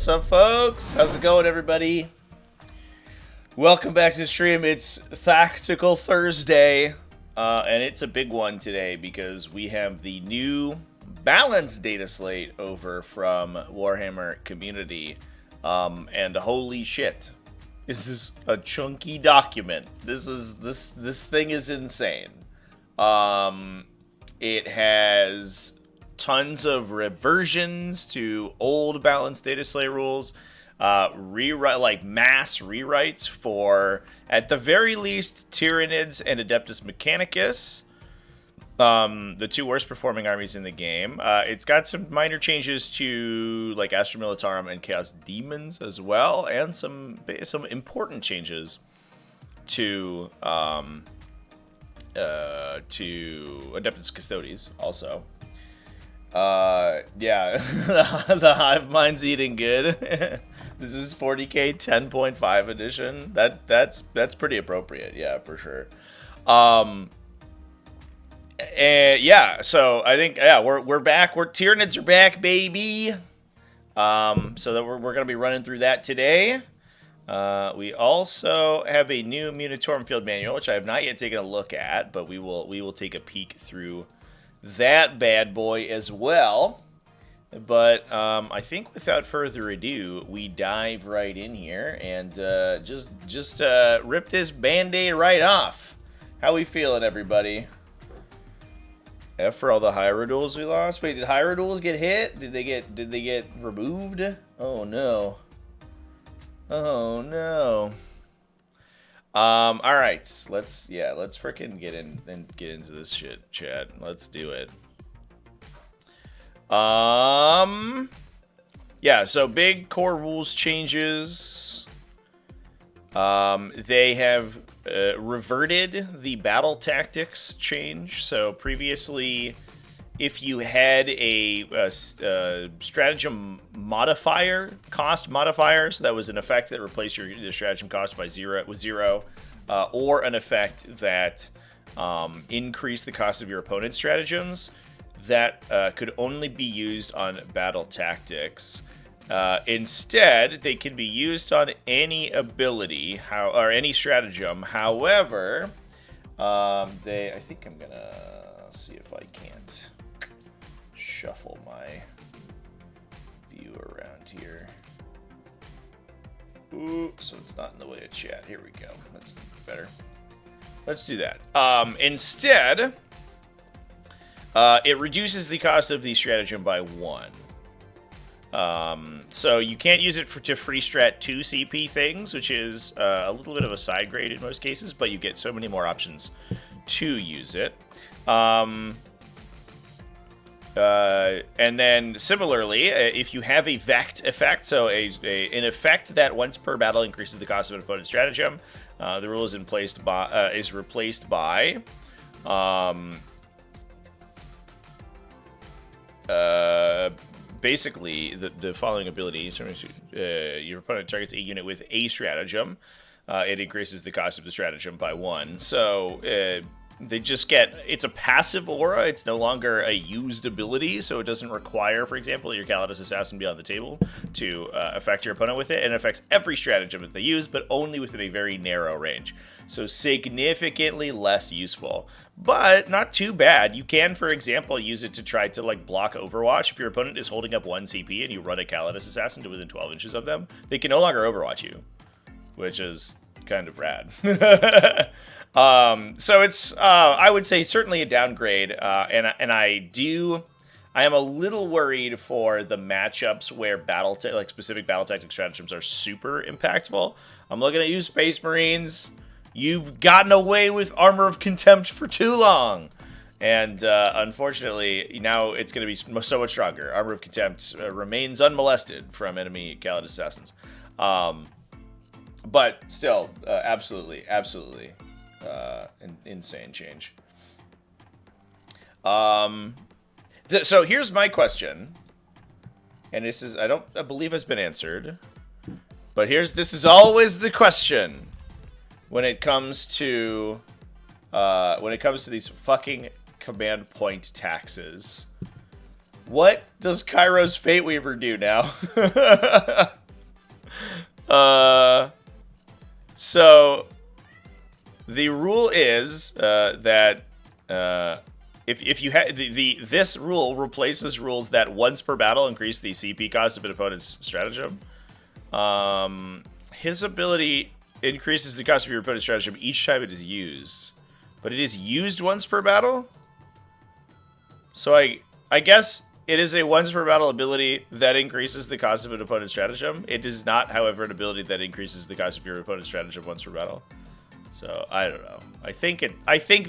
What's up, folks? How's it going, everybody? Welcome back to the stream. It's Tactical Thursday, and it's a big one today because we have the new balanced data slate over from Warhammer Community, and holy shit, is this a chunky document? This thing is insane. It has tons of reversions to old balanced data slate rules, rewrite, like mass rewrites for, at the very least, Tyranids and Adeptus mechanicus, the two worst performing armies in the game. It's got some minor changes to like Astra, militarum, and chaos demons as well, and some important changes to Adeptus custodes also. Yeah, the hive mind's eating good. This is 40k 10.5 edition. That's pretty appropriate, yeah, for sure. And yeah, so I think we're back. Tyranids are back, baby. So that we're gonna be running through that today. We also have a new militarum field manual, which I have not yet taken a look at, but we will take a peek through that bad boy as well. But I think without further ado, we dive right in here and just rip this band-aid right off. How we feeling, everybody? F for all the Hierodules we lost. Wait, did Hierodules get hit? Did they get removed? Oh no. Oh no. All right, let's freaking get into this shit, chat. Let's do it. Yeah, so big core rules changes. They have reverted the battle tactics change. So previously, if you had a stratagem cost modifier, so that was an effect that replaced your stratagem cost by zero, or an effect that increased the cost of your opponent's stratagems, that could only be used on battle tactics. Instead, they can be used on any ability, or any stratagem. However, I think I'm gonna see if I can't shuffle my view around here. Ooh, so it's not in the way of chat. Here we go. That's better. Let's do that. Instead, it reduces the cost of the stratagem by 1. So you can't use it to free strat 2 CP things, which is a little bit of a side grade in most cases, but you get so many more options to use it. And then similarly, if you have a vect effect, so an effect that once per battle increases the cost of an opponent's stratagem, the rule is replaced by basically the following ability. Your opponent targets a unit with a stratagem. It increases the cost of the stratagem by 1. So they just get, it's a passive aura. It's no longer a used ability, so it doesn't require, for example, that your Custodes assassin be on the table to affect your opponent with it. And it affects every stratagem that they use, but only within a very narrow range. So significantly less useful, but not too bad. You can, for example, use it to try to like block Overwatch. If your opponent is holding up 1 CP and you run a Custodes assassin to within 12 inches of them, they can no longer Overwatch you, which is kind of rad. So it's, I would say, certainly a downgrade, and I am a little worried for the matchups where specific battle tactic stratagems are super impactful. I'm looking at you, Space Marines. You've gotten away with Armor of Contempt for too long, and unfortunately, now it's going to be so much stronger. Armor of Contempt remains unmolested from enemy Custodes assassins, but still, absolutely. Insane change. So here's my question, and this is I believe has been answered, but this is always the question when it comes to these fucking command point taxes. What does Kairos Fate Weaver do now? So the rule is that if you have this rule replaces rules that once per battle increase the CP cost of an opponent's stratagem. His ability increases the cost of your opponent's stratagem each time it is used, but it is used once per battle. So I guess it is a once per battle ability that increases the cost of an opponent's stratagem. It is not, however, an ability that increases the cost of your opponent's stratagem once per battle. So I don't know. I think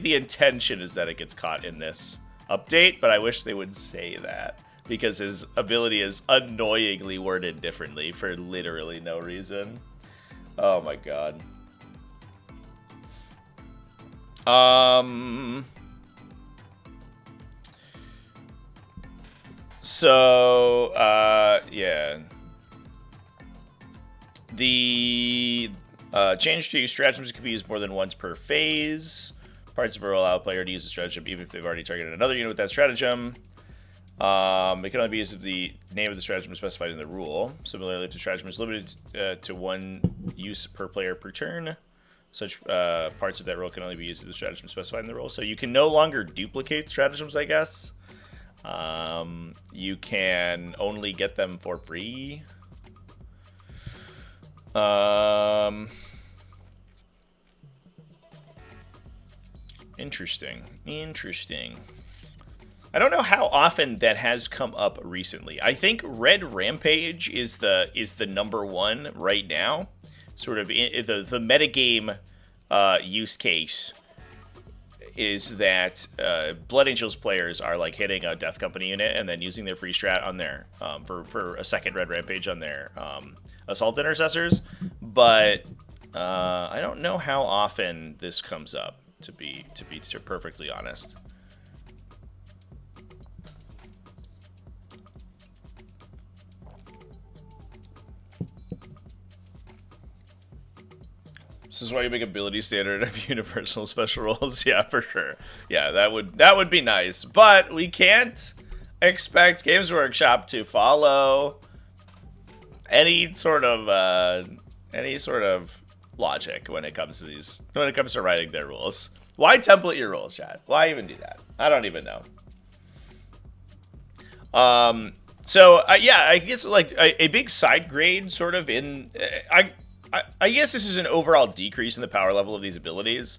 the intention is that it gets caught in this update, but I wish they would say that because his ability is annoyingly worded differently for literally no reason. Oh my god. So, yeah. The change to use stratagems can be used more than once per phase. Parts of a allow a player to use a stratagem even if they've already targeted another unit with that stratagem. It can only be used if the name of the stratagem is specified in the rule. Similarly, if the stratagem is limited to one use per player per turn, such parts of that rule can only be used if the stratagem is specified in the rule. So you can no longer duplicate stratagems, I guess. You can only get them for free. Interesting. I don't know how often that has come up recently. I think Red Rampage is the number one right now. Sort of the metagame use case is that Blood Angels players are like hitting a Death Company unit and then using their free strat on their for a second Red Rampage on their Assault Intercessors. But I don't know how often this comes up, to be perfectly honest. This is why you make ability standard of universal special rules. Yeah, for sure. Yeah, that would be nice. But we can't expect Games Workshop to follow any sort of logic when it comes to writing their rules. Why template your rules, chat? Why even do that? I don't even know. So yeah, I guess like a big side grade sort of in I guess this is an overall decrease in the power level of these abilities.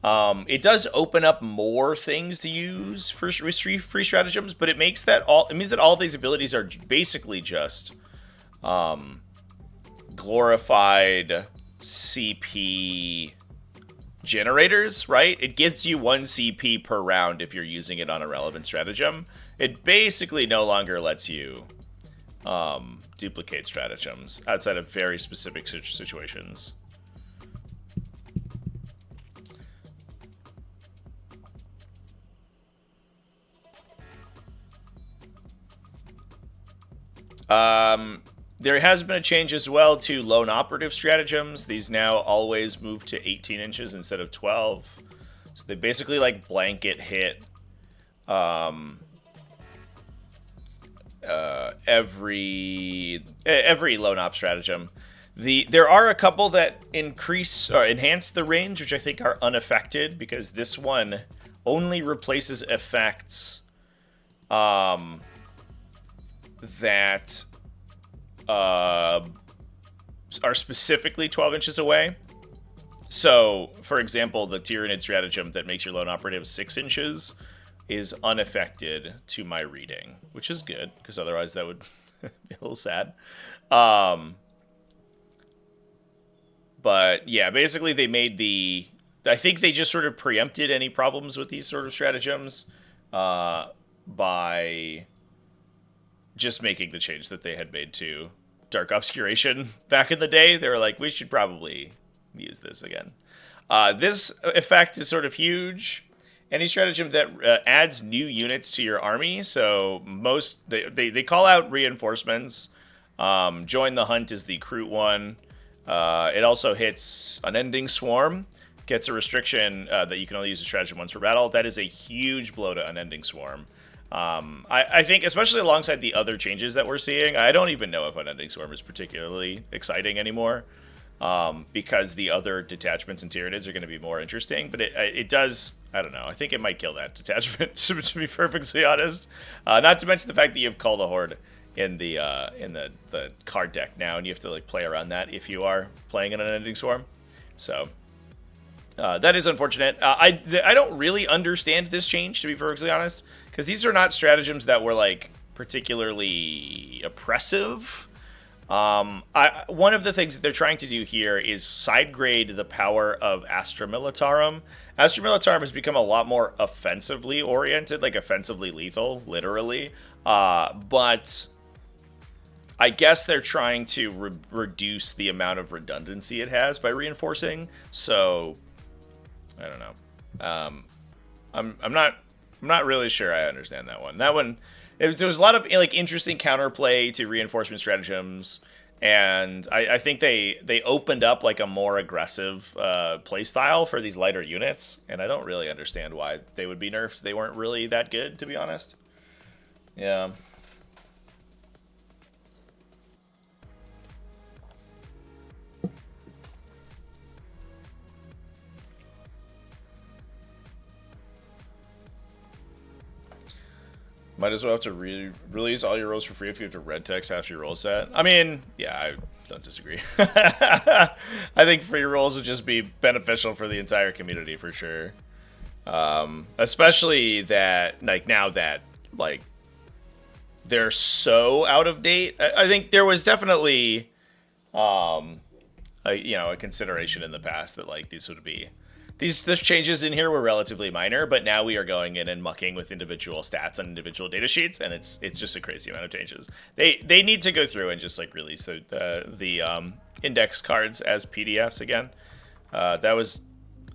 It does open up more things to use for free stratagems, but it means that all of these abilities are basically just glorified CP generators, right? It gives you 1 CP per round if you're using it on a relevant stratagem. It basically no longer lets you duplicate stratagems outside of very specific situations. There has been a change as well to lone operative stratagems. These now always move to 18 inches instead of 12. So they basically like blanket hit every lone op stratagem. There are a couple that increase or enhance the range, which I think are unaffected because this one only replaces effects that are specifically 12 inches away. So, for example, the Tyranid stratagem that makes your lone operative 6 inches is unaffected to my reading, which is good, because otherwise that would be a little sad. But, yeah, basically they made I think they just sort of preempted any problems with these sort of stratagems by just making the change that they had made to Dark Obscuration back in the day. They were like, we should probably use this again. This effect is sort of huge. Any stratagem that adds new units to your army, so they call out reinforcements. Join the Hunt is the Kroot one. It also hits Unending Swarm, gets a restriction that you can only use a stratagem once per battle. That is a huge blow to Unending Swarm. I think, especially alongside the other changes that we're seeing, I don't even know if Unending Swarm is particularly exciting anymore, because the other detachments and Tyranids are going to be more interesting. But it does, I don't know, I think it might kill that detachment, to be perfectly honest. Not to mention the fact that you have Call the Horde in the card deck now, and you have to like play around that if you are playing an Unending Swarm. So that is unfortunate. I don't really understand this change, to be perfectly honest, because these are not stratagems that were like particularly oppressive. One of the things that they're trying to do here is side grade the power of Astra militarum. Astra militarum has become a lot more offensively oriented, like offensively lethal, literally. But I guess they're trying to reduce the amount of redundancy it has by reinforcing. So I don't know. I'm not really sure I understand that one. That one, there was a lot of like interesting counterplay to reinforcement stratagems, and I think they opened up like a more aggressive play style for these lighter units, and I don't really understand why they would be nerfed. They weren't really that good, to be honest. Yeah. Might as well have to release all your rolls for free if you have to red text after your roll set. I mean, yeah, I don't disagree. I think free rolls would just be beneficial for the entire community for sure. Especially that, like, now that, like, they're so out of date. I think there was definitely, a consideration in the past that, like, these would be... These changes in here were relatively minor, but now we are going in and mucking with individual stats on individual data sheets, and it's just a crazy amount of changes. They need to go through and just like release the index cards as PDFs again. That was,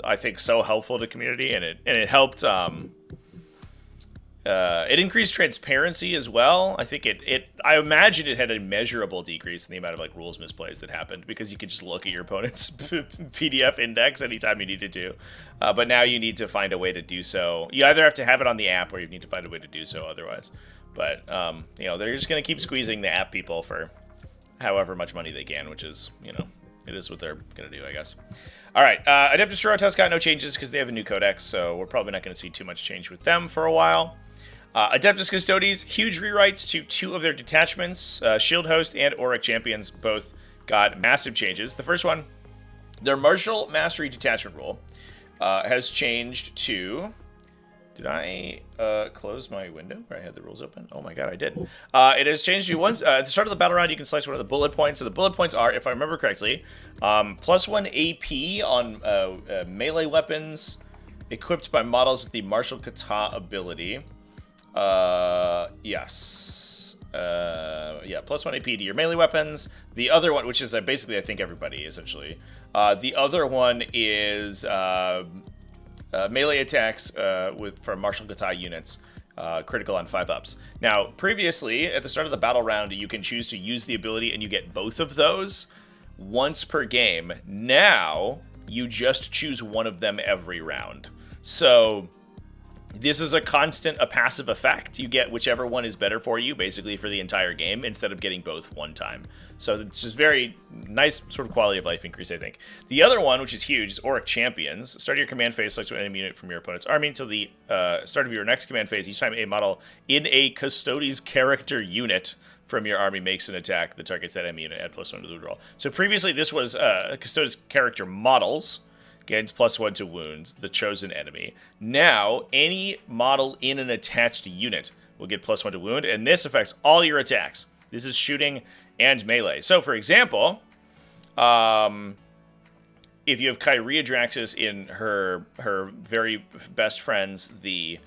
I think, so helpful to community, and it helped. It increased transparency as well. I think I imagine it had a measurable decrease in the amount of like rules misplays that happened, because you could just look at your opponent's PDF index anytime you needed to. But now you need to find a way to do so. You either have to have it on the app, or you need to find a way to do so otherwise. But they're just going to keep squeezing the app people for however much money they can, which is, it is what they're going to do, I guess. All right, Adeptus Tortoise got no changes because they have a new codex, so we're probably not going to see too much change with them for a while. Adeptus Custodes, huge rewrites to 2 of their detachments. Shield Host and Auric Champions both got massive changes. The first one, their Martial Mastery Detachment rule has changed to... Did I close my window where I had the rules open? Oh my god, I did. It has changed to once at the start of the battle round, you can select one of the bullet points. So the bullet points are, if I remember correctly, +1 AP on melee weapons equipped by models with the Martial Kata ability. Yes. Yeah, +1 AP to your melee weapons. The other one, which is basically, I think, everybody, essentially. The other one is melee attacks for Martial Kata units, critical on 5-ups. Now, previously, at the start of the battle round, you can choose to use the ability, and you get both of those once per game. Now, you just choose one of them every round. So... this is a passive effect. You get whichever one is better for you, basically, for the entire game, instead of getting both one time. So it's just very nice sort of quality of life increase, I think. The other one, which is huge, is Auric Champions. Start your command phase, select an enemy unit from your opponent's army until the start of your next command phase. Each time a model in a Custodes character unit from your army makes an attack that targets that enemy unit, add +1 to the roll. So previously, this was Custodes character models. Gains +1 to wounds, the chosen enemy. Now, any model in an attached unit will get +1 to wound, and this affects all your attacks. This is shooting and melee. So, for example, if you have Kyria Draxus in her very best friends, the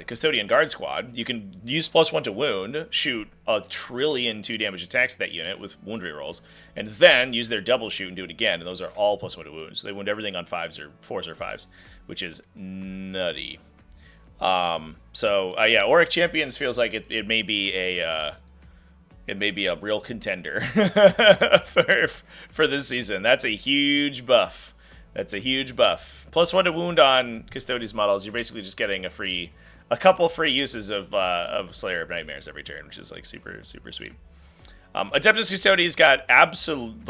Custodian Guard Squad, you can use +1 to wound, shoot 1,000,000,000,000 2 damage attacks to that unit with wound rerolls, and then use their double shoot and do it again, and those are all +1 to wound. So they wound everything on 5s or 4s or 5s, which is nutty. Yeah, Auric Champions feels like it may be a real contender for this season. That's a huge buff. That's a huge buff. +1 to wound on Custodes models. You're basically just getting a free a couple free uses of Slayer of Nightmares every turn, which is like super sweet. Adeptus Custodes got absolute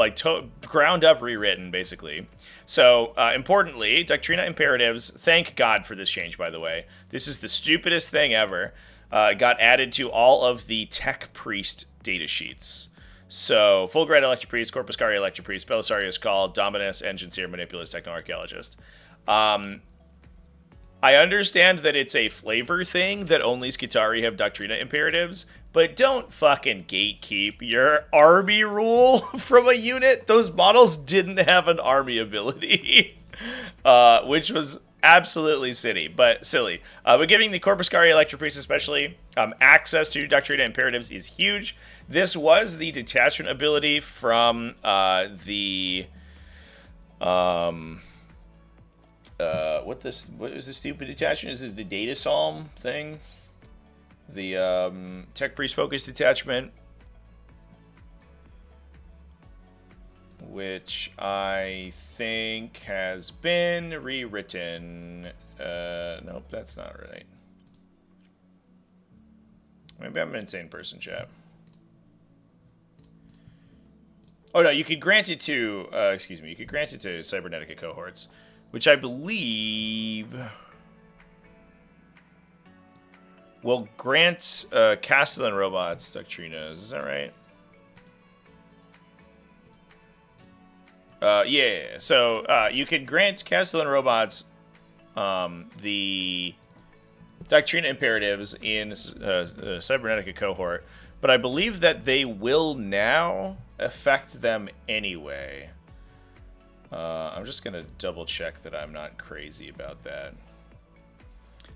ground up rewritten basically. So importantly, Doctrina Imperatives. Thank God for this change, by the way. This is the stupidest thing ever. Got added to all of the Tech Priest datasheets. So Fulgurite Electric Priest, Corpuscaria Electric Priest, Belisarius Call, Dominus, Engine Seer, Manipulus, Techno-Archaeologist. I understand that it's a flavor thing that only Skitarii have Doctrina Imperatives, but don't fucking gatekeep your army rule from a unit. Those models didn't have an army ability, which was absolutely silly. But giving the Corpuscaria Electric Priest especially access to Doctrina Imperatives is huge. This was the detachment ability from the... what is the stupid detachment? Is it the Data Psalm thing? The Tech Priest Focus detachment, which I think has been rewritten. Nope, that's not right. Maybe I'm an insane person, chat. Oh no, you could grant it to you could grant it to Cybernetica cohorts, which I believe will grant Castellan robots Doctrinas. Is that right? Yeah. So you could grant Castellan robots the Doctrina Imperatives in Cybernetica cohort, but I believe that they will now affect them anyway. I'm just going to double check that I'm not crazy about that.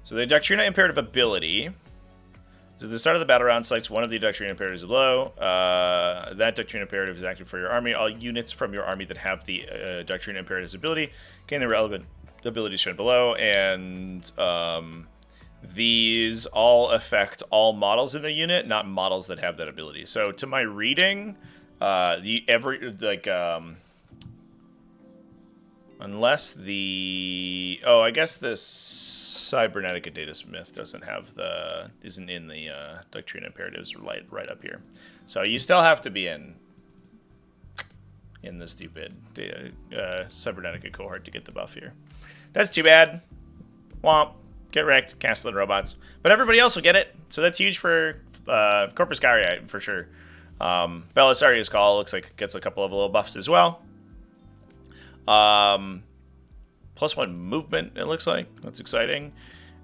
So the Doctrina Imperative ability. So at the start of the battle round, select one of the Doctrina Imperatives below. That Doctrina Imperative is active for your army. All units from your army that have the Doctrina Imperatives ability gain the relevant abilities shown below. And these all affect all models in the unit, not models that have that ability. So to my reading, unless the... Oh, I guess the Cybernetica Datasmith isn't in the Doctrina Imperatives right up here. So you still have to be in the stupid Cybernetica cohort to get the buff here. That's too bad. Womp. Get wrecked, Castellan robots. But everybody else will get it, so that's huge for Corpuscaria for sure. Belisarius Call looks like it gets a couple of little buffs as well. +1 movement, it looks like. That's exciting.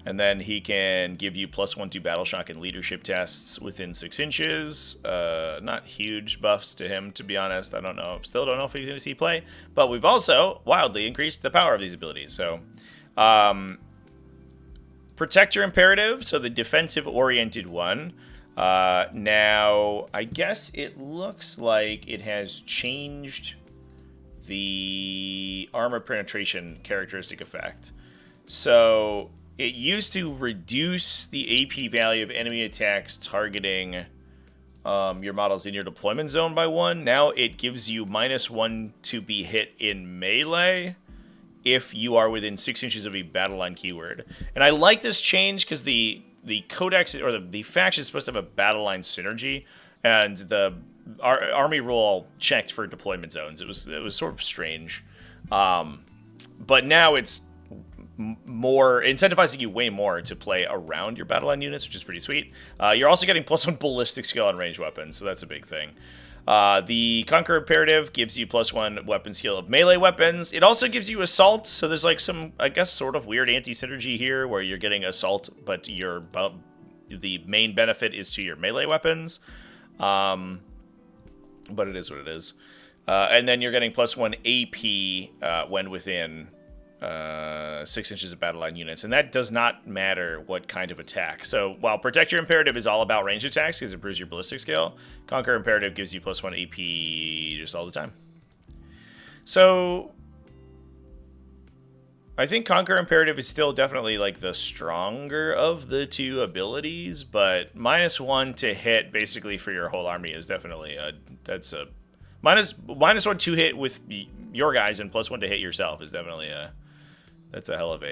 And then he can give you +1 to battle shock and leadership tests within 6 inches. Not huge buffs to him, to be honest. I don't know. Still don't know if he's going to see play. But we've also wildly increased the power of these abilities. So, Protect Your Imperative, so the defensive-oriented one. Now, I guess it looks like it has changed the armor penetration characteristic effect. So it used to reduce the AP value of enemy attacks targeting your models in your deployment zone by 1. Now it gives you -1 to be hit in melee if you are within 6 inches of a battle line keyword. And I like this change because the codex or the faction is supposed to have a battle line synergy, and the army rule checked for deployment zones. It was sort of strange, but now it's more incentivizing you way more to play around your battle line units, which is pretty sweet. You're also getting +1 ballistic skill on ranged weapons, so that's a big thing. The Conquer Imperative gives you +1 weapon skill of melee weapons. It also gives you Assault, so there's like some, I guess, sort of weird anti-synergy here where you're getting Assault, but the main benefit is to your melee weapons. But it is what it is. And then you're getting +1 AP when within 6 inches of battle line units. And that does not matter what kind of attack. So while Protect Your Imperative is all about range attacks because it improves your ballistic skill, Conquer Imperative gives you +1 AP just all the time. So I think Conquer Imperative is still definitely like the stronger of the two abilities, but -1 to hit basically for your whole army is definitely that's a -1 to hit with your guys and +1 to hit yourself is definitely that's a hell of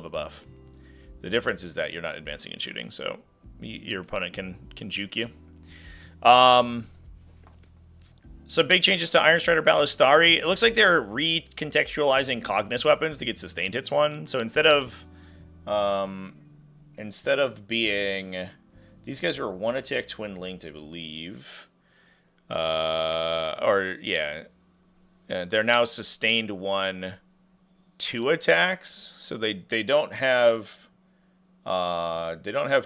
a buff. The difference is that you're not advancing and shooting, so your opponent can juke you. Some big changes to Iron Strider Ballistari. It looks like they're recontextualizing Cognis weapons to get sustained hits one. So instead of being, these guys are 1 attack twin linked, I believe. They're now sustained 1, 2 attacks. So they don't have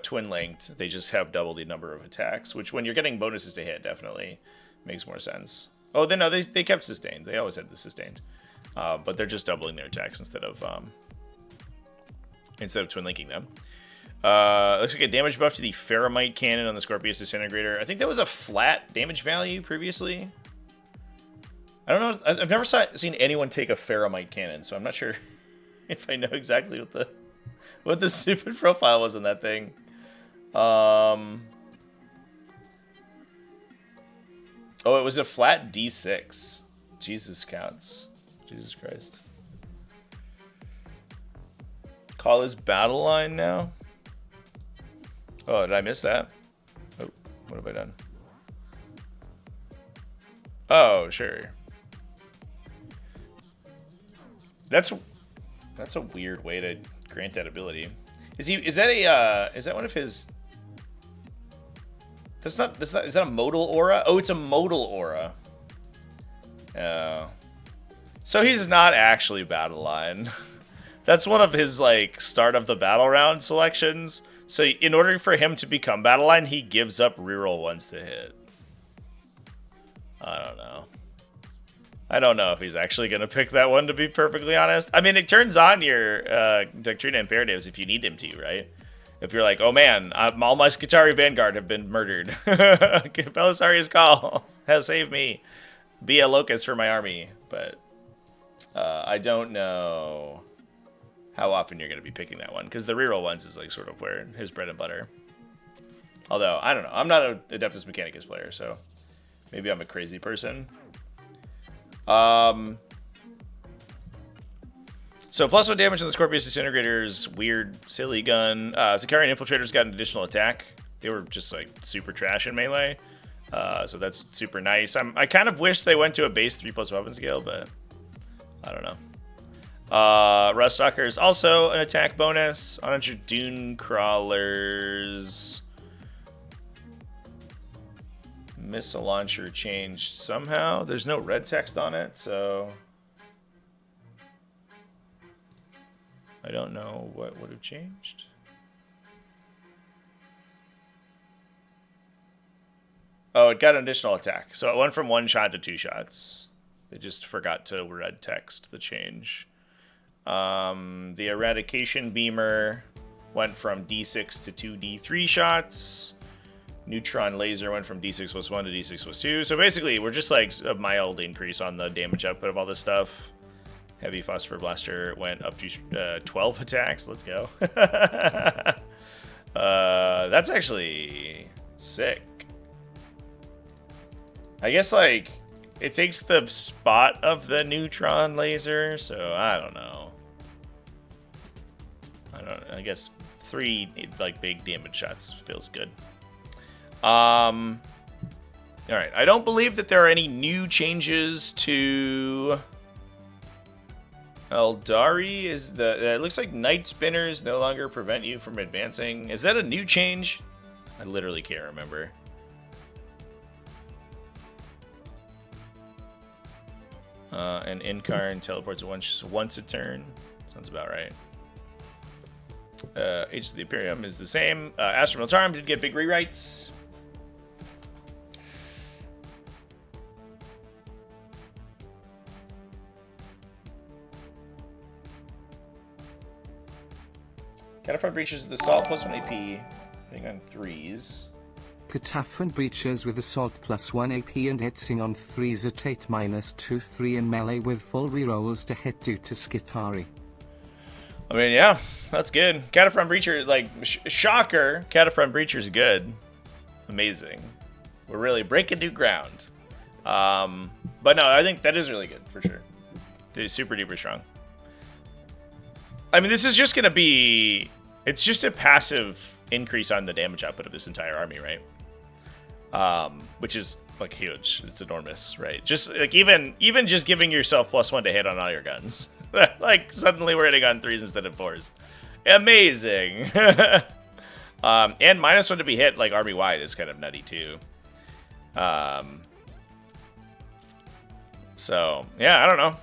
twin linked. They just have double the number of attacks, which when you're getting bonuses to hit, definitely makes more sense. Oh, then no, they kept sustained. They always had the sustained, but they're just doubling their attacks instead of twin linking them. Looks like a damage buff to the Ferromite cannon on the Scorpius Disintegrator. I think that was a flat damage value previously. I don't know. I've never seen anyone take a Ferromite cannon, so I'm not sure if I know exactly what the stupid profile was in that thing. Oh, it was a flat D6. Jesus counts. Jesus Christ. Call his battle line now? Oh, did I miss that? Oh, what have I done? Oh, sure. That's a weird way to grant that ability. Is that one of his? Is that a modal aura? Oh, it's a modal aura. Oh. So he's not actually battle line. That's one of his, like, start of the battle round selections. So in order for him to become battle line, he gives up reroll ones to hit. I don't know. I don't know if he's actually going to pick that one, to be perfectly honest. I mean, it turns on your Doctrina Imperatives if you need him to, right? If you're like, oh man, all my Skitarii Vanguard have been murdered. Belisarius Call has saved me. Be a locust for my army. But I don't know how often you're going to be picking that one. Because the reroll ones is like sort of where his bread and butter. Although, I don't know. I'm not an Adeptus Mechanicus player, so maybe I'm a crazy person. So +1 damage on the Scorpius Disintegrator's weird, silly gun. Sicarian Infiltrators got an additional attack. They were just like super trash in melee. So that's super nice. I kind of wish they went to a base 3+ weapon scale, but I don't know. Ruststalker is also an attack bonus on your Dune Crawlers. Missile launcher changed somehow. There's no red text on it, so I don't know what would have changed. Oh, it got an additional attack. So it went from 1 shot to 2 shots. They just forgot to red text the change. The Eradication Beamer went from D6 to 2D3 shots. Neutron Laser went from D6+1 to D6+2. So basically, we're just like a mild increase on the damage output of all this stuff. Heavy Phosphor Blaster went up to 12 attacks. Let's go. That's actually sick. I guess, like, it takes the spot of the Neutron Laser, so I don't know. I guess 3, like, big damage shots feels good. Alright, I don't believe that there are any new changes to Eldari. It looks like Night Spinners no longer prevent you from advancing. Is that a new change? I literally can't remember. And Incarn teleports once a turn. Sounds about right. Age of the Imperium is the same. Astra Militarum did get big rewrites. Cataphragm Breachers with Assault +1 AP, hitting on 3s. Cataphragm Breachers with Assault +1 AP and hitting on 3s at 8-2/3 in melee with full rerolls to hit due to Skitarii. I mean, yeah, that's good. Cataphragm Breacher, like, shocker, Cataphragm Breacher's good. Amazing. We're really breaking new ground. But no, I think that is really good, for sure. It is super duper strong. I mean, this is just going to be It's just a passive increase on the damage output of this entire army, right? Which is like huge. It's enormous, right? Just like even just giving yourself +1 to hit on all your guns. Like suddenly we're hitting on 3s instead of 4s. Amazing. And -1 to be hit like army wide is kind of nutty too. So yeah, I don't know.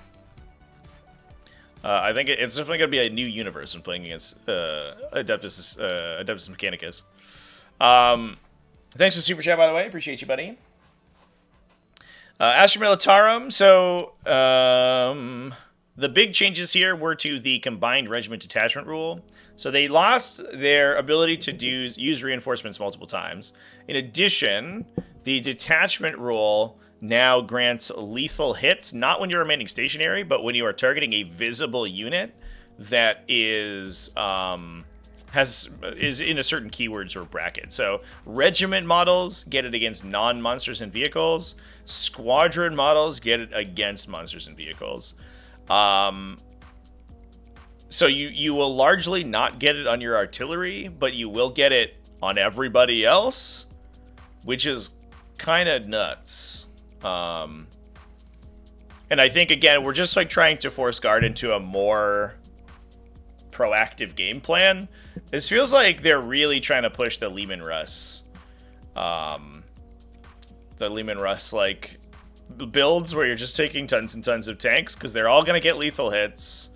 I think it's definitely going to be a new universe when playing against Adeptus Mechanicus. Thanks for super chat, by the way. Appreciate you, buddy. Astra militarum. So the big changes here were to the combined regiment detachment rule. So they lost their ability to use reinforcements multiple times. In addition, the detachment rule now grants lethal hits, not when you're remaining stationary, but when you are targeting a visible unit that is in a certain keywords or bracket. So regiment models get it against non-monsters and vehicles. Squadron models get it against monsters and vehicles. So you will largely not get it on your artillery, but you will get it on everybody else, which is kind of nuts. And I think, again, we're just like trying to force guard into a more proactive game plan. This feels like they're really trying to push the Lehman Russ. The Lehman Russ, like, builds where you're just taking tons and tons of tanks, because they're all going to get lethal hits.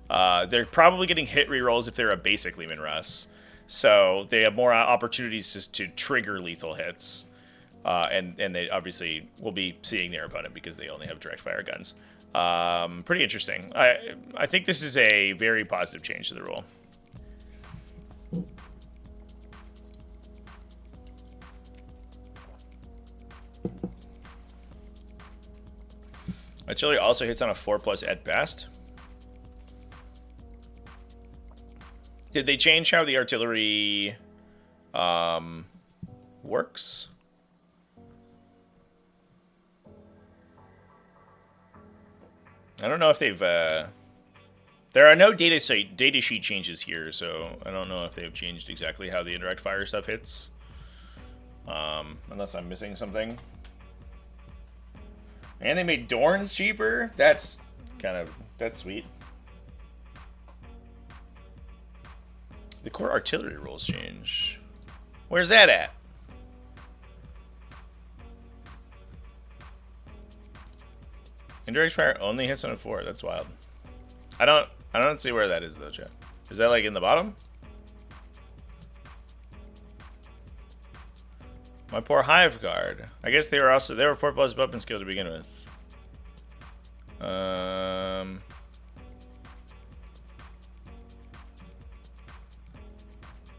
They're probably getting hit rerolls if they're a basic Lehman Russ. So they have more opportunities just to trigger lethal hits. And they obviously will be seeing their opponent because they only have direct fire guns. Pretty interesting. I think this is a very positive change to the rule. Artillery also hits on a 4+ at best. Did they change how the artillery works? I don't know if they've... there are no data sheet changes here, so I don't know if they've changed exactly how the indirect fire stuff hits. Unless I'm missing something. And they made Dorns cheaper? That's sweet. The core artillery rules change. Where's that at? Indirect fire only hits on a 4. That's wild. I don't see where that is though, chat. Is that like in the bottom? My poor Hive Guard. I guess they were 4+ weapon skill to begin with.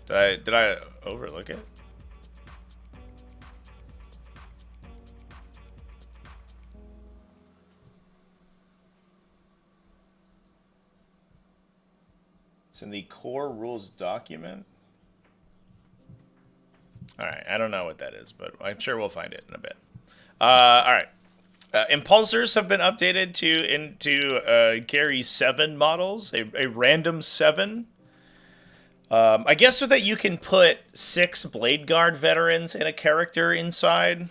Did I overlook it? It's in the core rules document. All right, I don't know what that is, but I'm sure we'll find it in a bit. All right, impulsors have been updated to carry 7 models, a random 7. I guess so that you can put 6 Blade Guard veterans in a character inside.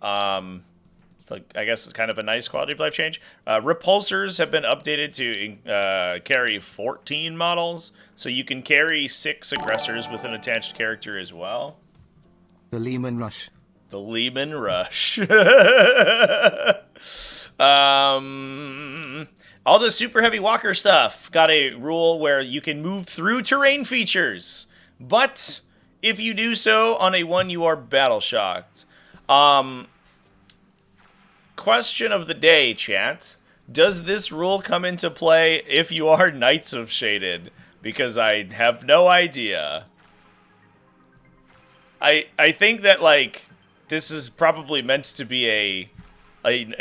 It's like, I guess it's kind of a nice quality of life change. Repulsors have been updated to carry 14 models, so you can carry 6 aggressors with an attached character as well. The Lehman Rush. The Lehman Rush. All the super heavy walker stuff got a rule where you can move through terrain features, but if you do so on a 1, you are battle shocked. Question of the day, chat. Does this rule come into play if you are Knights of Shaded? Because I have no idea. I think that, like, this is probably meant to be an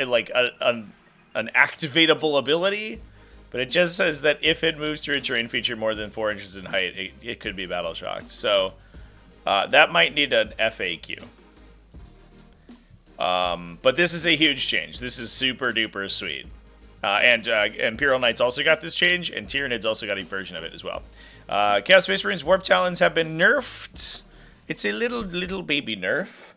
activatable ability, but it just says that if it moves through a terrain feature more than 4 inches in height, it could be battle shocked. So that might need an FAQ. But this is a huge change. This is super duper sweet. And Imperial Knights also got this change, and Tyranids also got a version of it as well. Chaos Space Marines Warp Talons have been nerfed. It's a little baby nerf.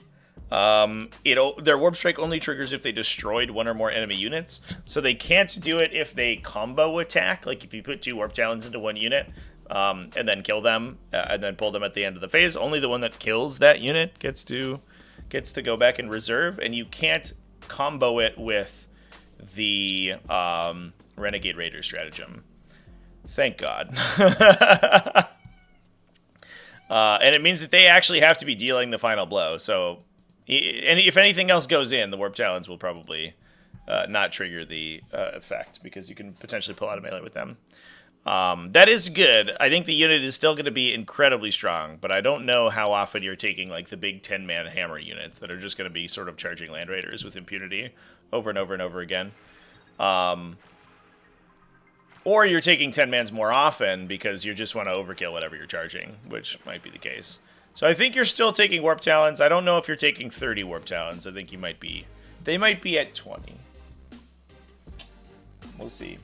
Their Warp Strike only triggers if they destroyed one or more enemy units, so they can't do it if they combo attack, like if you put 2 Warp Talons into one unit, and then kill them, and then pull them at the end of the phase. Only the one that kills that unit gets to go back in reserve, and you can't combo it with the Renegade Raider stratagem. Thank God. And it means that they actually have to be dealing the final blow, so... And if anything else goes in, the Warp Talons will probably not trigger the effect, because you can potentially pull out of melee with them. That is good. I think the unit is still going to be incredibly strong, but I don't know how often you're taking like the big 10-man hammer units that are just going to be sort of charging Land Raiders with impunity over and over and over again. Or you're taking 10-mans more often because you just want to overkill whatever you're charging, which might be the case. So I think you're still taking Warp Talons. I don't know if you're taking 30 Warp Talons. I think you might be. They might be at 20. We'll see.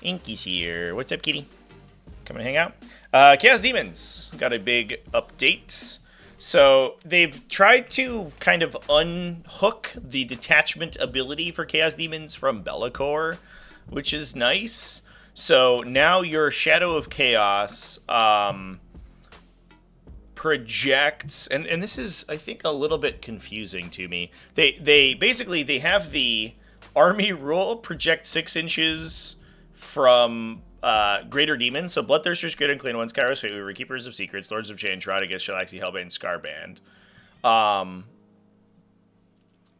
Inky's here. What's up, kitty? Come and hang out. Chaos Demons got a big update. So they've tried to kind of unhook the detachment ability for Chaos Demons from Be'lakor, which is nice. So now your Shadow of Chaos projects, and this is, I think, a little bit confusing to me. They basically, they have the army rule project 6 inches from Greater Demons, so Bloodthirsters, Great Unclean Ones, Kairos Fate Weaver, Keepers of Secrets, Lords of Change, Radagast, Shalaxi, Hellbane, Scarband.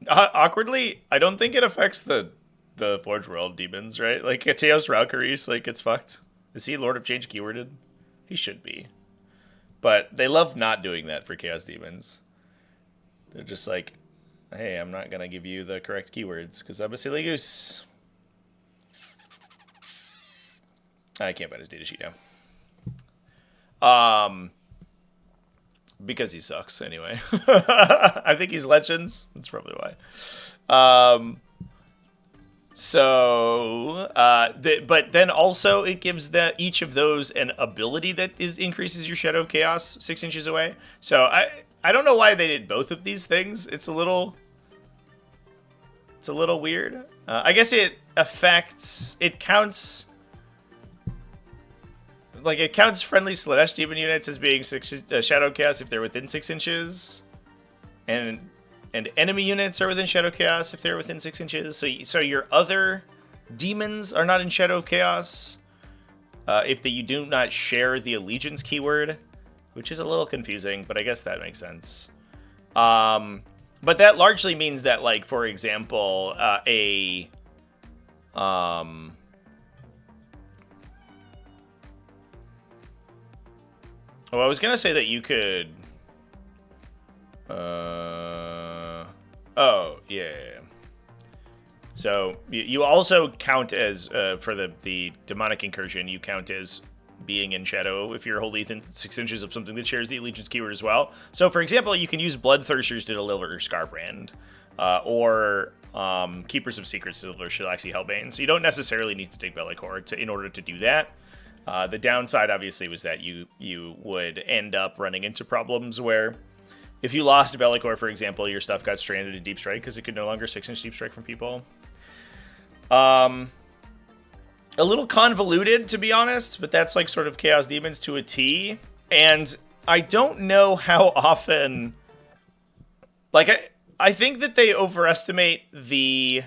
Awkwardly, I don't think it affects the Forge World Demons, right? Like, Teos Raucaris, like, it's fucked. Is he Lord of Change keyworded? He should be. But they love not doing that for Chaos Demons. They're just like, hey, I'm not gonna give you the correct keywords, because I'm a silly goose. I can't find his datasheet now. Because he sucks, anyway. I think he's Legends. That's probably why. But then also it gives each of those an ability that increases your Shadow of Chaos 6 inches away. So I don't know why they did both of these things. It's a little weird. I guess it counts. Like, it counts friendly Slanesh Demon units as being Shadow Chaos if they're within 6 inches. And enemy units are within Shadow Chaos if they're within 6 inches. So your other demons are not in Shadow Chaos if you do not share the Allegiance keyword, which is a little confusing, but I guess that makes sense. But that largely means that, like, for example, I was going to say that you could... Oh, yeah. So, you also count as, for the Demonic Incursion, you count as being in Shadow if you're wholly within 6 inches of something that shares the Allegiance keyword as well. So, for example, you can use Bloodthirsters to deliver Scarbrand, or Keepers of Secrets to deliver Shalaxi Hellbane. So you don't necessarily need to take Be'lakor in order to do that. The downside, obviously, was that you would end up running into problems where if you lost Be'lakor, for example, your stuff got stranded in Deep Strike because it could no longer 6-inch Deep Strike from people. A little convoluted, to be honest, but that's like sort of Chaos Demons to a T. And I don't know how often... Like, I think that they overestimate the...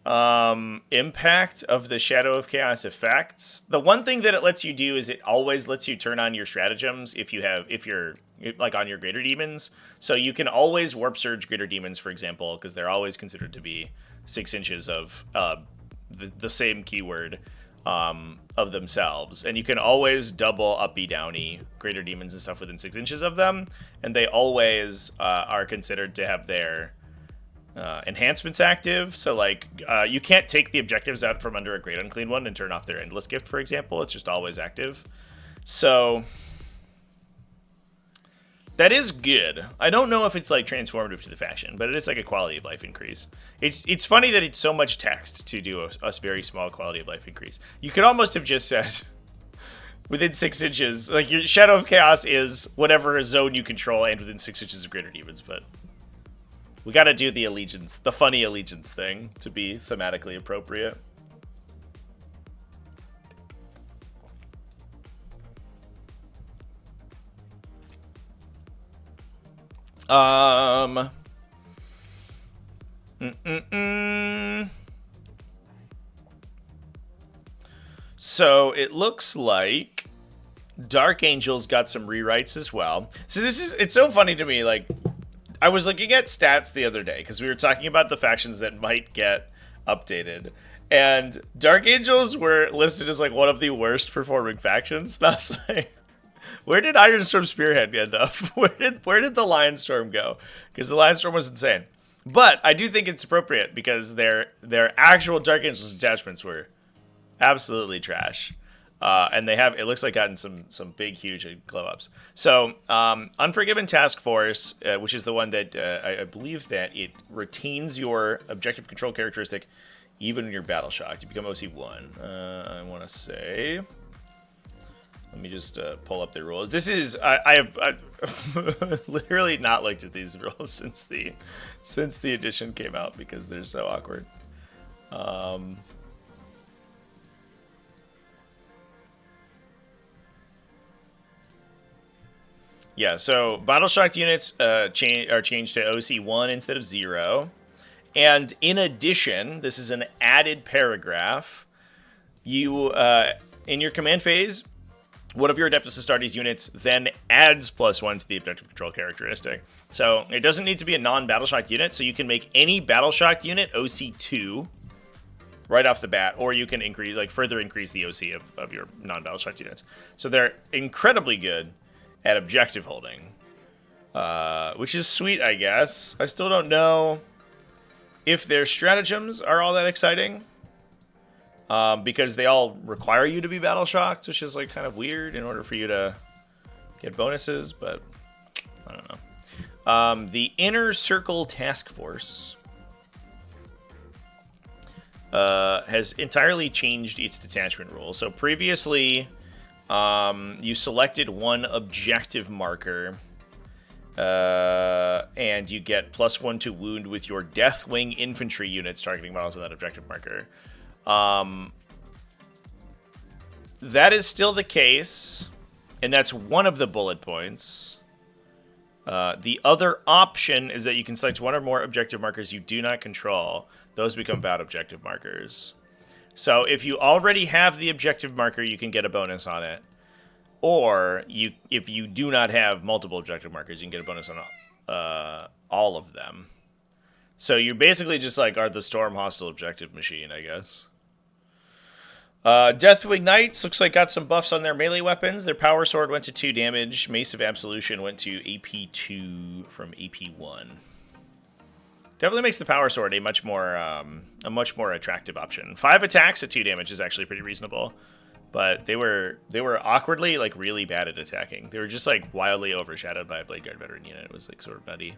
impact of the Shadow of Chaos effects. The one thing that it lets you do is it always lets you turn on your stratagems if you're like on your Greater Demons. So you can always Warp Surge Greater Demons, for example, because they're always considered to be 6 inches of the same keyword of themselves. And you can always double uppy downy Greater Demons and stuff within 6 inches of them. And they always are considered to have their enhancements active. So, like, you can't take the objectives out from under a Great Unclean One and turn off their Endless Gift, for example. It's just always active. So, That is good. I don't know if it's like transformative to the faction, but it is like a quality of life increase. It's funny that it's so much text to do a very small quality of life increase. You could almost have just said within 6 inches, like your Shadow of Chaos is whatever zone you control and within 6 inches of greater demons, but we got to do the allegiance, the funny allegiance thing to be thematically appropriate. So it looks like Dark Angel's got some rewrites as well. So it's so funny to me. Like, I was looking at stats the other day because we were talking about the factions that might get updated. And Dark Angels were listed as like one of the worst performing factions. And I was like, where did Ironstorm Spearhead end up? Where did the Lionstorm go? Because the Lionstorm was insane. But I do think it's appropriate because their actual Dark Angels attachments were absolutely trash. And they have, it looks like, gotten some big, huge glow ups. So, Unforgiven Task Force, which is the one that I believe that it retains your objective control characteristic even when you're battle shocked. You become OC1. I want to say. Let me just pull up the rules. This is I've literally not looked at these rules since the edition came out because they're so awkward. Yeah, so battle shocked units are changed to OC1 instead of 0. And in addition, this is an added paragraph. You in your command phase, one of your Adeptus Astartes units then adds +1 to the objective control characteristic. So it doesn't need to be a non-battle shocked unit, so you can make any battle shocked unit OC2 right off the bat, or you can further increase the OC of your non-battle shocked units. So they're incredibly good at objective holding, which is sweet, I guess. I still don't know if their stratagems are all that exciting. Because they all require you to be battle shocked, which is like kind of weird in order for you to get bonuses, but I don't know. The Inner Circle Task Force has entirely changed its detachment rule. So previously, you selected one objective marker, and you get +1 to wound with your Deathwing infantry units targeting models of that objective marker. That is still the case, and that's one of the bullet points. The other option is that you can select one or more objective markers you do not control. Those become bad objective markers. So if you already have the objective marker, you can get a bonus on it. Or if you do not have multiple objective markers, you can get a bonus on all of them. So you basically just like are the Storm hostile objective machine, I guess. Deathwing Knights looks like got some buffs on their melee weapons. Their Power Sword went to 2 damage. Mace of Absolution went to AP2 from AP1. Definitely makes the Power Sword a much more attractive option. 5 attacks at 2 damage is actually pretty reasonable, but they were awkwardly like really bad at attacking. They were just like wildly overshadowed by a Blade Guard veteran unit. It was like sort of nutty.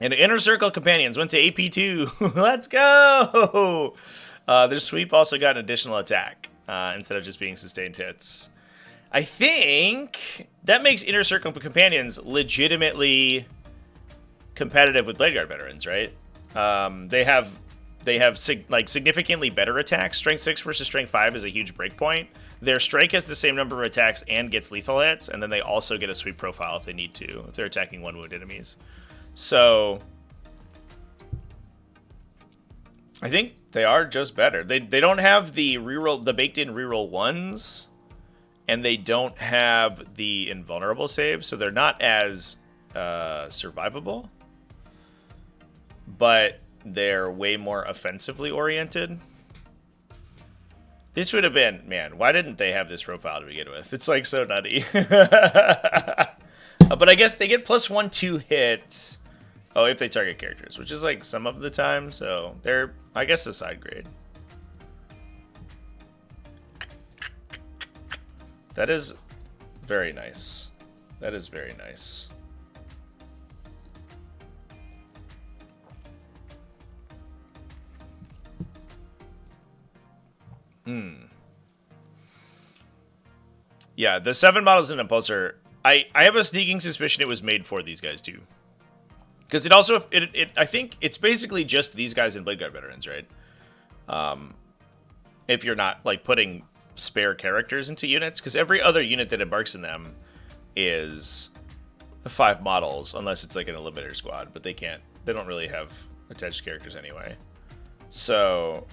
And Inner Circle Companions went to AP2. Let's go! Their sweep also got an additional attack instead of just being sustained hits. I think that makes Inner Circle Companions legitimately competitive with Blade Guard veterans, right? They have significantly better attacks. Strength 6 versus Strength 5 is a huge breakpoint. Their strike has the same number of attacks and gets lethal hits, and then they also get a sweep profile if they need to, if they're attacking 1 wound enemies. So I think they are just better. They don't have the baked-in reroll 1s, and they don't have the invulnerable save, so they're not as survivable. But they're way more offensively oriented. This would have been, man, why didn't they have this profile to begin with? It's like so nutty. But I guess they get +1 to hit. Oh, if they target characters, which is like some of the time, so they're, I guess, a side grade. That is Very nice. That is very nice. Yeah, the 7 models in Impulsor, I have a sneaking suspicion it was made for these guys too. Because it also, I think it's basically just these guys and Blade Guard veterans, right? If you're not like putting spare characters into units, because every other unit that embarks in them is 5 models, unless it's like an Eliminator squad, but they don't really have attached characters anyway. So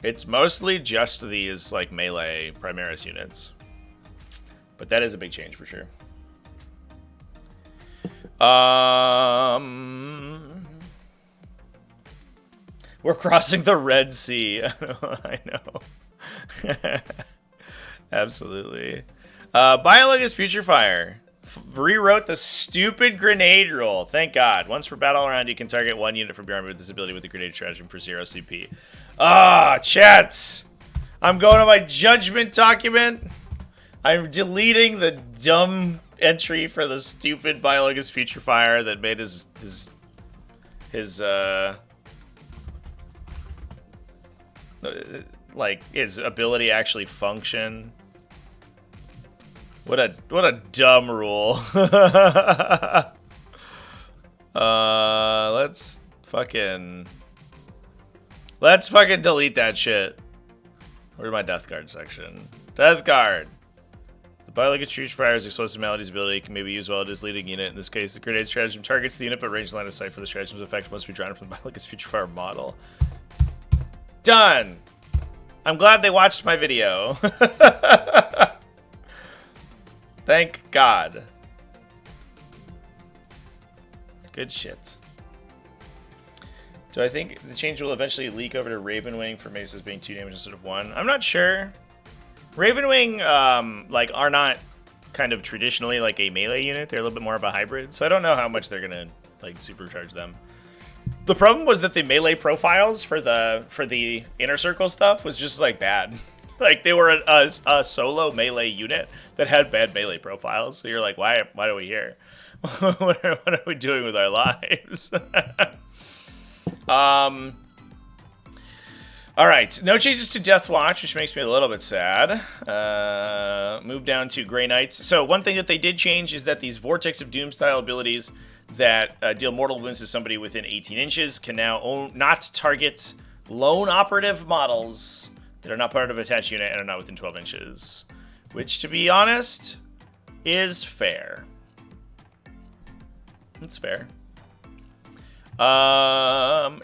it's mostly just these like melee Primaris units. But that is a big change for sure. We're crossing the Red Sea. I know. Absolutely. Biologist Future Fire rewrote the stupid grenade rule. Thank God. Once per battle round, you can target 1 unit from your army with this ability with the grenade stratagem for 0 CP. Chats! I'm going to my judgment document. I'm deleting the dumb entry for the stupid Biologist Future Fire that made his ability actually function. What a dumb rule. Let's fucking delete that shit. Where's my Death Guard section? Death Guard. The Biologist Future Fire's Explosive Maladies ability can maybe used while it is leading unit. In this case, the grenade stratagem targets the unit, but range line of sight for the stratagem's effect must be drawn from the Biologist Future Fire model. Done! I'm glad they watched my video. Thank God. Good shit. Do I think the change will eventually leak over to Ravenwing for Mesas being 2 damage instead of 1? I'm not sure. Ravenwing, are not kind of traditionally like a melee unit. They're a little bit more of a hybrid, so I don't know how much they're gonna like supercharge them. The problem was that the melee profiles for the inner circle stuff was just like bad. Like they were a solo melee unit that had bad melee profiles. So you're like, why are we here? what are we doing with our lives? All right, no changes to Death Watch, which makes me a little bit sad. Move down to Grey Knights. So one thing that they did change is that these Vortex of Doom style abilities that deal mortal wounds to somebody within 18 inches can now not target lone operative models that are not part of an attached unit and are not within 12 inches. Which, to be honest, is fair. It's fair.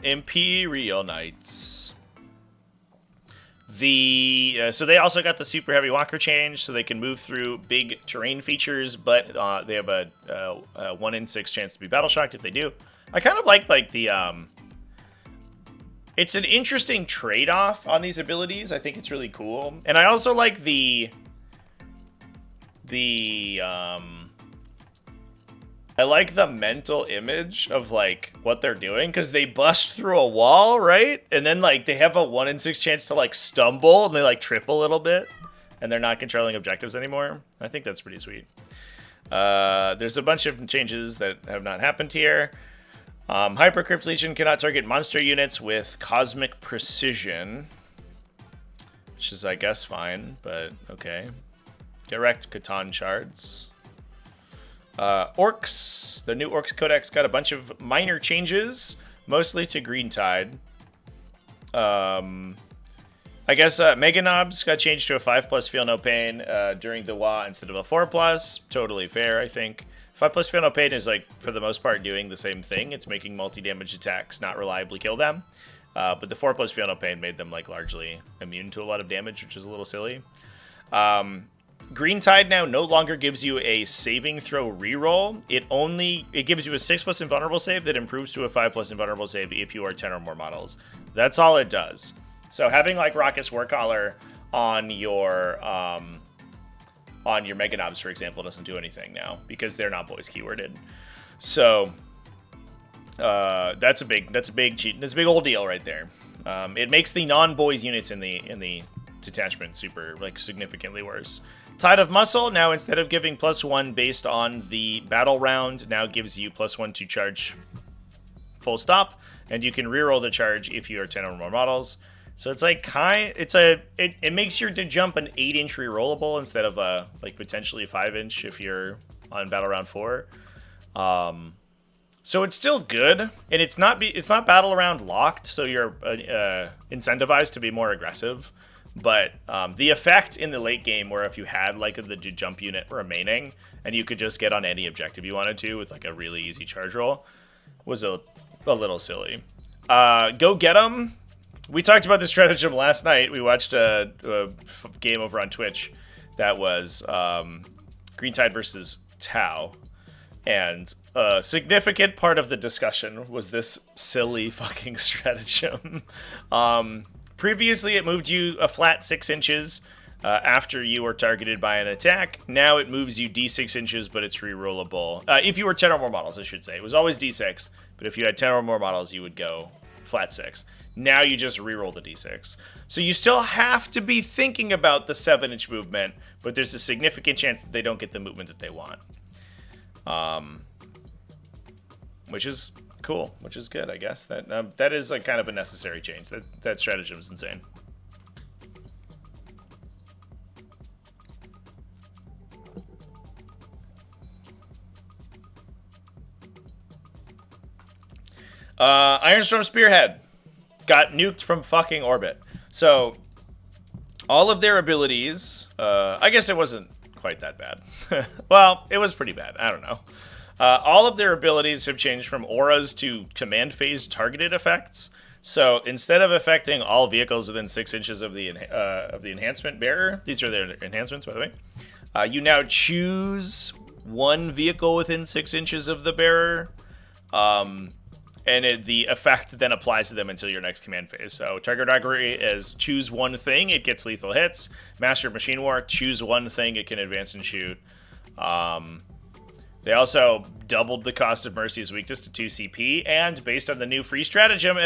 Imperial Knights. So they also got the super heavy walker change, so they can move through big terrain features, but they have a 1 in 6 chance to be battle shocked if they do. I kind of like the it's an interesting trade-off on these abilities. I think it's really cool, and I also like I like the mental image of like what they're doing, because they bust through a wall, right? And then like they have a 1 in 6 chance to like stumble and they like trip a little bit and they're not controlling objectives anymore. I think that's pretty sweet. There's a bunch of changes that have not happened here. Hypercrypt Legion cannot target monster units with cosmic precision, which is, I guess, fine, but okay. Direct Catan shards. Orcs. The new Orcs Codex got a bunch of minor changes, mostly to Green Tide. I guess Mega Knobs got changed to a 5+ Feel No Pain during the WA instead of a 4+. Totally fair, I think. 5+ Feel No Pain is, like, for the most part, doing the same thing. It's making multi-damage attacks not reliably kill them. But the 4+ Feel No Pain made them, like, largely immune to a lot of damage, which is a little silly. Green Tide now no longer gives you a saving throw reroll. It gives you a 6+ invulnerable save that improves to a 5+ invulnerable save if you are 10 or more models. That's all it does. So having like Raucous Warcaller on your Mega Knobs, for example, doesn't do anything now because they're not boys keyworded. So that's a big old deal right there. It makes the non-boys units in the detachment super, like, significantly worse. Tide of Muscle, now instead of giving +1 based on the battle round, now gives you +1 to charge full stop, and you can reroll the charge if you are 10 or more models. So it's like it makes your jump an 8-inch rerollable instead of a like potentially 5-inch if you're on battle round 4. So it's still good, and it's not battle round locked, so you're incentivized to be more aggressive. But the effect in the late game, where if you had like the jump unit remaining and you could just get on any objective you wanted to with like a really easy charge roll, was a little silly. Go get 'em. We talked about this stratagem last night. We watched a game over on Twitch that was Green Tide versus Tau. And a significant part of the discussion was this silly fucking stratagem. Previously, it moved you a flat 6 inches after you were targeted by an attack. Now it moves you d6 inches, but it's rerollable. If you were 10 or more models, I should say. It was always d6, but if you had 10 or more models, you would go flat 6. Now you just reroll the d6. So you still have to be thinking about the 7-inch movement, but there's a significant chance that they don't get the movement that they want. Which is cool, which is good, I guess. That is like kind of a necessary change. That stratagem is insane. Ironstorm Spearhead got nuked from fucking orbit. So all of their abilities, I guess it wasn't quite that bad. Well, it was pretty bad. I don't know. All of their abilities have changed from auras to command phase targeted effects. So instead of affecting all vehicles within 6 inches of the enhancement bearer, these are their enhancements, by the way. You now choose one vehicle within 6 inches of the bearer, and the effect then applies to them until your next command phase. So target augury is choose one thing, it gets lethal hits. Master of Machine War, choose one thing, it can advance and shoot. They also doubled the cost of Mercy's weakness to 2 CP, and based on the new free stratagem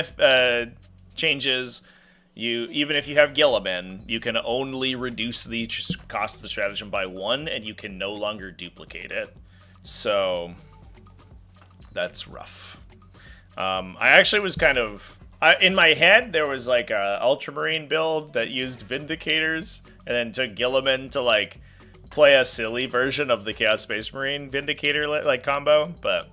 changes, even if you have Gilliman, you can only reduce the cost of the stratagem by 1, and you can no longer duplicate it. So that's rough. I actually was kind of... in my head, there was like a Ultramarine build that used Vindicators, and then took Gilliman to like play a silly version of the Chaos Space Marine Vindicator like combo, but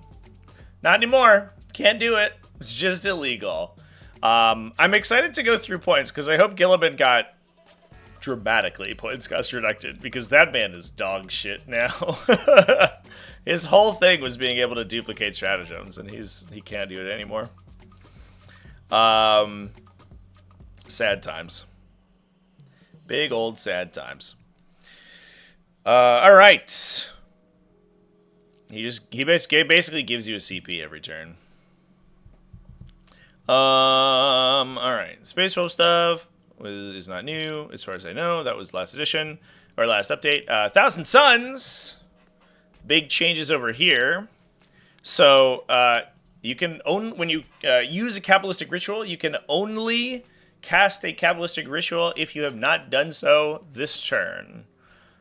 not anymore. Can't do it. It's just illegal. I'm excited to go through points because I hope Gilliman got dramatically points cost reducted, because that man is dog shit now. His whole thing was being able to duplicate stratagems, and he can't do it anymore. Sad times. Big old sad times. All right. He basically gives you a CP every turn. All right. Space Wolf stuff is not new, as far as I know. That was last edition, or last update. Thousand Suns. Big changes over here. So you can when you use a Kabbalistic Ritual, you can only cast a Kabbalistic Ritual if you have not done so this turn.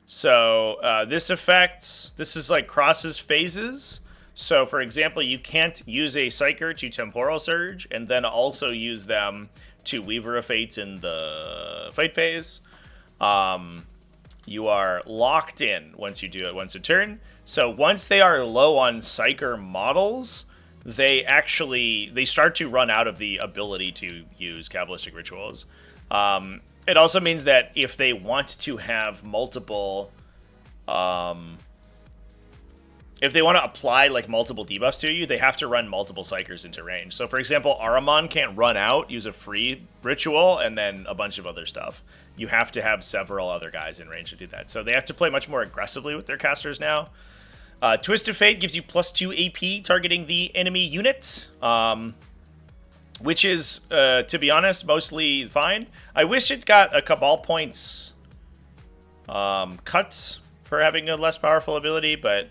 So this is like crosses phases. So for example, you can't use a Psyker to Temporal Surge and then also use them to Weaver of Fate in the fight phase. You are locked in once you do it once a turn. So once they are low on Psyker models, they start to run out of the ability to use Kabbalistic Rituals. It also means that if they want to have multiple, if they want to apply like multiple debuffs to you, they have to run multiple Psykers into range. So for example, Ahriman can't run out, use a free ritual, and then a bunch of other stuff. You have to have several other guys in range to do that. So they have to play much more aggressively with their casters now. Twisted Fate gives you +2 AP targeting the enemy unit. Which is, to be honest, mostly fine. I wish it got a Cabal points cut for having a less powerful ability, but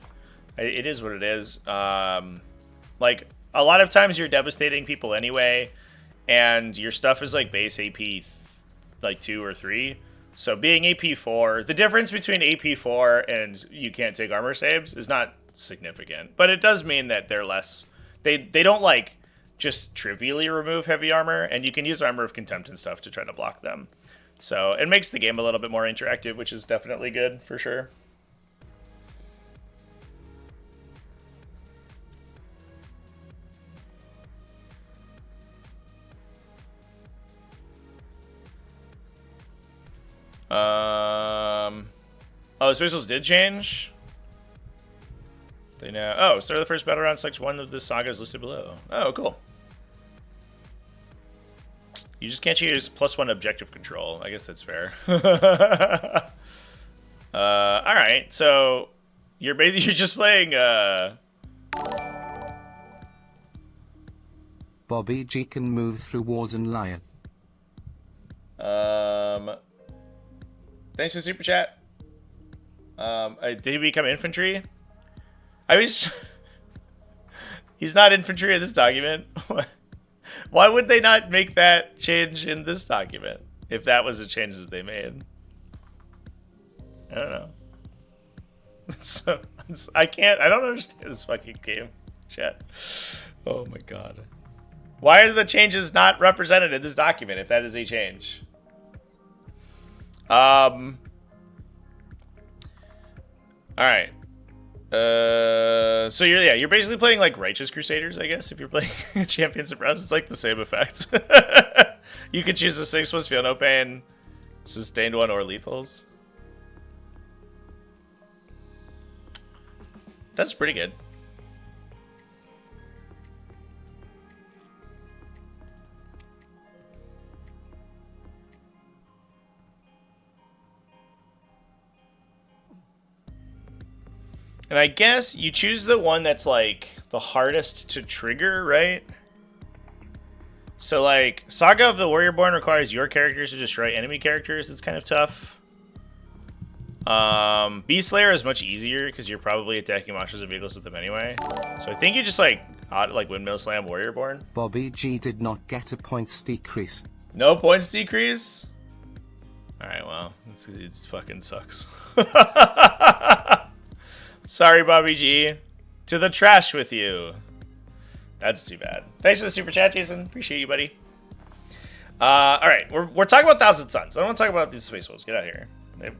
it is what it is. Like, a lot of times you're devastating people anyway, and your stuff is like base AP like 2 or 3. So being AP4, the difference between AP4 and you can't take armor saves is not significant, but it does mean that they're less. They don't like just trivially remove heavy armor, and you can use Armor of Contempt and stuff to try to block them. So it makes the game a little bit more interactive, which is definitely good for sure. Oh, the specials did change? They now. Oh, start of the first battle round. Select one of the sagas listed below. Oh, cool. You just can't use +1 objective control. I guess that's fair. All right, so you're just playing. Bobby G can move through walls and lion. Thanks for super chat. Did he become infantry? I was. He's not infantry in this document. Why would they not make that change in this document if that was a change that they made? I don't know. I don't understand this fucking game, chat. Oh my god. Why are the changes not represented in this document if that is a change? All right. So you're basically playing like Righteous Crusaders, I guess. If you're playing Champions of Rust, it's like the same effect. You could choose a 6+ feel no pain, sustained one, or lethals. That's pretty good. And I guess you choose the one that's like the hardest to trigger, right? So like Saga of the Warriorborn requires your characters to destroy enemy characters. It's kind of tough. Beast Slayer is much easier because you're probably attacking monsters and vehicles with them anyway. So I think you just like Windmill Slam Warriorborn. Bobby G did not get a points decrease. No points decrease? Alright, well, it fucking sucks. Sorry, Bobby G. To the trash with you. That's too bad. Thanks for the super chat, Jason. Appreciate you, buddy. Alright, we're talking about Thousand Suns. I don't want to talk about these Space Wolves. Get out of here.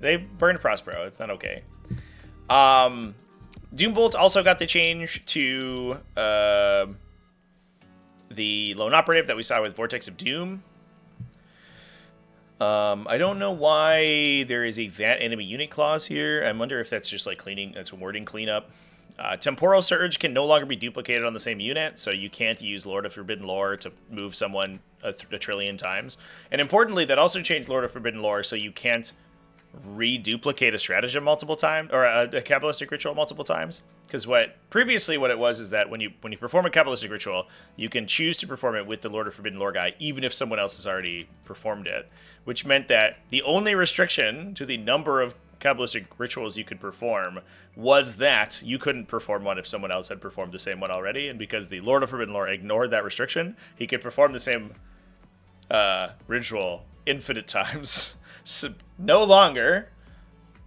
They burned Prospero. It's not okay. Doombolt also got the change to the Lone Operative that we saw with Vortex of Doom. I don't know why there is a that enemy unit clause here. I wonder if that's just like that's wording cleanup. Temporal Surge can no longer be duplicated on the same unit, so you can't use Lord of Forbidden Lore to move someone a trillion times. And importantly, that also changed Lord of Forbidden Lore, so you can't reduplicate a stratagem multiple times, or a Kabbalistic ritual multiple times. Because previously what it was is that when you perform a Kabbalistic ritual, you can choose to perform it with the Lord of Forbidden Lore guy, even if someone else has already performed it. Which meant that the only restriction to the number of Kabbalistic rituals you could perform was that you couldn't perform one if someone else had performed the same one already. And because the Lord of Forbidden Lore ignored that restriction, he could perform the same ritual infinite times. So no longer,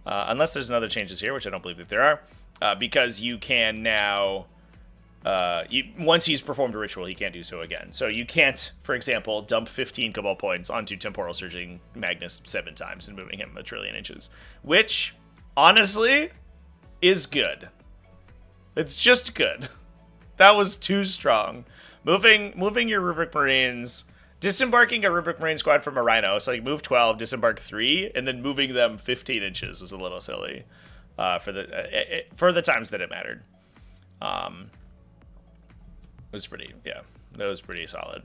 unless there's another changes here, which I don't believe that there are, because you can now, once he's performed a ritual, he can't do so again. So you can't, for example, dump 15 Cabal points onto Temporal Surging Magnus 7 times and moving him a trillion inches, which, honestly, is good. It's just good. That was too strong. Moving your Rubric Marines, disembarking a Rubric Marine squad from a Rhino, so like move 12, disembark 3, and then moving them 15 inches was a little silly for the times that it mattered. It was pretty, yeah, that was pretty solid.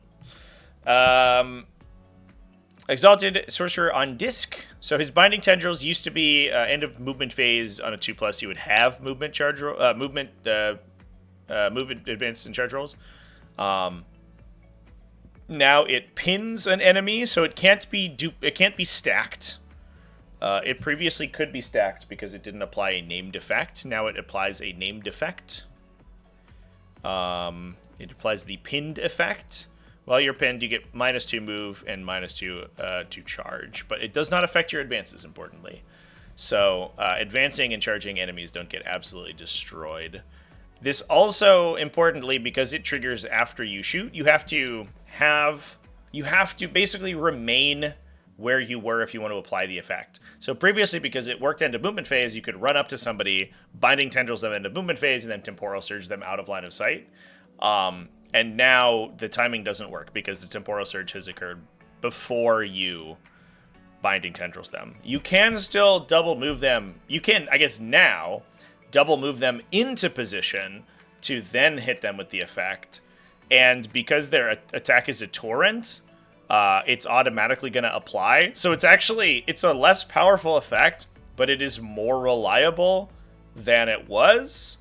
Exalted Sorcerer on disc. So his Binding Tendrils used to be end of movement phase on a 2+. You would have movement charge movement advanced and charge rolls. Now it pins an enemy, so it can't be stacked. It previously could be stacked because it didn't apply a named effect. Now it applies a named effect. It applies the pinned effect, While you're pinned, you get -2 move and -2 to charge, but it does not affect your advances, importantly. So advancing and charging enemies don't get absolutely destroyed. This also, importantly, because it triggers after you shoot, you have to basically remain where you were if you want to apply the effect. So previously, because it worked end of movement phase, you could run up to somebody, binding tendrils them end of movement phase, and then temporal surge them out of line of sight. And now the timing doesn't work because the temporal surge has occurred before you binding tendrils them. You can still double move them. You can, I guess now, double move them into position to then hit them with the effect. And because their attack is a torrent, it's automatically going to apply. So it's a less powerful effect, but it is more reliable than it was.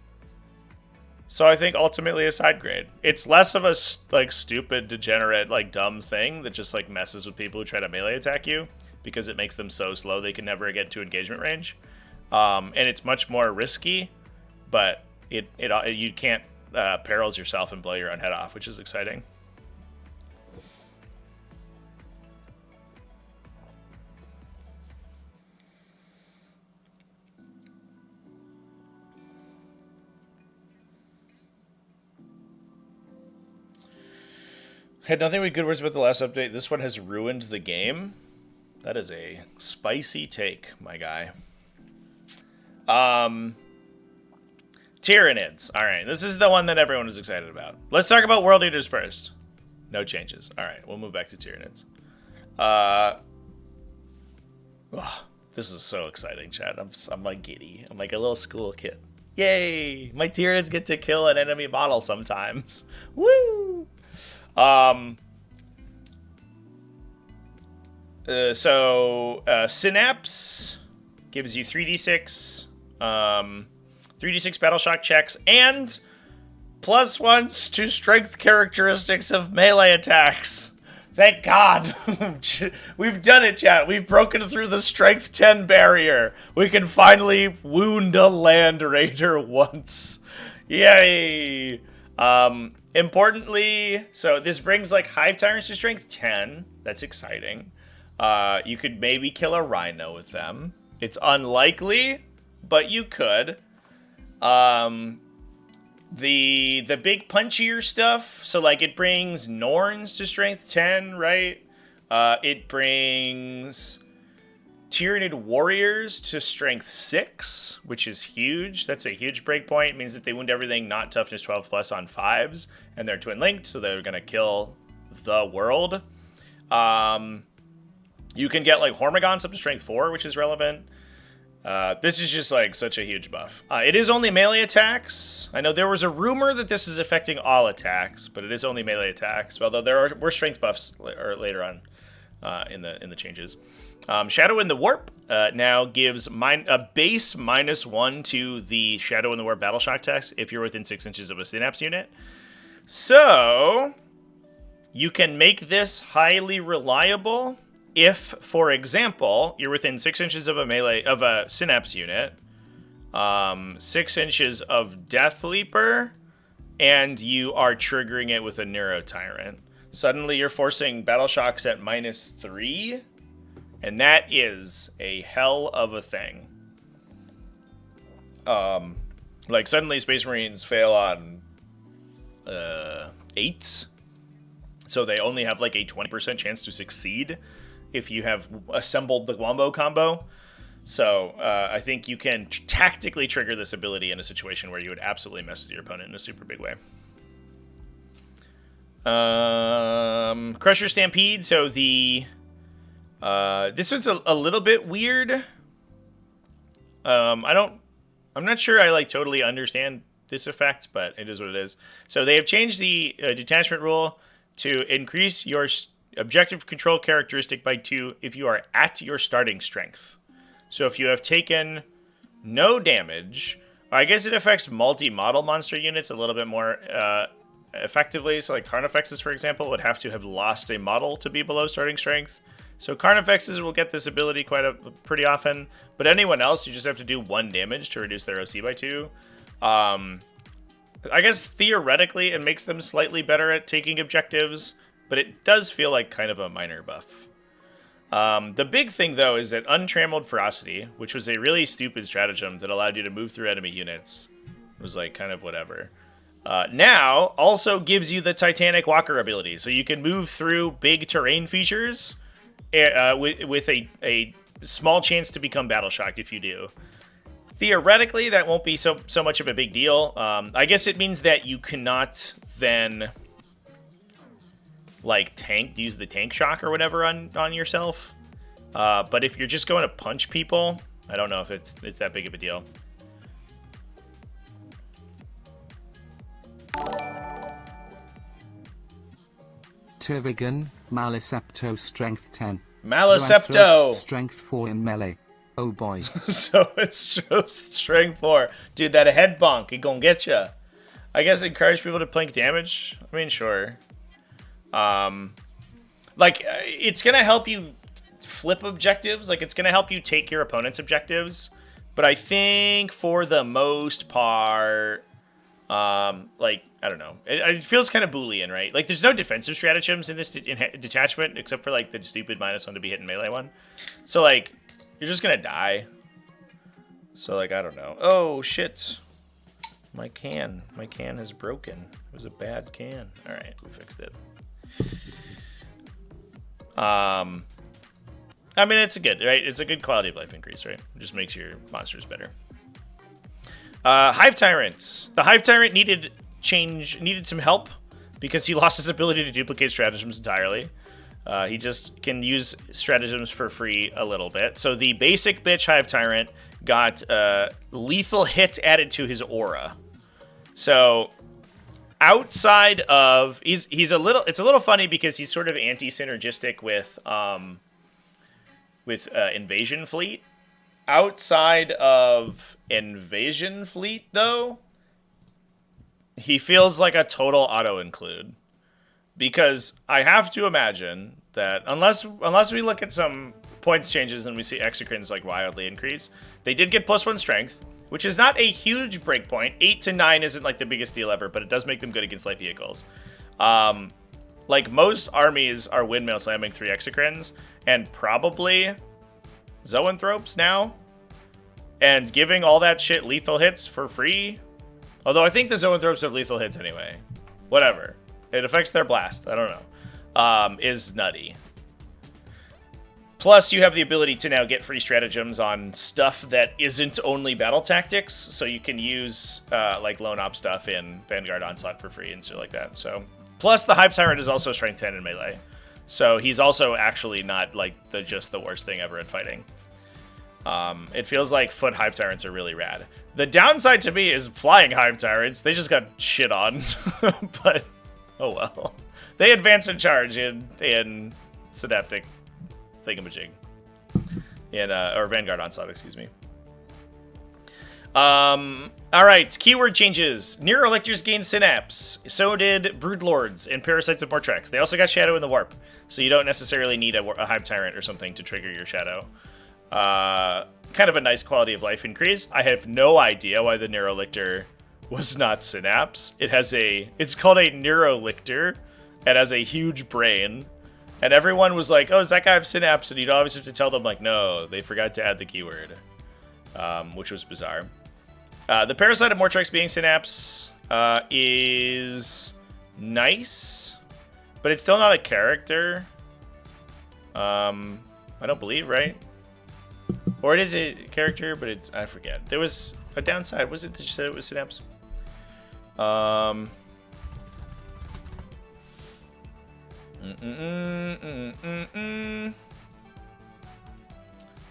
So I think ultimately a side grade. It's less of a stupid, degenerate, dumb thing that just messes with people who try to melee attack you because it makes them so slow they can never get to engagement range. And it's much more risky, but you can't perils yourself and blow your own head off, which is exciting. Had nothing but good words about the last update. This one has ruined the game. That is a spicy take, my guy. Tyranids. All right, this is the one that everyone is excited about. Let's talk about World Eaters first. No changes. All right, we'll move back to Tyranids. This is so exciting, Chad. I'm like giddy. I'm like a little school kid. Yay! My Tyranids get to kill an enemy model sometimes. Woo! Synapse gives you 3d6, 3d6 battle shock checks, and +1s to strength characteristics of melee attacks. Thank God. We've done it, chat. We've broken through the strength 10 barrier. We can finally wound a land raider once. Yay! Importantly, so this brings Hive Tyrants to strength 10. That's exciting. You could maybe kill a rhino with them. It's unlikely, but you could. The big punchier stuff, so it brings Norns to strength 10, right? It brings Tyranid warriors to strength 6, which is huge. That's a huge breakpoint. It means that they wound everything not toughness 12 plus on 5s, and they're twin linked, so they're gonna kill the world. You can get Hormigons up to strength 4, which is relevant. This is just such a huge buff. It is only melee attacks. I know there was a rumor that this is affecting all attacks, but it is only melee attacks. Although there were strength buffs later on in the changes. Shadow in the Warp now gives a base -1 to the Shadow in the Warp battle shock test if you're within 6 inches of a Synapse unit. So you can make this highly reliable if, for example, you're within 6 inches of a Synapse unit, 6 inches of Death Leaper, and you are triggering it with a Neuro Tyrant. Suddenly you're forcing battle shocks at -3, and that is a hell of a thing. Suddenly Space Marines fail on 8s, so they only have a 20% chance to succeed if you have assembled the Wombo combo. So I think you can tactically trigger this ability in a situation where you would absolutely mess with your opponent in a super big way. Crusher Stampede. So this one's a little bit weird. I'm not sure I totally understand this effect, but it is what it is. So they have changed the detachment rule to increase your objective control characteristic by 2 if you are at your starting strength. So if you have taken no damage, I guess it affects multi-model monster units a little bit more effectively. So Carnifexes, for example, would have to have lost a model to be below starting strength. So Carnifexes will get this ability pretty often, but anyone else, you just have to do 1 damage to reduce their OC by 2. I guess theoretically it makes them slightly better at taking objectives, but it does feel like kind of a minor buff. The big thing, though, is that Untrammeled Ferocity, which was a really stupid stratagem that allowed you to move through enemy units, was like kind of whatever. Now also gives you the Titanic Walker ability, so you can move through big terrain features with a small chance to become battle shocked if you do. Theoretically, that won't be so much of a big deal. I guess it means that you cannot then like use the tank shock or whatever on yourself. But if you're just going to punch people, I don't know if it's that big of a deal. Tervigan, Malisepto, strength 10. Malisepto! Strength 4 in melee. Oh boy. So it's strength 4. Dude, that head bonk, it gonna get ya. I guess encourage people to plink damage? I mean, sure. Like, it's gonna help you flip objectives. Like, it's gonna help you take your opponent's objectives. But I think for the most part, like, I don't know. It feels kind of Boolean, right? Like, there's no defensive stratagems in this detachment, except for, like, the stupid -1 to be hit in melee one. So, like, you're just gonna die. So, like, I don't know. Oh, shit. My can is broken. It was a bad can. All right, we fixed it. I mean, it's a good, right? It's a good quality of life increase, right? It just makes your monsters better. Hive Tyrants. The Hive Tyrant needed some help because he lost his ability to duplicate stratagems entirely. He just can use stratagems for free a little bit. So the basic bitch Hive Tyrant got lethal hit added to his aura. So outside of it's a little funny because he's sort of anti-synergistic with Invasion Fleet. Outside of Invasion Fleet, though, he feels like a total auto-include. Because I have to imagine that unless we look at some points changes and we see exocrines like wildly increase, they did get +1 strength, which is not a huge breakpoint. 8 to 9 isn't like the biggest deal ever, but it does make them good against light vehicles. Like most armies are windmill slamming 3 exocrines, and probably Zoanthropes now, and giving all that shit lethal hits for free. Although I think the Zoanthropes have lethal hits anyway. Whatever. It affects their blast. I don't know. Is nutty. Plus, you have the ability to now get free stratagems on stuff that isn't only battle tactics. So you can use like lone op stuff in Vanguard Onslaught for free and shit like that. So, plus the Hive Tyrant is also strength 10 in melee. So he's also actually not like just the worst thing ever at fighting. It feels like foot Hive Tyrants are really rad. The downside to me is flying Hive Tyrants. They just got shit on. But oh well. They advance and charge in Synaptic Thingamajig. Or Vanguard Onslaught, excuse me. Alright, keyword changes. Neurolictors gain Synapse. So did Broodlords and Parasites of Mortrex. They also got Shadow in the Warp. So you don't necessarily need a Hive Tyrant or something to trigger your Shadow. Kind of a nice quality of life increase. I have no idea why the Neurolictor was not Synapse. It's called a Neurolictor. It has a huge brain. And everyone was like, oh, does that guy have Synapse? And you'd always have to tell them, like, no, they forgot to add the keyword. Which was bizarre. The Parasite of Mortrex being Synapse is nice. But it's still not a character. I don't believe, right? Or it is a character, but it's... I forget. There was a downside. Was it that you said it was Synapse?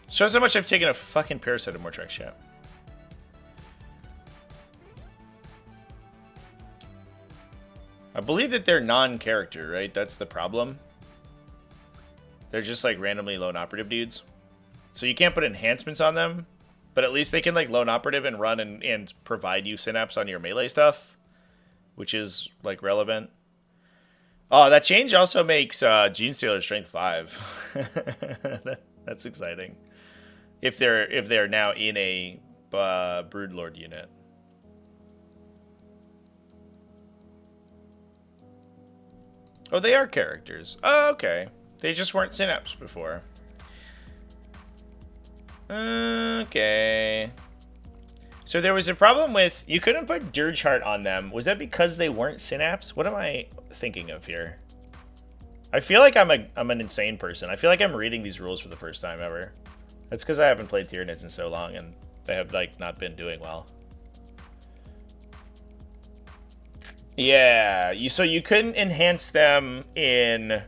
Shows how much I've taken a fucking Parasite of Mortrex chat. I believe that they're non-character, right? That's the problem. They're just like randomly lone operative dudes. So you can't put enhancements on them, but at least they can like lone operative and run and provide you Synapse on your melee stuff, which is like relevant. Oh, that change also makes Genestealer strength 5. That's exciting. If they're now in a Broodlord unit. Oh, they are characters. Oh, okay. They just weren't synapse before. Okay. So there was a problem with, you couldn't put Dirge Heart on them. Was that because they weren't synapse? What am I thinking of here? I feel like I'm an insane person. I feel like I'm reading these rules for the first time ever. That's because I haven't played Tyranids in so long and they have like not been doing well. Yeah, so you couldn't enhance them in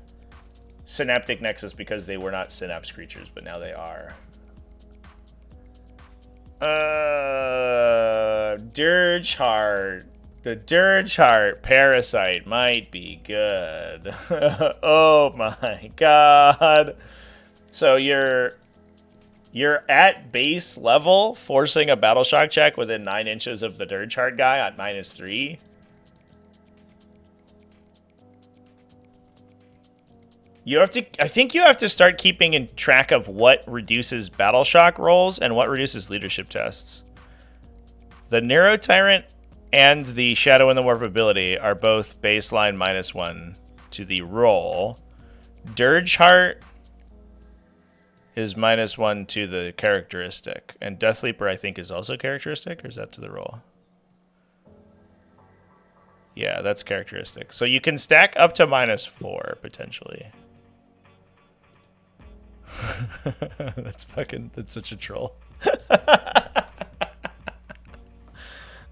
Synaptic Nexus because they were not synapse creatures, but now they are. Dirge Heart. The Dirge Heart Parasite might be good. Oh my god. So you're at base level, forcing a Battle Shock check within 9 inches of the Dirge Heart guy at -3. You have to, I think you have to start keeping in track of what reduces Battle Shock rolls and what reduces leadership tests. The Neuro Tyrant and the Shadow and the Warp ability are both baseline -1 to the roll. Dirge Heart is -1 to the characteristic. And Death Leaper, I think, is also characteristic, or is that to the roll? Yeah, that's characteristic. So you can stack up to -4, potentially. That's such a troll.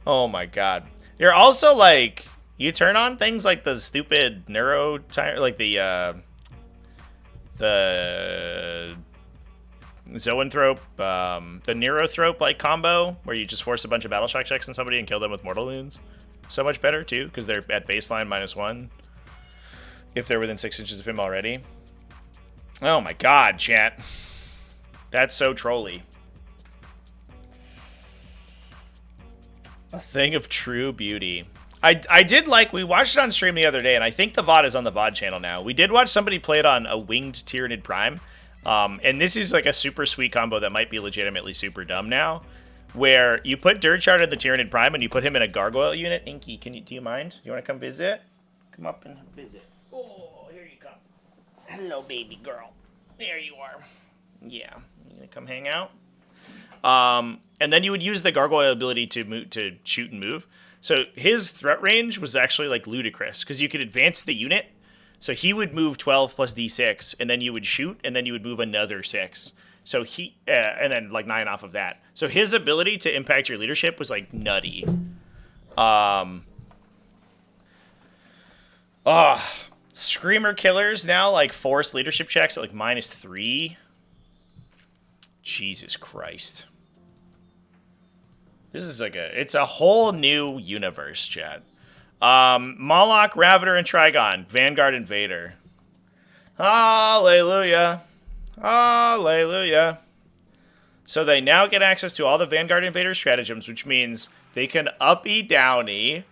Oh my god. You're also like, you turn on things like the stupid neuro tire, like the Zoanthrope, the Neurothrope like combo where you just force a bunch of Battle Shock checks on somebody and kill them with mortal wounds. So much better too, because they're at baseline -1 if they're within 6 inches of him already. Oh my god, chat. That's so trolly. A thing of true beauty. I did like, we watched it on stream the other day, and I think the VOD is on the VOD channel now. We did watch somebody play it on a winged Tyranid Prime. And this is like a super sweet combo that might be legitimately super dumb now. Where you put Dirge Heart in the Tyranid Prime and you put him in a Gargoyle unit. Inky, do you mind? Do you want to come visit? Come up and visit. Oh, here you come. Hello, baby girl. There you are. Yeah. You gonna come hang out? And then you would use the Gargoyle ability to shoot and move. So his threat range was actually like ludicrous because you could advance the unit. So he would move 12 plus d6, and then you would shoot, and then you would move another 6. So he, and then like 9 off of that. So his ability to impact your leadership was like nutty. Screamer killers now like force leadership checks at like -3. Jesus Christ. This is like it's a whole new universe, chat. Moloch, Raviter, and Trigon. Vanguard Invader. Hallelujah. Hallelujah. So they now get access to all the Vanguard Invader stratagems, which means they can uppy downy.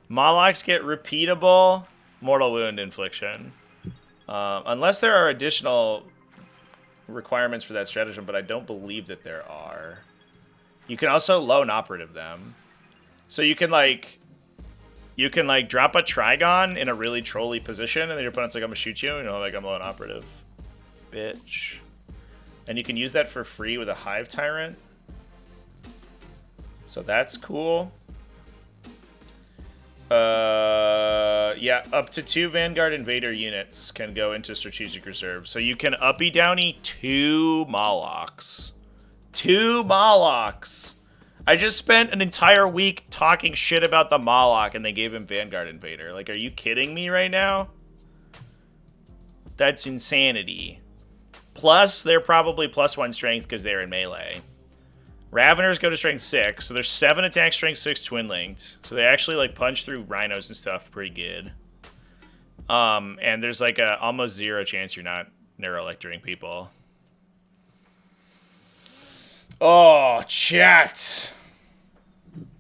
Molochs get repeatable mortal wound infliction. Unless there are additional requirements for that stratagem, but I don't believe that there are. You can also lone operative them. So you can like drop a Trigon in a really trolly position, and then your opponent's like, I'm gonna shoot you, you know, like I'm lone operative. Bitch. And you can use that for free with a Hive Tyrant. So that's cool. Yeah, up to 2 Vanguard Invader units can go into Strategic Reserve. So you can uppy downy 2 Molochs. 2 Molochs! I just spent an entire week talking shit about the Moloch and they gave him Vanguard Invader. Like, are you kidding me right now? That's insanity. Plus, they're probably +1 strength because they're in melee. Raveners go to strength 6, so there's 7 attack, strength 6 twin linked. So they actually like punch through rhinos and stuff pretty good. And there's like a almost 0 chance you're not neuroelectroing people. Oh, chat.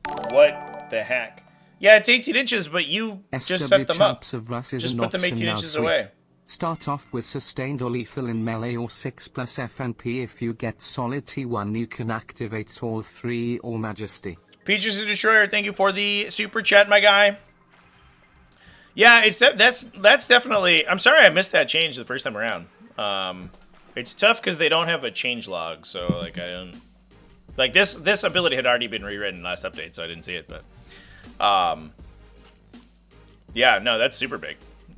What the heck? Yeah, it's 18 inches, but you just set them up. Just put them 18 inches away. Start off with sustained or lethal in melee or 6 plus FNP. If you get solid T1, you can activate all 3 or Majesty. Peaches the Destroyer, thank you for the super chat, my guy. Yeah, that's definitely. I'm sorry I missed that change the first time around. It's tough because they don't have a change log, so like I don't like this ability had already been rewritten last update, so I didn't see it. But yeah, no, that's super big,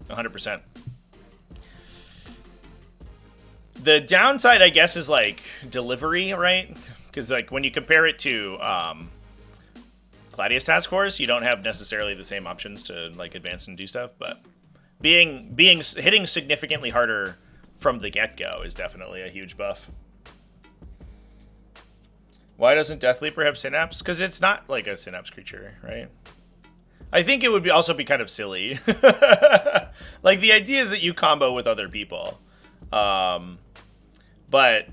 100%. The downside, I guess, is like delivery, right? Because like when you compare it to Gladius Task Force, you don't have necessarily the same options to like advance and do stuff, but hitting significantly harder from the get-go is definitely a huge buff. Why doesn't Death Leaper have Synapse? Because it's not like a Synapse creature, right? I think it would also be kind of silly. Like the idea is that you combo with other people, but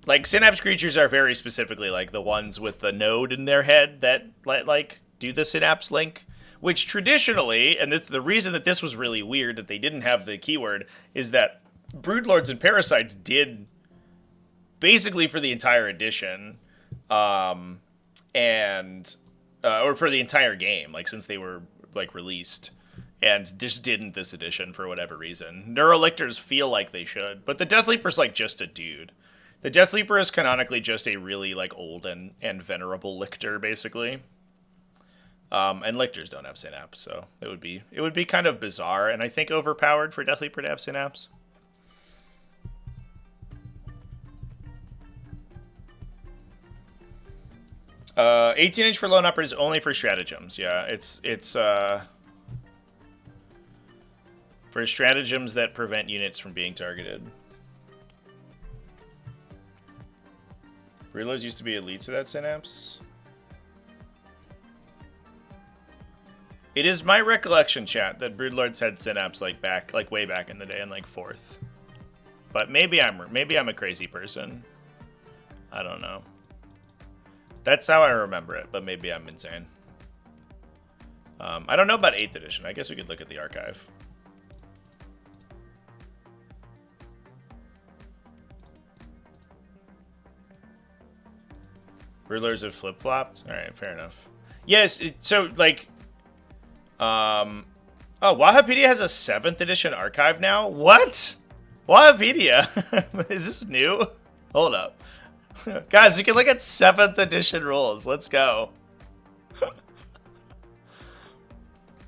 like Synapse creatures are very specifically like the ones with the node in their head that like do the Synapse link, which traditionally, and the reason that this was really weird that they didn't have the keyword is that Broodlords and Parasites did basically for the entire edition, and or for the entire game, like since they were like released, and just didn't this edition for whatever reason. Neurolictors feel like they should, but the Death Leaper's like just a dude. The Death Leaper is canonically just a really like old and venerable lictor, basically. And lictors don't have Synapse, so it would be kind of bizarre, and I think overpowered for Death Leaper to have Synapse. 18-inch for lone upper is only for stratagems. Yeah, it's for stratagems that prevent units from being targeted. Broodlords used to be elites of that Synapse. It is my recollection, chat, that Broodlords had Synapse like way back in the day in like 4th. But maybe I'm a crazy person. I don't know. That's how I remember it, but maybe I'm insane. I don't know about 8th edition. I guess we could look at the archive. Rulers have flip-flopped? Alright, fair enough. Yes, so, like... oh, Wahapedia has a 7th edition archive now? What? Wahapedia? Is this new? Hold up. Guys, you can look at 7th edition rules. Let's go.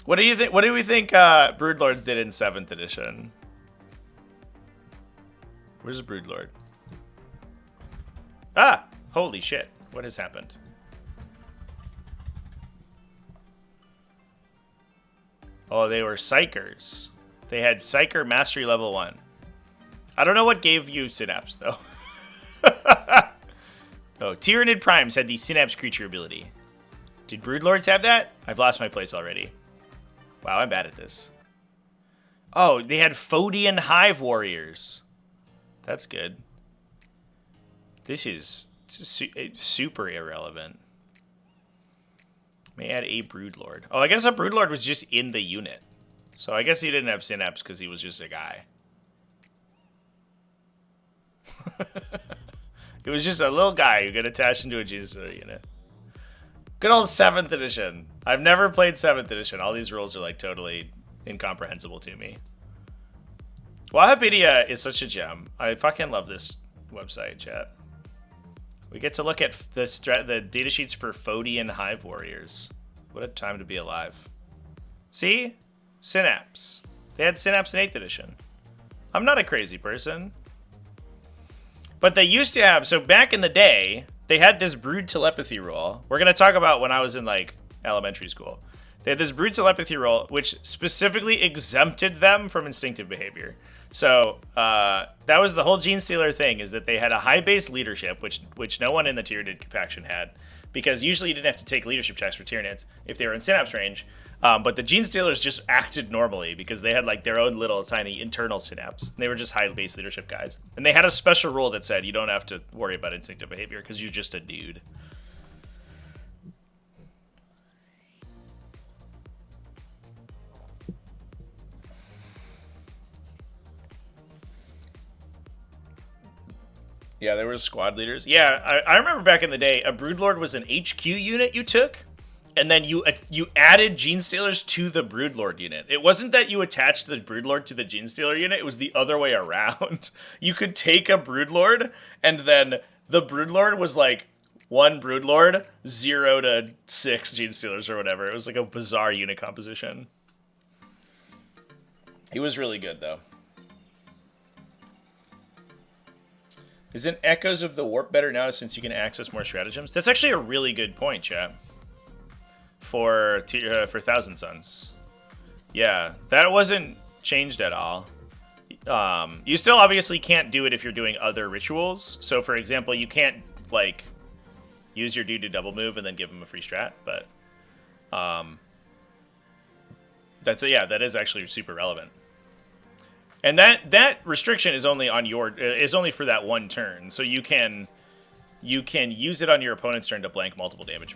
What do you think? What do we think Broodlords did in 7th edition? Where's Broodlord? Ah! Holy shit. What has happened? Oh, they were Psychers. They had Psycher Mastery Level 1. I don't know what gave you Synapse, though. Oh, Tyranid Primes had the Synapse creature ability. Did Broodlords have that? I've lost my place already. Wow, I'm bad at this. Oh, they had Phodian Hive Warriors. That's good. This is super irrelevant. May add a Broodlord. Oh, I guess a Broodlord was just in the unit. So I guess he didn't have Synapse because he was just a guy. It was just a little guy who got attached into a Jesus unit. Good old 7th edition. I've never played 7th edition. All these rules are like totally incomprehensible to me. Wahapedia is such a gem. I fucking love this website, chat. We get to look at the datasheets for Phodian Hive Warriors. What a time to be alive. See? Synapse. They had Synapse in 8th edition. I'm not a crazy person. But they used to have, so back in the day, they had this brood telepathy rule. We're going to talk about when I was in like elementary school. They had this brood telepathy rule, which specifically exempted them from instinctive behavior. So that was the whole Gene Stealer thing, is that they had a high base leadership, which no one in the Tyranid faction had, because usually you didn't have to take leadership checks for Tyranids if they were in Synapse range. But the Gene Stealers just acted normally because they had like their own little tiny internal Synapse. They were just high base leadership guys. And they had a special rule that said you don't have to worry about instinctive behavior because you're just a dude. Yeah, there were squad leaders. Yeah, I remember back in the day, a Broodlord was an HQ unit you took, and then you added Gene Stealers to the Broodlord unit. It wasn't that you attached the Broodlord to the Gene Stealer unit, it was the other way around. You could take a Broodlord, and then the Broodlord was like 1 Broodlord, 0 to 6 Gene Stealers or whatever. It was like a bizarre unit composition. He was really good, though. Isn't Echoes of the Warp better now since you can access more stratagems? That's actually a really good point, chat. For Thousand Suns. Yeah, that wasn't changed at all. You still obviously can't do it if you're doing other rituals. So, for example, you can't, like, use your dude to double move and then give him a free strat, but that is actually super relevant. And that restriction is only on only for that one turn. So you can use it on your opponent's turn to blank multiple damage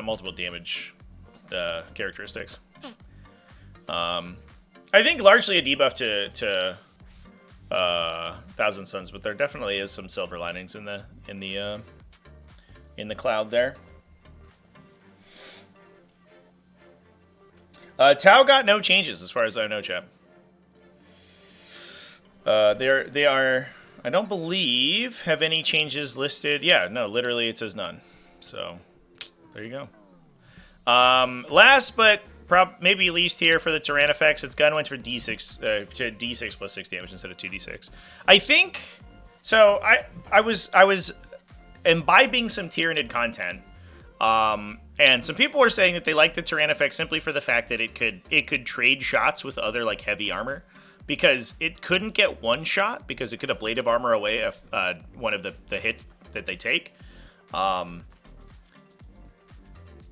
multiple damage characteristics. I think largely a debuff to Thousand Suns, but there definitely is some silver linings in the cloud there. Tau got no changes as far as I know, chap. They are, I don't believe, have any changes listed. Yeah, no, literally it says none. So, there you go. Last but maybe least here for the Tyran effects, its gun went for D6 to D6 plus 6 damage instead of 2D6. I think so. I was imbibing some Tyranid content, and some people were saying that they liked the Tyran effect simply for the fact that it could trade shots with other like heavy armor, because it couldn't get one shot because it could have Blade of Armor away one of the hits that they take.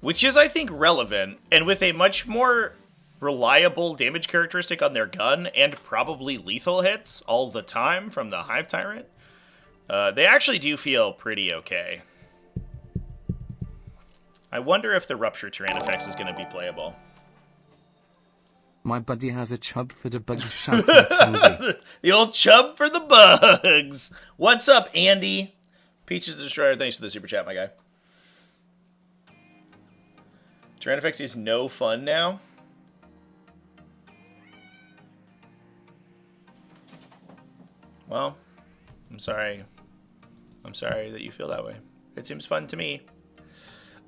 Which is, I think, relevant, and with a much more reliable damage characteristic on their gun, and probably lethal hits all the time from the Hive Tyrant, they actually do feel pretty okay. I wonder if the Rupture Tyran effects is going to be playable. My buddy has a chub for the bugs. Shout out, Andy. The old chub for the bugs. What's up, Andy? Peaches the Destroyer, thanks for the super chat, my guy. Tyran effects is no fun now. Well, I'm sorry. I'm sorry that you feel that way. It seems fun to me.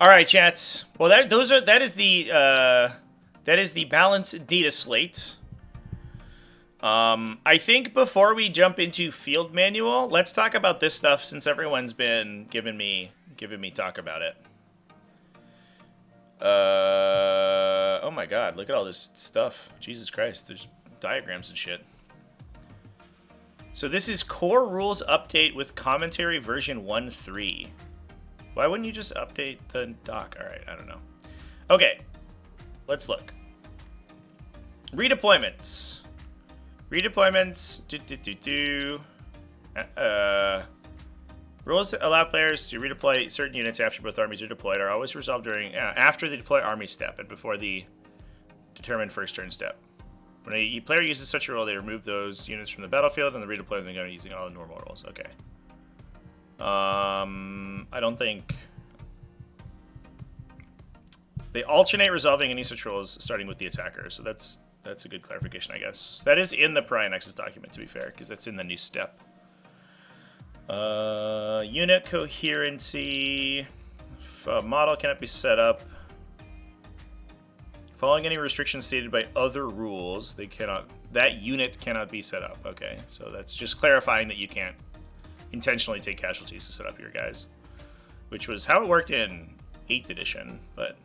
All right, chats. Well, that is the balanced data slate. I think before we jump into field manual, let's talk about this stuff since everyone's been giving me talk about it. Oh my god, look at all this stuff. Jesus Christ, there's diagrams and shit. So this is Core Rules Update with Commentary version 1.3. Why wouldn't you just update the doc? Alright, I don't know. Okay, let's look. Redeployments. Rules that allow players to redeploy certain units after both armies are deployed are always resolved during after the deploy army step and before the determined first turn step. When a player uses such a rule, they remove those units from the battlefield and the redeploy them again using all the normal rules. Okay. I don't think they alternate resolving any such rules starting with the attacker. So that's a good clarification, I guess. That is in the Pariah Nexus document, to be fair, because that's in the new step. Unit coherency. If a model cannot be set up following any restrictions stated by other rules, that unit cannot be set up. Okay, so that's just clarifying that you can't intentionally take casualties to set up your guys, which was how it worked in 8th edition, but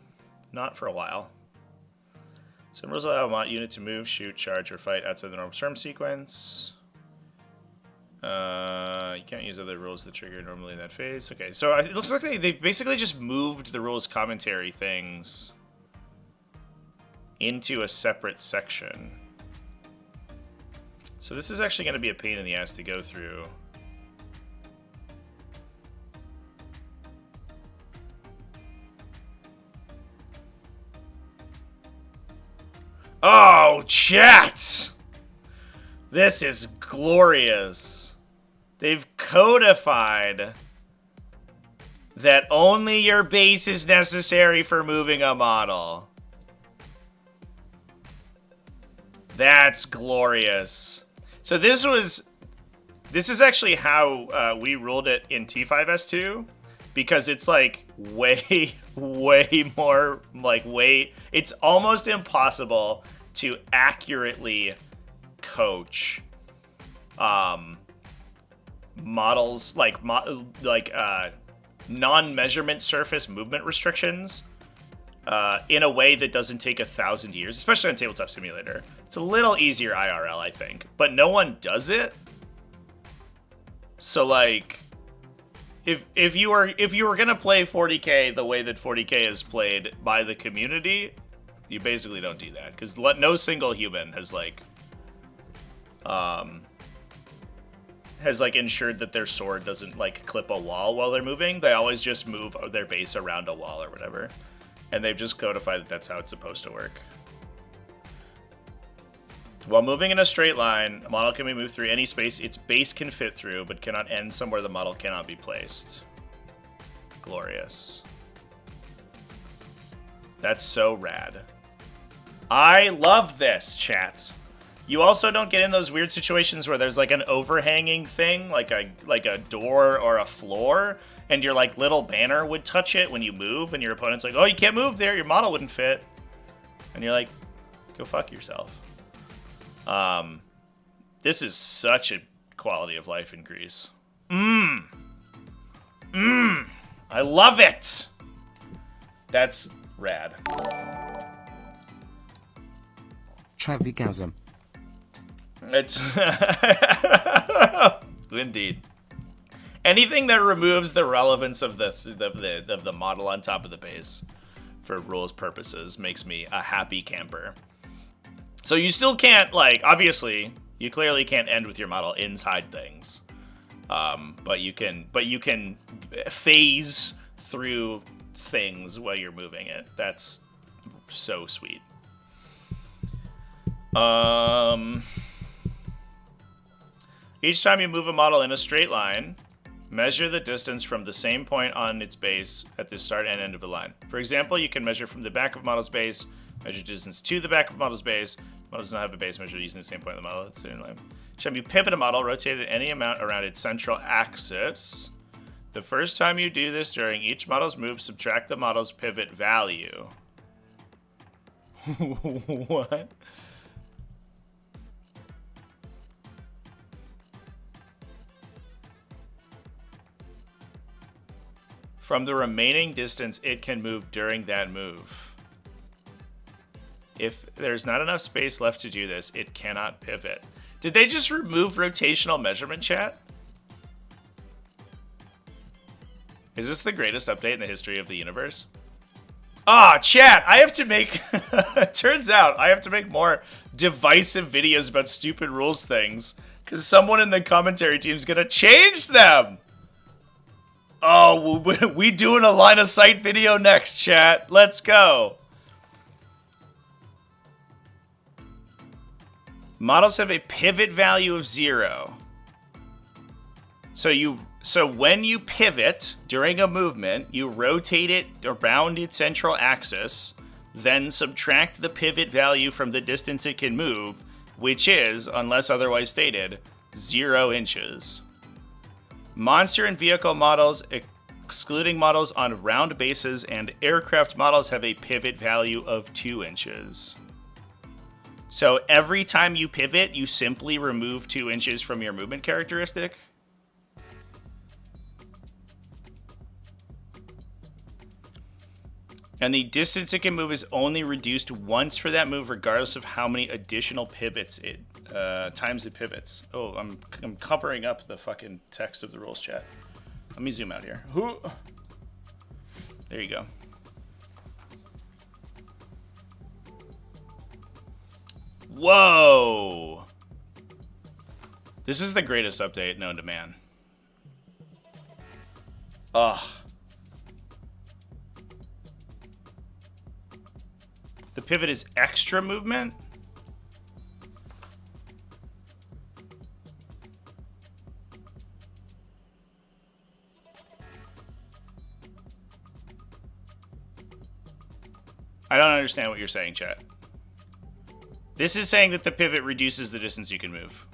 not for a while. Some rules allow a unit to move, shoot, charge, or fight outside the normal turn sequence. You can't use other rules that trigger normally in that phase. Okay, so it looks like they basically just moved the rules commentary things into a separate section. So this is actually going to be a pain in the ass to go through. Oh, chat! This is glorious. They've codified that only your base is necessary for moving a model. That's glorious. So this is actually how we ruled it in T5S2, because it's like way more, like it's almost impossible to accurately coach models like non-measurement surface movement restrictions in a way that doesn't take 1,000 years, especially on Tabletop Simulator. It's a little easier IRL, I think, but no one does it. So like, if you were gonna play 40K the way that 40K is played by the community, you basically don't do that, because no single human has ensured that their sword doesn't like clip a wall while they're moving. They always just move their base around a wall or whatever, and they've just codified that that's how it's supposed to work. While moving in a straight line, a model can be moved through any space its base can fit through, but cannot end somewhere the model cannot be placed. Glorious. That's so rad. I love this, chat. You also don't get in those weird situations where there's like an overhanging thing, like a door or a floor, and your like little banner would touch it when you move, and your opponent's like, "Oh, you can't move there, your model wouldn't fit," and you're like, "Go fuck yourself." This is such a quality of life increase. I love it. That's rad. Travigasm. It's indeed. Anything that removes the relevance of the model on top of the base for rules purposes makes me a happy camper. So you still can't, like, obviously, you clearly can't end with your model inside things, but you can phase through things while you're moving it. That's so sweet. Each time you move a model in a straight line, measure the distance from the same point on its base at the start and end of the line. For example, you can measure from the back of a model's base, measure distance to the back of a model's base. Model does not have a base measure using the same point of the model at the same line. Should you pivot a model, rotate it any amount around its central axis. The first time you do this during each model's move, subtract the model's pivot value. What? From the remaining distance it can move during that move. If there's not enough space left to do this, it cannot pivot. Did they just remove rotational measurement, chat? Is this the greatest update in the history of the universe? Ah, chat, I have to make... Turns out I have to make more divisive videos about stupid rules things, because someone in the commentary team is going to change them! Oh, we doing a line of sight video next, chat. Let's go. Models have a pivot value of 0. So when you pivot during a movement, you rotate it around its central axis, then subtract the pivot value from the distance it can move, which is, unless otherwise stated, 0 inches. Monster and vehicle models, excluding models on round bases, and aircraft models have a pivot value of 2 inches. So every time you pivot, you simply remove 2 inches from your movement characteristic. And the distance it can move is only reduced once for that move, regardless of how many additional pivots times it pivots. Oh, I'm covering up the fucking text of the rules, chat. Let me zoom out here. There you go. Whoa! This is the greatest update known to man. Ugh. The pivot is extra movement? I don't understand what you're saying, chat. This is saying that the pivot reduces the distance you can move.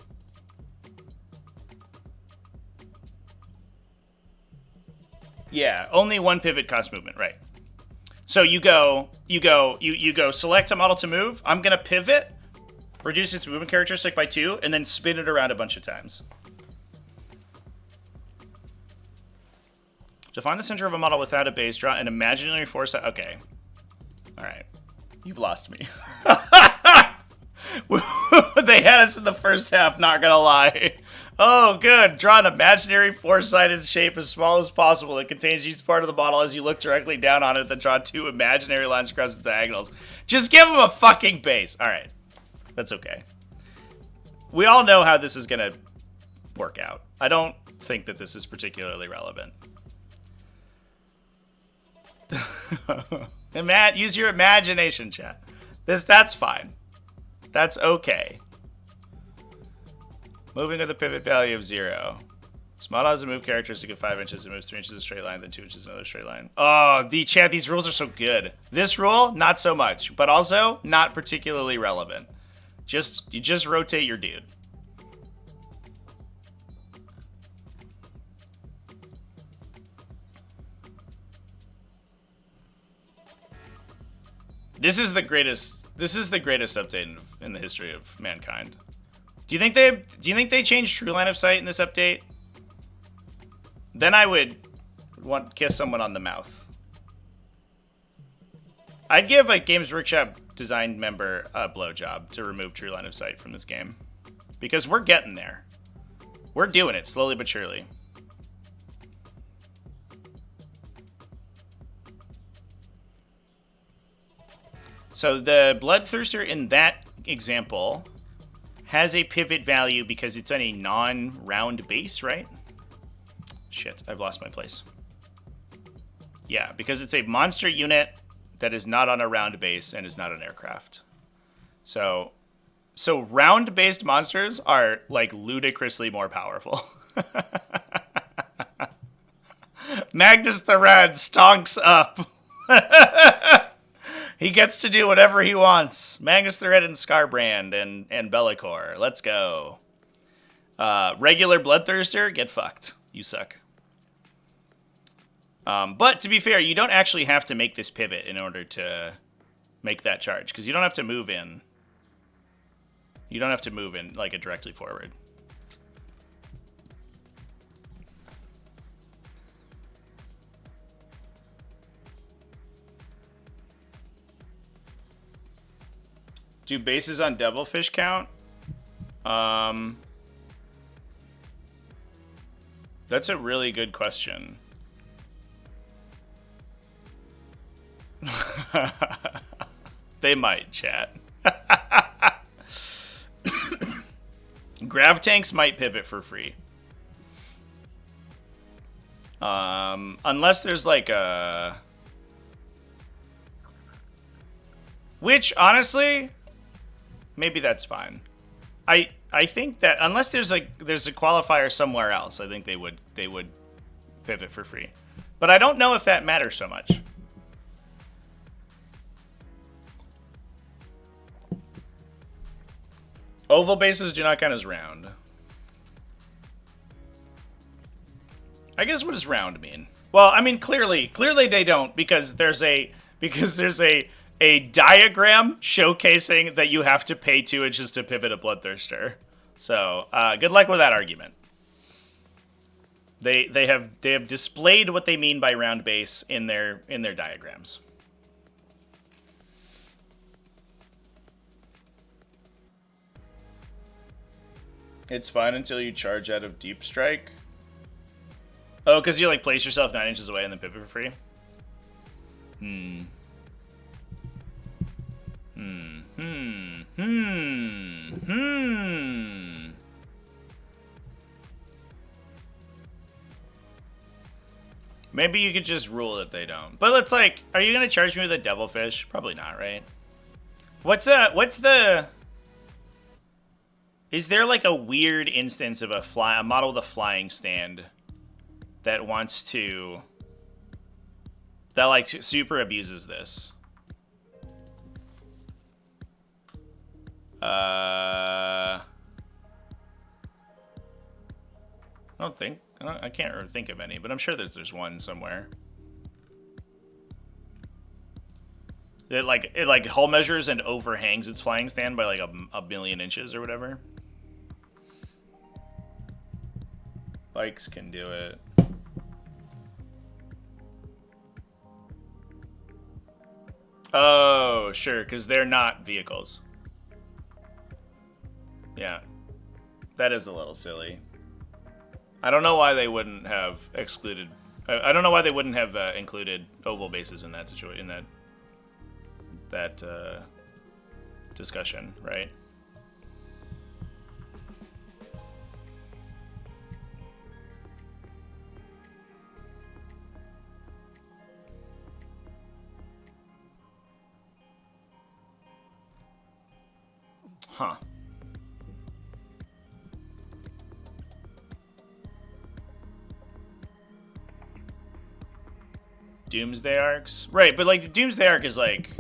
Yeah, only one pivot costs movement, right? So you go select a model to move. I'm gonna pivot, reduce its movement characteristic by 2, and then spin it around a bunch of times. Define the center of a model without a base. Draw an imaginary force. Okay. All right. You've lost me. They had us in the first half, not gonna lie. Oh, good. Draw an imaginary four-sided shape as small as possible that contains each part of the model as you look directly down on it, then draw 2 imaginary lines across the diagonals. Just give them a fucking base. All right. That's okay. We all know how this is gonna work out. I don't think that this is particularly relevant. Use your imagination, chat. That's fine. That's okay. Moving with a pivot value of 0. This model has a move characteristic of 5 inches. It moves 3 inches in a straight line, then 2 inches in another straight line. Oh, these rules are so good. This rule, not so much, but also not particularly relevant. You just rotate your dude. This is the greatest update in the history of mankind. Do you think they changed true line of sight in this update? Then I would want to kiss someone on the mouth. I'd give a Games Workshop design member a blowjob to remove true line of sight from this game. Because we're getting there. We're doing it slowly but surely. So the Bloodthirster in that example has a pivot value because it's on a non-round base, right? Shit, I've lost my place. Yeah, because it's a monster unit that is not on a round base and is not an aircraft. So round-based monsters are, like, ludicrously more powerful. Magnus the Red stonks up. He gets to do whatever he wants. Magnus the Red and Scarbrand and Bellicor. Let's go. Regular Bloodthirster, get fucked. You suck. But to be fair, you don't actually have to make this pivot in order to make that charge, because you don't have to move in. You don't have to move in like directly forward. Do bases on Devilfish count? That's a really good question. They might, chat. Grav tanks might pivot for free. Unless there's like a... Which, honestly... Maybe that's fine. I think that unless there's a qualifier somewhere else, I think they would pivot for free. But I don't know if that matters so much. Oval bases do not count as round. I guess what does round mean? Well, I mean clearly they don't because there's a diagram showcasing that you have to pay 2 inches to pivot a Bloodthirster. So, good luck with that argument. They have displayed what they mean by round base in their diagrams. It's fine until you charge out of Deep Strike. Oh, because you like place yourself 9 inches away and then pivot for free? Maybe you could just rule that they don't. But it's like, are you gonna charge me with a Devilfish? Probably not, right? What's the... Is there like a weird instance of a model with a flying stand that wants to... that like super abuses this? I don't think. I can't really think of any, but I'm sure that there's one somewhere. It like hull measures and overhangs its flying stand by like a million inches or whatever. Bikes can do it. Oh, sure, because they're not vehicles. Yeah. That is a little silly. I don't know why they wouldn't have excluded... I don't know why they wouldn't have included oval bases in that situation, in that discussion, right? Huh. Doomsday arcs? Right, but like the Doomsday arc is like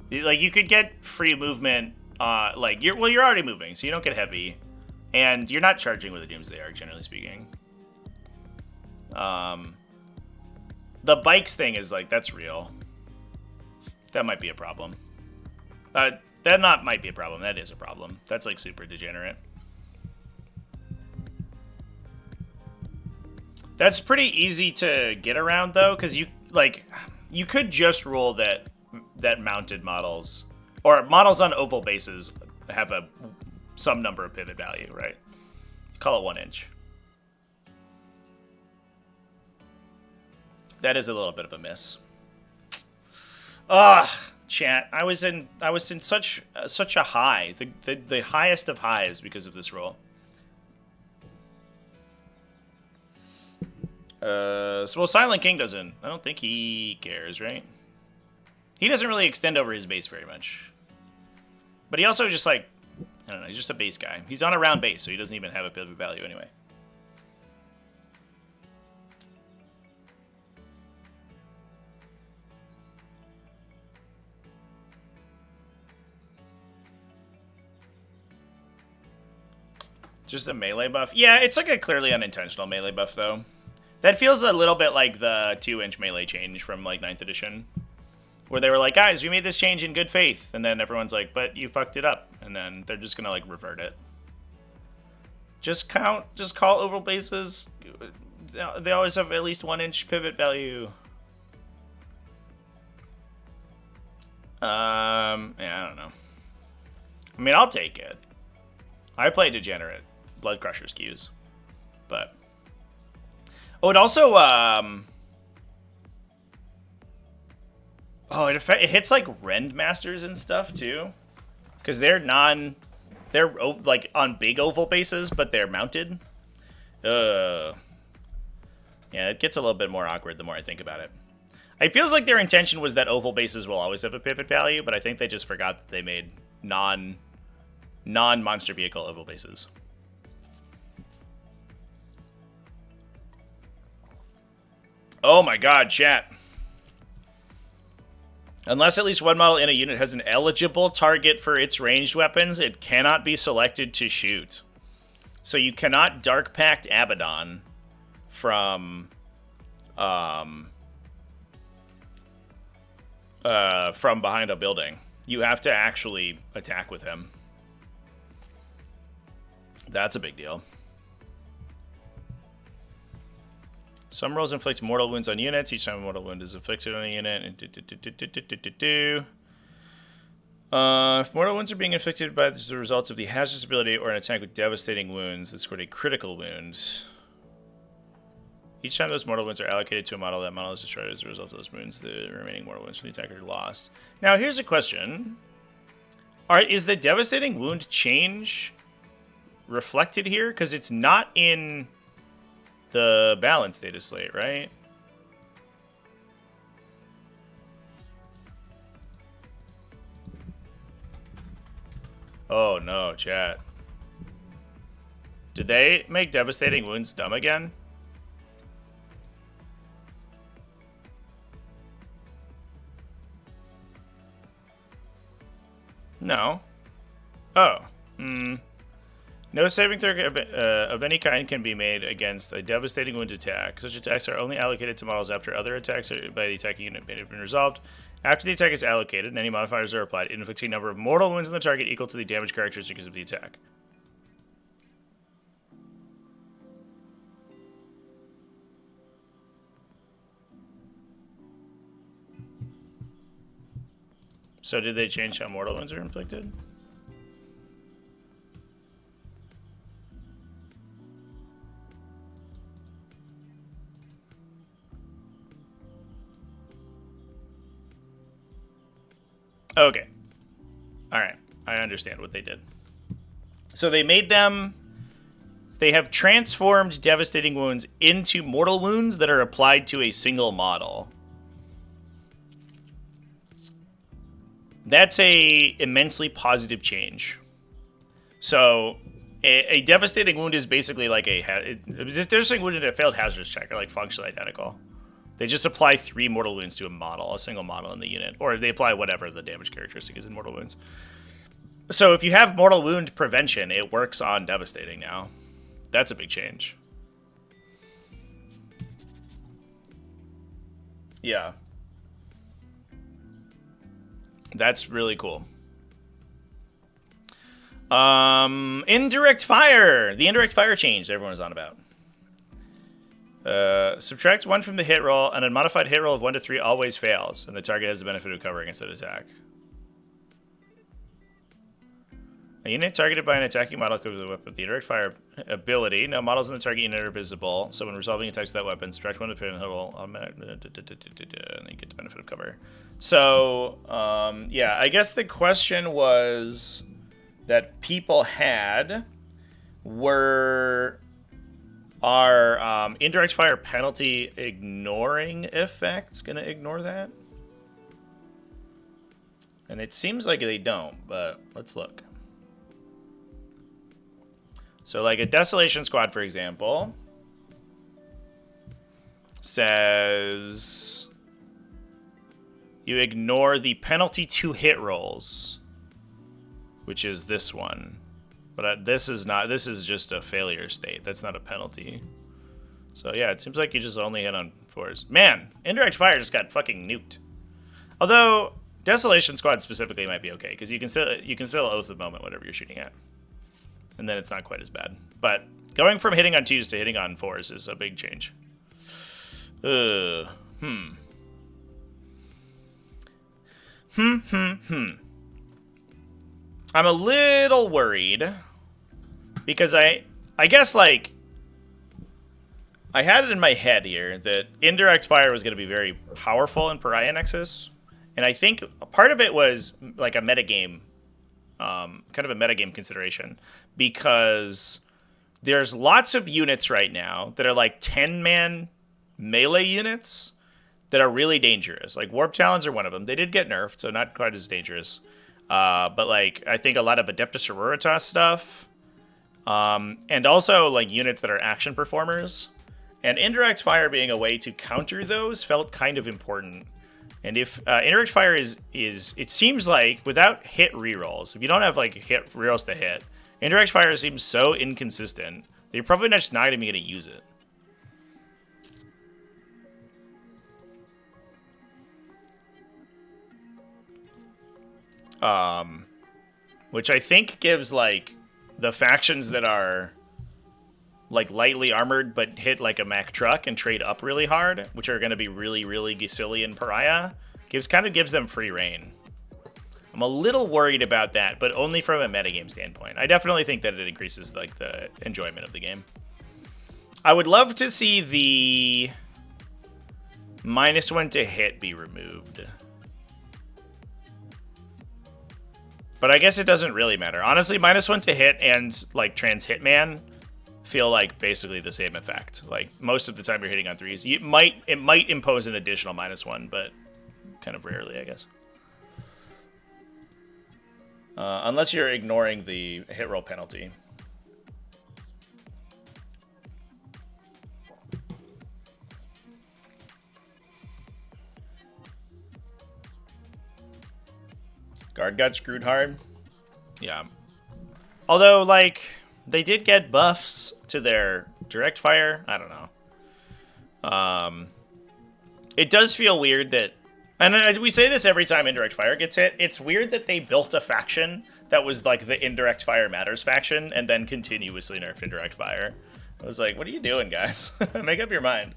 you could get free movement like you're already moving, so you don't get heavy. And you're not charging with a Doomsday arc, generally speaking. The bikes thing is like that's real. That might be a problem. That might be a problem. That is a problem. That's like super degenerate. That's pretty easy to get around though, because you could just rule that mounted models or models on oval bases have some number of pivot value, right? Call it 1 inch. That is a little bit of a miss. Ugh. Chat, I was in such a high, the highest of highs because of this roll. Well, Silent King doesn't. I don't think he cares, right? He doesn't really extend over his base very much. But he also just like, I don't know, he's just a base guy. He's on a round base, so he doesn't even have a pivot value anyway. Just a melee buff? Yeah, it's like a clearly unintentional melee buff, though. That feels a little bit like the 2-inch melee change from, like, 9th edition. Where they were like, guys, we made this change in good faith. And then everyone's like, but you fucked it up. And then they're just gonna, like, revert it. Just call oval bases. They always have at least 1-inch pivot value. Yeah, I don't know. I mean, I'll take it. I play Degenerate. Blood Crusher skews. But... oh, it also, oh, it hits, like, Rend Masters and stuff, too. Because they're like, on big oval bases, but they're mounted. Yeah, it gets a little bit more awkward the more I think about it. It feels like their intention was that oval bases will always have a pivot value, but I think they just forgot that they made non-monster vehicle oval bases. Oh my god, chat. Unless at least one model in a unit has an eligible target for its ranged weapons, it cannot be selected to shoot. So you cannot Dark Pact Abaddon from behind a building. You have to actually attack with him. That's a big deal. Some rolls inflict mortal wounds on units. Each time a mortal wound is inflicted on a unit. If mortal wounds are being inflicted by the result of the hazardous ability or an attack with devastating wounds that scored a critical wound. Each time those mortal wounds are allocated to a model, that model is destroyed as a result of those wounds. The remaining mortal wounds from the attacker are lost. Now, here's a question. Is the devastating wound change reflected here? Because it's not in the balance data slate, right? Oh no, chat. Did they make devastating wounds dumb again? No. Oh. No saving throw of any kind can be made against a devastating wound attack. Such attacks are only allocated to models after other attacks by the attacking unit have been resolved. After the attack is allocated, and any modifiers are applied, inflicting a number of mortal wounds on the target equal to the damage characteristics of the attack. So did they change how mortal wounds are inflicted? Okay. Alright. I understand what they did. So they made them... They have transformed devastating wounds into mortal wounds that are applied to a single model. That's a immensely positive change. So, a devastating wound is basically like a devastating wound in a failed hazardous check are like functionally identical. They just apply 3 mortal wounds to a single model in the unit, or they apply whatever the damage characteristic is in mortal wounds. So if you have mortal wound prevention, it works on devastating now. That's a big change. Yeah. That's really cool. Indirect fire. The indirect fire change everyone was on about. Subtract 1 from the hit roll, and a modified hit roll of 1 to 3 always fails, and the target has the benefit of covering instead of attack. A unit targeted by an attacking model comes with a weapon with the indirect fire ability. No models in the target unit are visible, so when resolving attacks with that weapon, subtract 1 to 3 and hit roll, and you get the benefit of cover. So, yeah, I guess the question was that people had are indirect fire penalty ignoring effects gonna ignore that? And it seems like they don't, but let's look. So like a Desolation Squad, for example, says you ignore the penalty to hit rolls, which is this one. But this is not, this is just a failure state. That's not a penalty. So yeah, it seems like you just only hit on 4s. Man, indirect fire just got fucking nuked. Although Desolation Squad specifically might be okay, because you can still Oath of Moment whatever you're shooting at. And then it's not quite as bad. But going from hitting on 2s to hitting on 4s is a big change. I'm a little worried because I guess like I had it in my head here that indirect fire was going to be very powerful in Pariah Nexus, and I think part of it was like a metagame, kind of a metagame consideration, because there's lots of units right now that are like 10-man melee units that are really dangerous. Like Warp Talons are one of them. They did get nerfed, so not quite as dangerous. But like I think a lot of Adeptus Sororitas stuff, and also like units that are action performers, and indirect fire being a way to counter those felt kind of important. And if indirect fire is it seems like without hit rerolls, if you don't have like hit rerolls to hit, indirect fire seems so inconsistent that you're probably just not even going to use it. Which I think gives like the factions that are like lightly armored but hit like a Mack truck and trade up really hard, which are going to be really, really silly in Pariah, kind of gives them free reign. I'm a little worried about that, but only from a metagame standpoint. I definitely think that it increases like the enjoyment of the game. I would love to see the -1 to hit be removed. But I guess it doesn't really matter. Honestly, -1 to hit and like trans hitman feel like basically the same effect. Like most of the time you're hitting on 3s. It might impose an additional -1, but kind of rarely, I guess. Unless you're ignoring the hit roll penalty. Guard got screwed hard. Yeah. Although, like, they did get buffs to their direct fire. I don't know. It does feel weird that, and we say this every time indirect fire gets hit, it's weird that they built a faction that was like the indirect fire matters faction and then continuously nerfed indirect fire. I was like, what are you doing, guys? Make up your mind.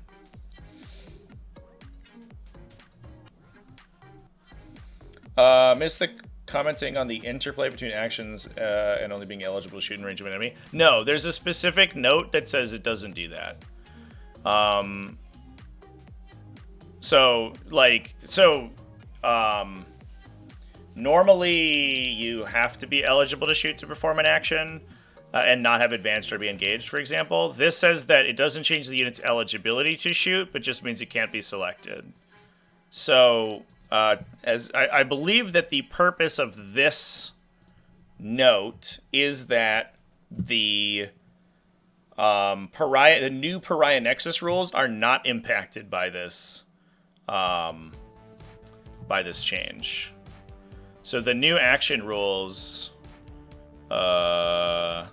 Missed the commenting on the interplay between actions and only being eligible to shoot in range of an enemy. No, there's a specific note that says it doesn't do that. Normally you have to be eligible to shoot to perform an action and not have advanced or be engaged, for example. This says that it doesn't change the unit's eligibility to shoot, but just means it can't be selected. So, as I believe that the purpose of this note is that the the new Pariah Nexus rules are not impacted by this change. So the new action rules, yeah,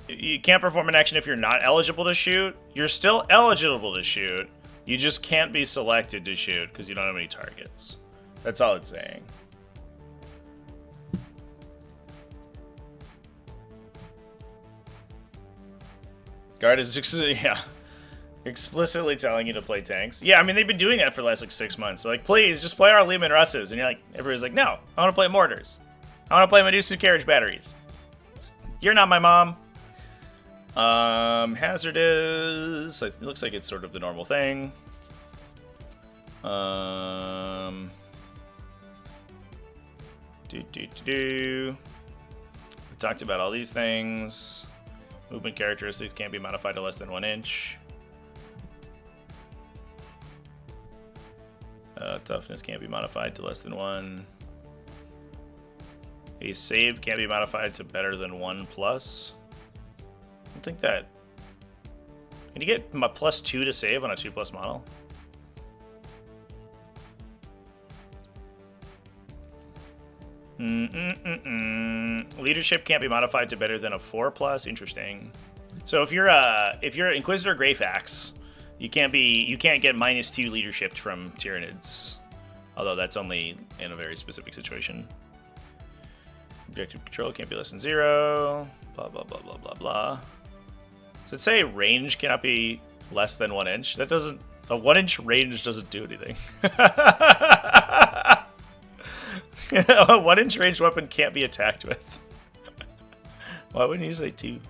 you can't perform an action if you're not eligible to shoot. You're still eligible to shoot. You just can't be selected to shoot because you don't have any targets. That's all it's saying. Guard is explicitly telling you to play tanks. Yeah, I mean, they've been doing that for the last, like, 6 months. They're like, please, just play our Lehman Russes. And you're like, everybody's like, no, I want to play mortars. I want to play Medusa carriage batteries. You're not my mom. Hazardous. It looks like it's sort of the normal thing. We talked about all these things. Movement characteristics can't be modified to less than 1 inch. Toughness can't be modified to less than 1. A save can't be modified to better than 1+. I don't think that... Can you get my +2 to save on a 2+ model? Leadership can't be modified to better than a 4+. Interesting. So if you're Inquisitor Greyfax, you can't get -2 leadership from Tyranids. Although that's only in a very specific situation. Objective control can't be less than 0. Blah blah blah blah blah blah. Does it say range cannot be less than 1 inch? That doesn't. A 1 inch range doesn't do anything. A 1 inch ranged weapon can't be attacked with. Why wouldn't you say 2?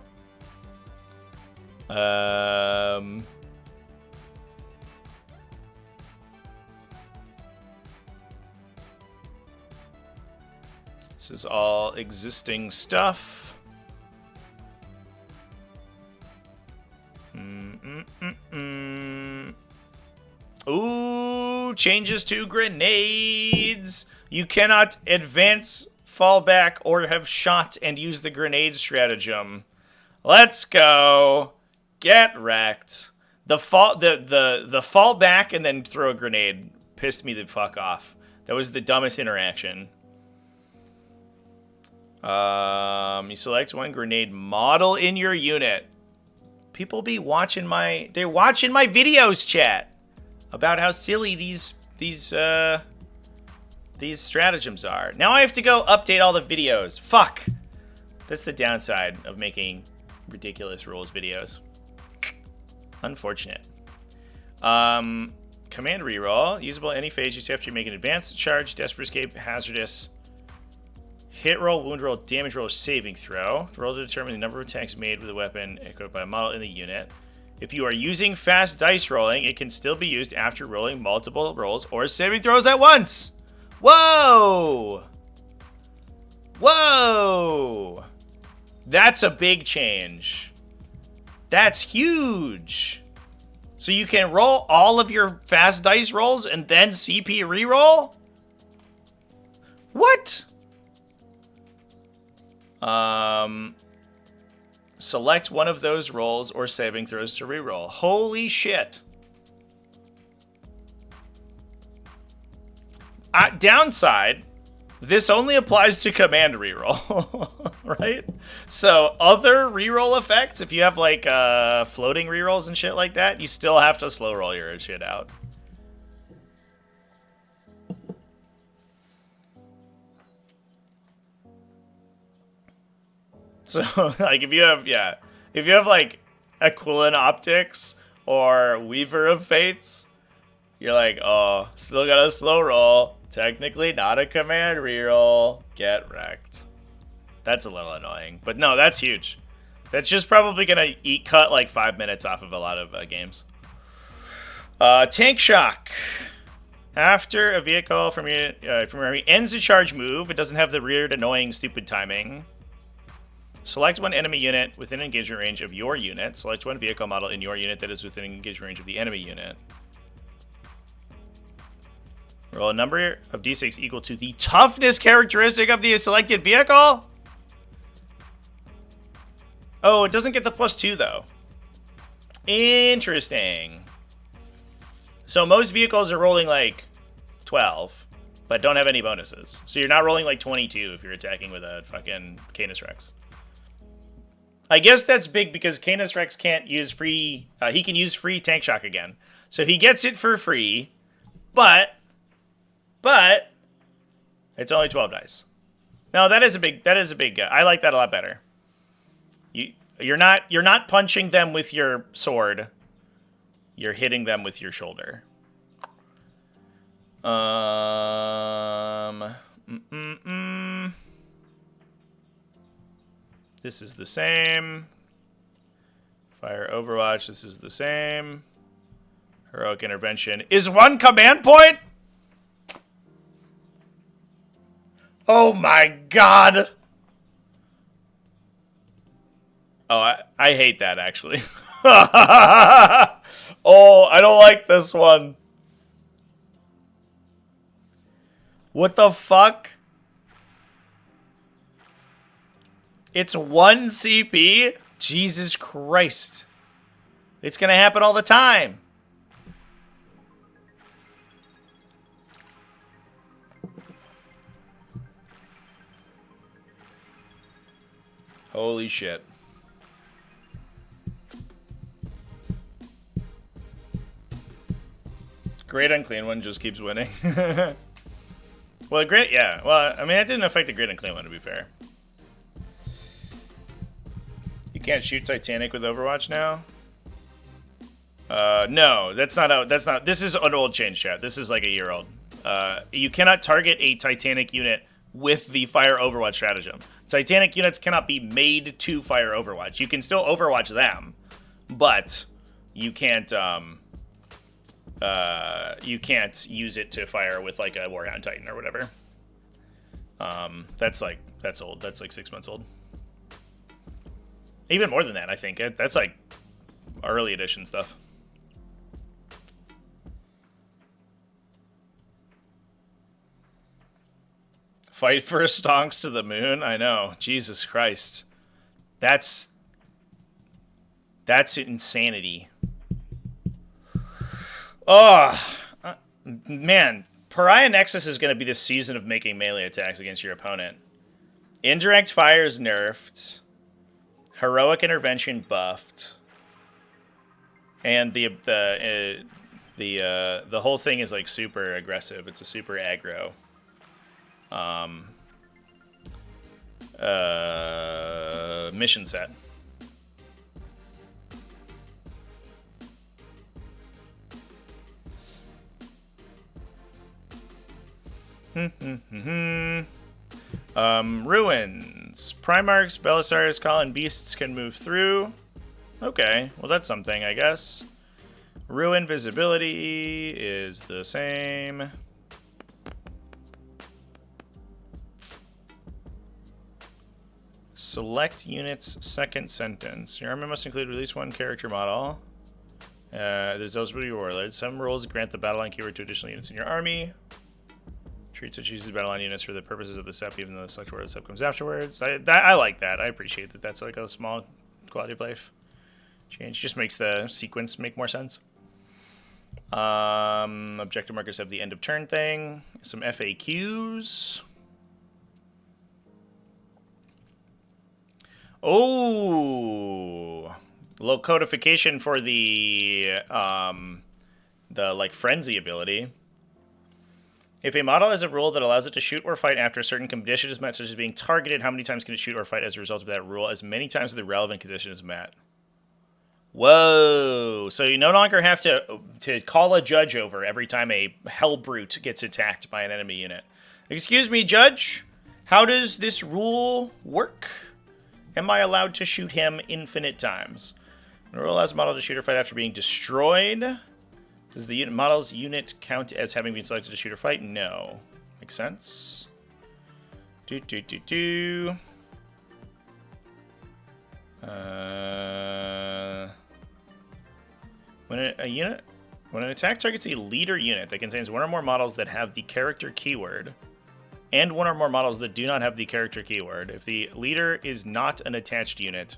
This is all existing stuff. Ooh, changes to grenades. You cannot advance, fall back, or have shot and use the grenade stratagem. Let's go. Get wrecked. The fall back and then throw a grenade pissed me the fuck off. That was the dumbest interaction. You select one grenade model in your unit. People be watching they're watching my videos, chat, about how silly these stratagems are. Now I have to go update all the videos. Fuck. That's the downside of making ridiculous rules videos. Unfortunate. Command reroll. Usable any phase you have to make an advanced charge, desperate escape, hazardous, hit roll, wound roll, damage roll, saving throw. Roll to determine the number of attacks made with a weapon equipped by a model in the unit. If you are using fast dice rolling, it can still be used after rolling multiple rolls or saving throws at once. Whoa! Whoa! That's a big change. That's huge. So you can roll all of your fast dice rolls and then CP reroll? What? Select one of those rolls or saving throws to reroll. Holy shit. Downside, this only applies to command reroll, right? So other reroll effects, if you have like floating rerolls and shit like that, you still have to slow roll your shit out. So like if you have like Aquilin Optics or Weaver of Fates, you're like, oh, still got a slow roll. Technically not a command reroll. Get wrecked. That's a little annoying. But no, that's huge. That's just probably going to cut like 5 minutes off of a lot of games. Tank Shock. After a vehicle from your army ends a charge move, it doesn't have the weird, annoying, stupid timing. Select one enemy unit within engagement range of your unit. Select one vehicle model in your unit that is within engagement range of the enemy unit. Roll a number of d6 equal to the toughness characteristic of the selected vehicle? Oh, it doesn't get the +2, though. Interesting. So most vehicles are rolling, like, 12, but don't have any bonuses. So you're not rolling, like, 22 if you're attacking with a fucking Canis Rex. I guess that's big because Canis Rex can't use free... he can use free Tank Shock again. So he gets it for free, but it's only 12 dice. No, that is a big I like that a lot better. You're not punching them with your sword. You're hitting them with your shoulder. This is the same. Fire Overwatch, this is the same. Heroic Intervention is 1 command point? Oh my god! Oh, I hate that, actually. Oh, I don't like this one. What the fuck? It's 1 CP? Jesus Christ. It's gonna happen all the time. Holy shit. Great Unclean One just keeps winning. Well, great, yeah. Well, I mean, that didn't affect the Great Unclean One, to be fair. You can't shoot Titanic with Overwatch now? No, that's not. This is an old change, chat. This is like a year old. You cannot target a Titanic unit with the Fire Overwatch stratagem. Titanic units cannot be made to fire Overwatch. You can still Overwatch them, but you can't use it to fire with like a Warhound Titan or whatever. That's old. That's like 6 months old. Even more than that, I think. That's like early edition stuff. Fight for a stonks to the moon? I know. Jesus Christ. That's insanity. Oh, man. Pariah Nexus is going to be the season of making melee attacks against your opponent. Indirect fire is nerfed. Heroic Intervention buffed. And the whole thing is like super aggressive. It's a super aggro. Mission set. Ruins. Primarchs, Belisarius, Colin, Beasts can move through. Okay, well that's something, I guess. Ruin visibility is the same. Select units, second sentence. Your army must include at least 1 character model. There's eligibility warlords. Some rules grant the battle line keyword to additional units in your army. Treat such uses battle line units for the purposes of the SEP, even though the select word of the SEP comes afterwards. I like that. I appreciate that. That's like a small quality of life change. Just makes the sequence make more sense. Objective markers have the end of turn thing. Some FAQs. Oh, little codification for the like frenzy ability. If a model has a rule that allows it to shoot or fight after a certain condition is met, such as being targeted, how many times can it shoot or fight as a result of that rule? As many times as the relevant condition is met. Whoa! So you no longer have to call a judge over every time a hellbrute gets attacked by an enemy unit. Excuse me, judge. How does this rule work? Am I allowed to shoot him infinite times? When a rule allows a model to shoot or fight after being destroyed, does the model's unit count as having been selected to shoot or fight? No. Makes sense. When an attack targets a leader unit that contains one or more models that have the character keyword, and one or more models that do not have the character keyword, if the leader is not an attached unit,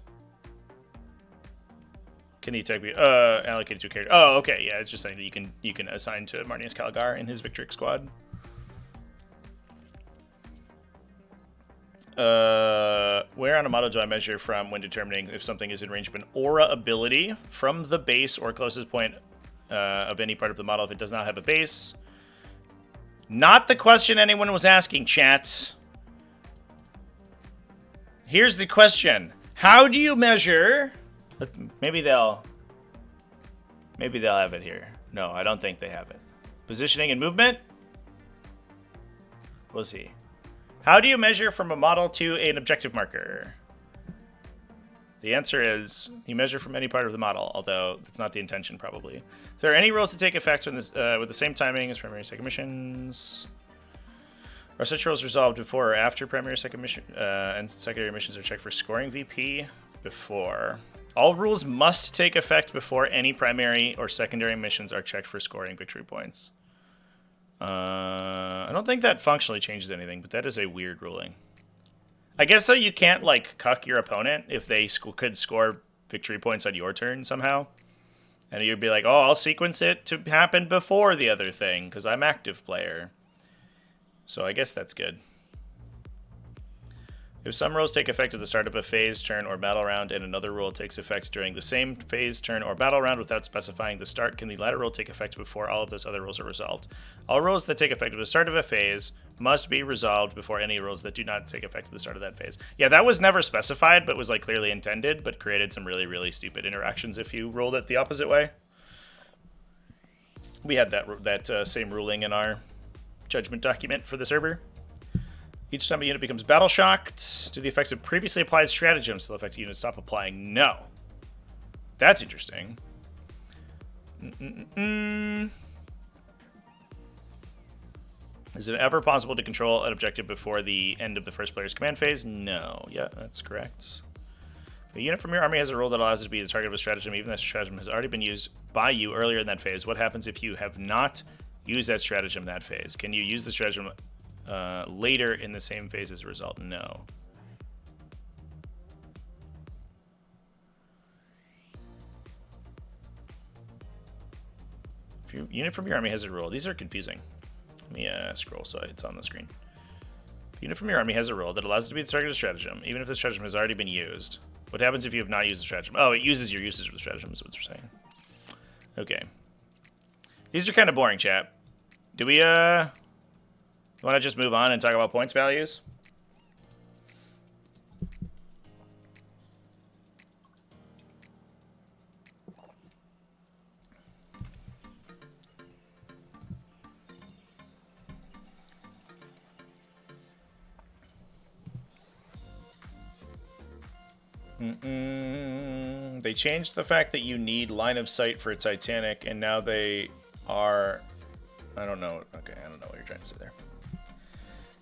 can the attack be allocated to a character? Oh, okay, yeah, it's just saying that you can assign to Marnius Calgar in his Victrix squad. Where on a model do I measure from when determining if something is in range of an aura ability? From the base or closest point of any part of the model if it does not have a base. Not the question anyone was asking, chat. Here's the question. How do you measure... Maybe they'll have it here. No, I don't think they have it. Positioning and movement? We'll see. How do you measure from a model to an objective marker? The answer is you measure from any part of the model, although that's not the intention, probably. Is there any rules to take effect when this, with the same timing as primary and second missions? Are such rules resolved before or after primary second mission, and secondary missions are checked for scoring VP? Before. All rules must take effect before any primary or secondary missions are checked for scoring victory points. I don't think that functionally changes anything, but that is a weird ruling. I guess so you can't, like, cuck your opponent if they could score victory points on your turn somehow. And you'd be like, oh, I'll sequence it to happen before the other thing, because I'm active player. So I guess that's good. If some rules take effect at the start of a phase, turn, or battle round, and another rule takes effect during the same phase, turn, or battle round without specifying the start, can the latter rule take effect before all of those other rules are resolved? All rules that take effect at the start of a phase must be resolved before any rules that do not take effect at the start of that phase. Yeah, that was never specified, but was like clearly intended, but created some really, really stupid interactions if you rolled it the opposite way. We had that same ruling in our judgment document for the server. Each time a unit becomes battle shocked, do the effects of previously applied stratagems still affect the unit stop applying? No. That's interesting. Is it ever possible to control an objective before the end of the first player's command phase? No. Yeah, that's correct. If a unit from your army has a rule that allows it to be the target of a stratagem, even though that stratagem has already been used by you earlier in that phase, what happens if you have not used that stratagem in that phase? Can you use the stratagem later in the same phase as a result? No. If your unit from your army has a rule, these are confusing. Let me scroll so it's on the screen. If a unit from your army has a rule that allows it to be the target of a stratagem, even if the stratagem has already been used, what happens if you have not used the stratagem? Oh, it uses your usage of the stratagem, is what they're saying. Okay. These are kind of boring, chat. Do we, want to just move on and talk about points values? They changed the fact that you need line of sight for a Titanic, and now they are... I don't know. Okay, I don't know what you're trying to say there.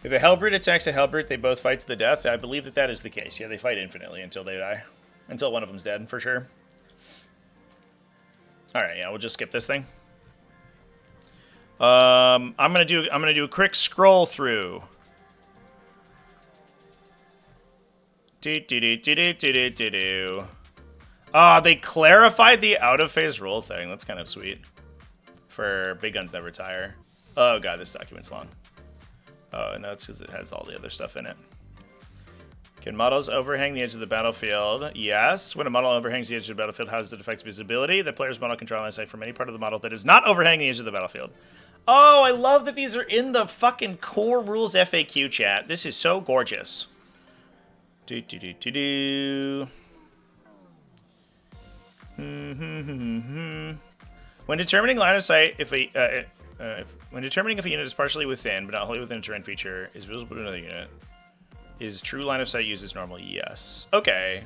If a Hellbrute attacks a Hellbrute, they both fight to the death. I believe that is the case. Yeah, they fight infinitely until they die. Until one of them's dead, for sure. Alright, yeah, we'll just skip this thing. I'm gonna do a quick scroll through. Ah, they clarified the out-of-phase roll thing. That's kind of sweet. For Big Guns Never Tire. Oh god, this document's long. Oh, no, it's because it has all the other stuff in it. Can models overhang the edge of the battlefield? Yes. When a model overhangs the edge of the battlefield, how does it affect visibility? The player's model can draw line of sight from any part of the model that is not overhanging the edge of the battlefield. Oh, I love that these are in the fucking core rules FAQ chat. This is so gorgeous. When determining line of sight, when determining if a unit is partially within, but not wholly within a terrain feature, is visible to another unit, is true line of sight used as normal? Yes. Okay.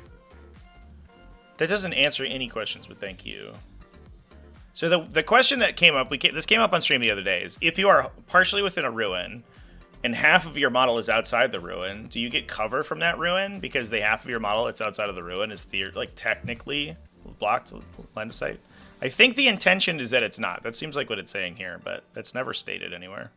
That doesn't answer any questions, but thank you. So the question that came up, this came up on stream the other day, is if you are partially within a ruin and half of your model is outside the ruin, do you get cover from that ruin? Because the half of your model that's outside of the ruin is technically blocked line of sight. I think the intention is that it's not. That seems like what it's saying here, but that's never stated anywhere.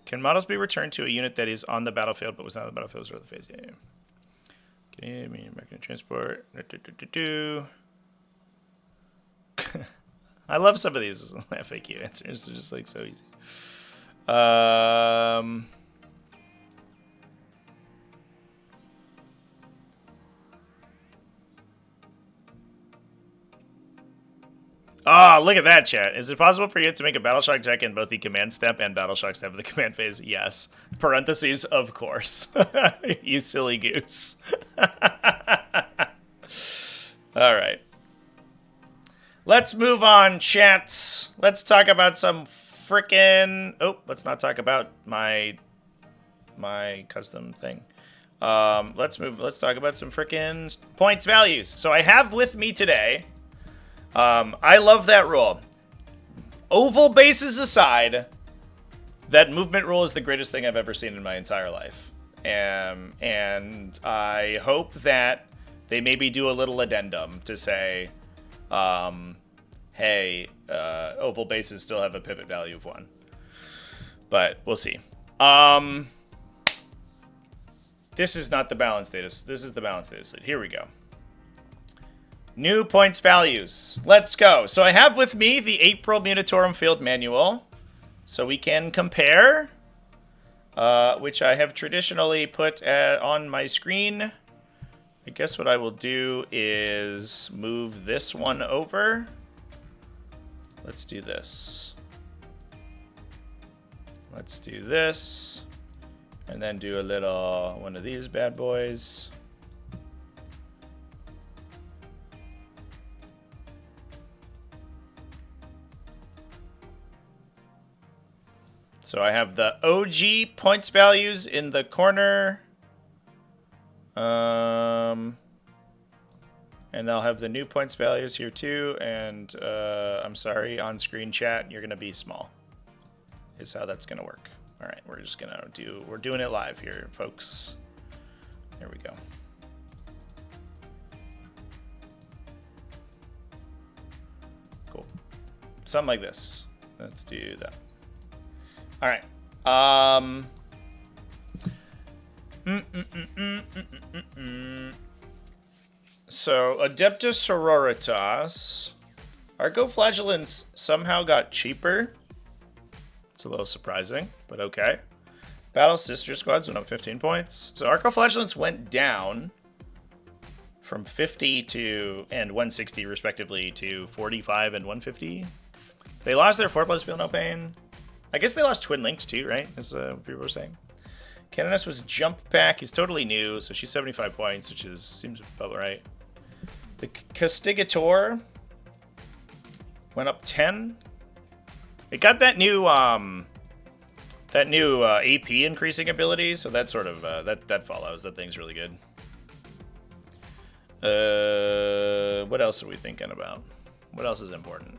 Can models be returned to a unit that is on the battlefield but was not on the battlefield or the phase? Yeah. Okay, American transport. I love some of these FAQ answers. They're just like so easy. Oh, look at that, chat. Is it possible for you to make a battle shock check in both the command step and battle shock step of the command phase? Yes. Parentheses, of course. You silly goose. All right. Let's move on, chat. Let's talk about some frickin'... Oh, let's not talk about my custom thing. Let's talk about some frickin' points values. So I have with me today... I love that rule. Oval bases aside, that movement rule is the greatest thing I've ever seen in my entire life. And I hope that they maybe do a little addendum to say, hey, oval bases still have a pivot value of 1. But we'll see. This is not the balance data. This is the balance data set. Here we go. New points values. Let's go. So I have with me the April Militarum Field Manual. So we can compare, which I have traditionally put on my screen. I guess what I will do is move this one over. Let's do this. Let's do this. And then do a little one of these bad boys. So I have the OG points values in the corner. And I'll have the new points values here too. And I'm sorry, on screen chat, you're gonna be small. Is how that's gonna work. All right, we're doing it live here, folks. There we go. Cool. Something like this. Let's do that. All right. So, Adeptus Sororitas. Arcoflagellants somehow got cheaper. It's a little surprising, but okay. Battle Sister Squads went up 15 points. So, Arcoflagellants went down from 50 to and 160 respectively to 45 and 150. They lost their 4+ Feel No Pain. I guess they lost Twin Linked too, right? As people were saying. Canoness was Jump Pack. He's totally new, so she's 75 points, which seems about right. The Castigator went up 10. It got that new AP increasing ability, so that sort of that follows. That thing's really good. What else are we thinking about? What else is important?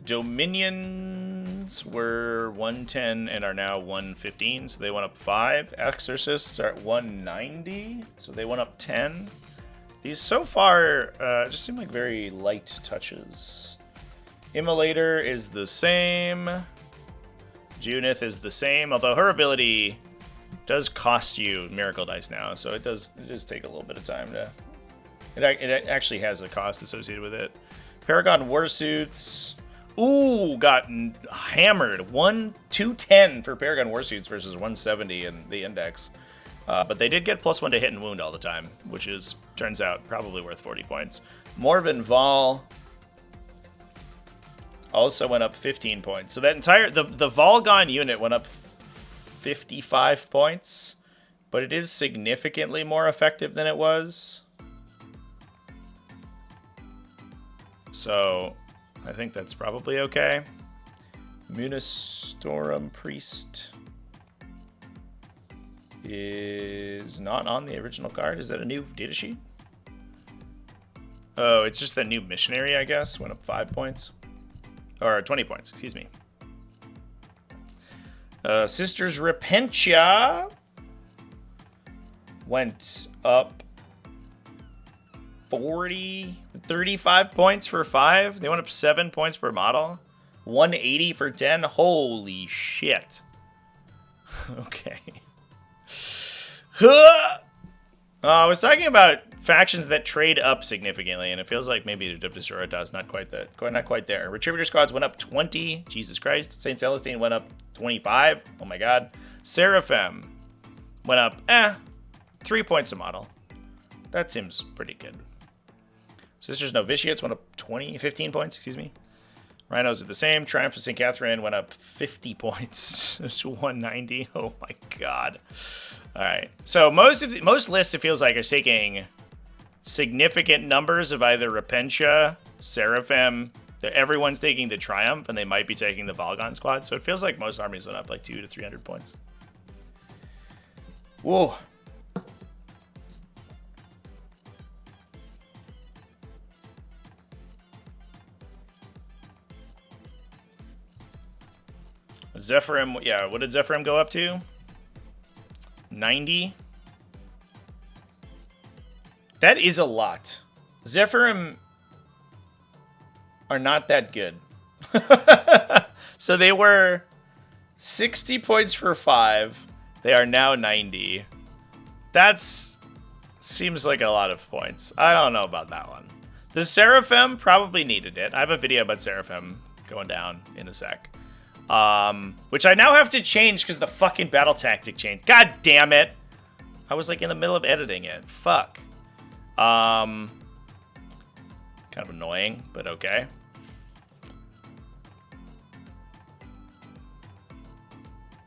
Dominions were 110 and are now 115, so they went up 5. Exorcists are at 190, so they went up 10. These so far just seem like very light touches. Immolator is the same. Junith is the same, although her ability does cost you Miracle Dice now, so it does take a little bit of time It actually has a cost associated with it. Paragon Warsuits. Ooh, got hammered. 210 for Paragon Warsuits versus 170 in the index. But they did get +1 to hit and wound all the time, which is, turns out, probably worth 40 points. Morven Vol also went up 15 points. So that entire, the Volgon unit went up 55 points, but it is significantly more effective than it was. So I think that's probably okay. Munistorum Priest is not on the original card. Is that a new datasheet? Oh, it's just that new missionary, I guess. Went up 5 points. Or 20 points, excuse me. Sisters Repentia went up 35 points for 5. They went up 7 points per model. 180 for 10. Holy shit. Okay. I was talking about factions that trade up significantly, and it feels like maybe Adeptus Tortoise not quite there. Retributor squads went up 20. Jesus Christ. Saint Celestine went up 25. Oh my god. Seraphim went up 3 points a model. That seems pretty good. Sisters Novitiates went up 15 points, excuse me. Rhinos are the same. Triumph of St. Catherine went up 50 points to 190. Oh my god. All right. So most lists, it feels like, are taking significant numbers of either Repentia, Seraphim. Everyone's taking the Triumph, and they might be taking the Volgon squad. So it feels like most armies went up like 200 to 300 points. Whoa. Zephyrim, yeah, what did Zephyrim go up to? 90? That is a lot. Zephyrim are not that good. So they were 60 points for 5. They are now 90. That's seems like a lot of points. I don't know about that one. The Seraphim probably needed it. I have a video about Seraphim going down in a sec. Which I now have to change because the fucking battle tactic changed. God damn it. I was like in the middle of editing it. Fuck. Kind of annoying, but okay.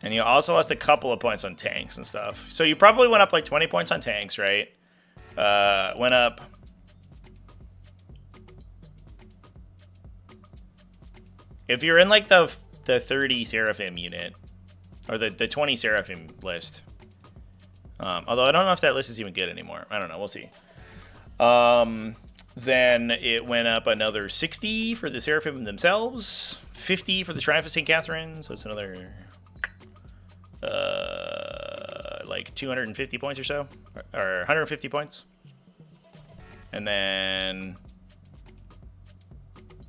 And you also lost a couple of points on tanks and stuff. So you probably went up like 20 points on tanks, right? Went up... If you're in like the 30 Seraphim unit, or the 20 Seraphim list. Although I don't know if that list is even good anymore. I don't know. We'll see. Then it went up another 60 for the Seraphim themselves. 50 for the Triumph of St. Catherine. So it's another like 250 points or so. Or 150 points. And then...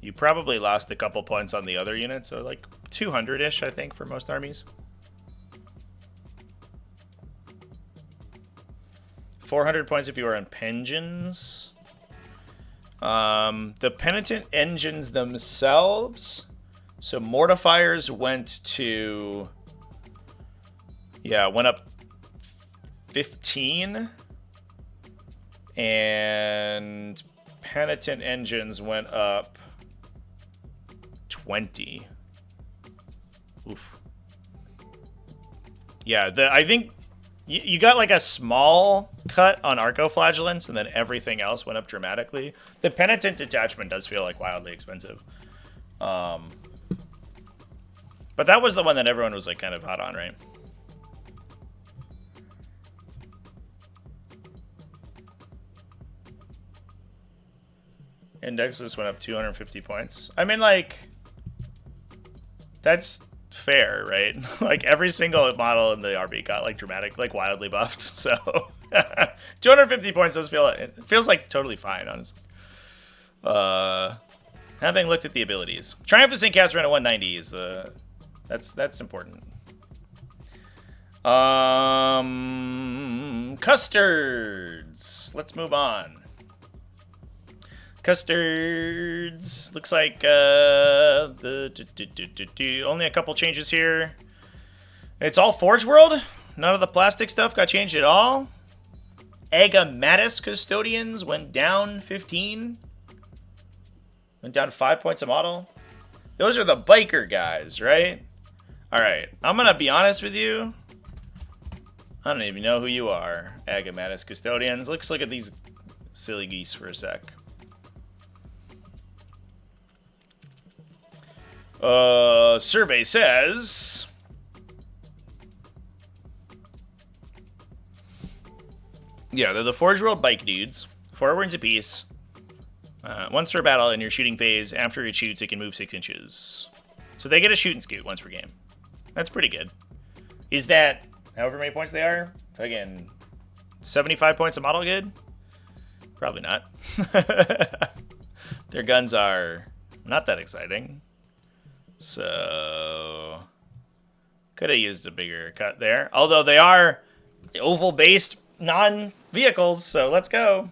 you probably lost a couple points on the other units, so like 200-ish, I think, for most armies. 400 points if you are on Pensions. The Penitent engines themselves. So Mortifiers went to... yeah, went up 15. And Penitent engines went up 20. Oof. Yeah, I think you got like a small cut on Archoflagellants, and then everything else went up dramatically. The Penitent detachment does feel like wildly expensive. But that was the one that everyone was like kind of hot on, right? Indexes went up 250 points. I mean, like... that's fair, right? Like every single model in the RB got like dramatic, like wildly buffed. So 250 points does feel, it feels like totally fine, honestly. Having looked at the abilities, Triumph of St. Catherine at 190 is that's important. Custodes. Let's move on. Custodes. Looks like only a couple changes here. It's all Forge World. None of the plastic stuff got changed at all. Adeptus custodians went down 15. Went down 5 points a model. Those are the biker guys, right? Alright, I'm gonna be honest with you. I don't even know who you are, Adeptus custodians. Let's look at these silly geese for a sec. Survey says... Yeah, they're the Forge World bike dudes. 4 wounds apiece. Once per battle in your shooting phase, after it shoots, it can move 6 inches. So they get a shoot and scoot once per game. That's pretty good. Is that however many points they are? Again, 75 points a model good? Probably not. Their guns are not that exciting. So could have used a bigger cut there. Although they are oval-based non-vehicles, so let's go.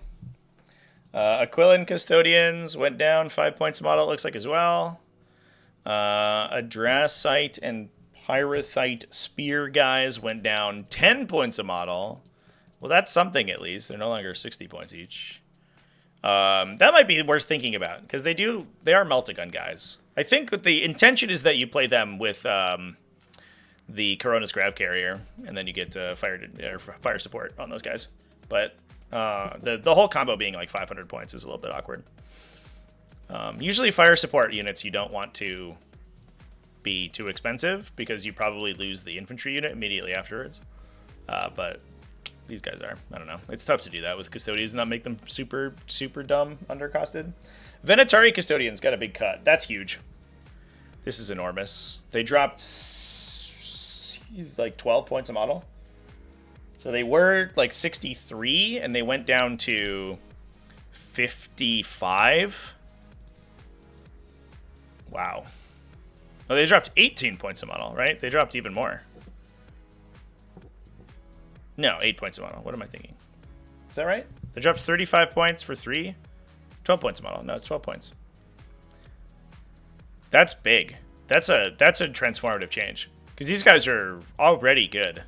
Aquilin custodians went down 5 points a model, it looks like, as well. Adrasite and Pyrothite spear guys went down 10 points a model. Well, that's something at least. They're no longer 60 points each. That might be worth thinking about, because they are Meltagun guys. I think that the intention is that you play them with the Coronas Grav Carrier, and then you get fire support on those guys. But the whole combo being like 500 points is a little bit awkward. Usually fire support units you don't want to be too expensive, because you probably lose the infantry unit immediately afterwards. But these guys are. I don't know. It's tough to do that with Custodians and not make them super, super dumb undercosted. Venatari Custodians got a big cut. That's huge. This is enormous. They dropped like 12 points a model. So they were like 63 and they went down to 55. Wow. Oh, they dropped 18 points a model, right? They dropped even more. No, 8 points a model. What am I thinking? Is that right? They dropped 35 points for 3? 12 points a model. No, it's 12 points. That's big. That's a transformative change. Because these guys are already good.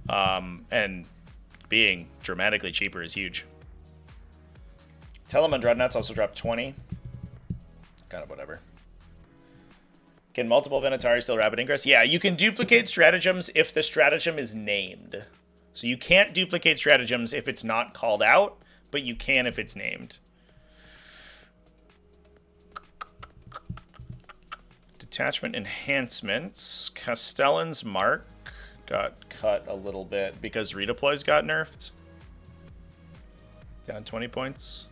And being dramatically cheaper is huge. Telemann Dreadnoughts also dropped 20. Kind of whatever. Can multiple Venatari still rapid ingress? Yeah, you can duplicate stratagems if the stratagem is named. So you can't duplicate stratagems if it's not called out, but you can if it's named. Detachment enhancements. Castellan's Mark got cut a little bit because redeploys got nerfed. Down 20 points.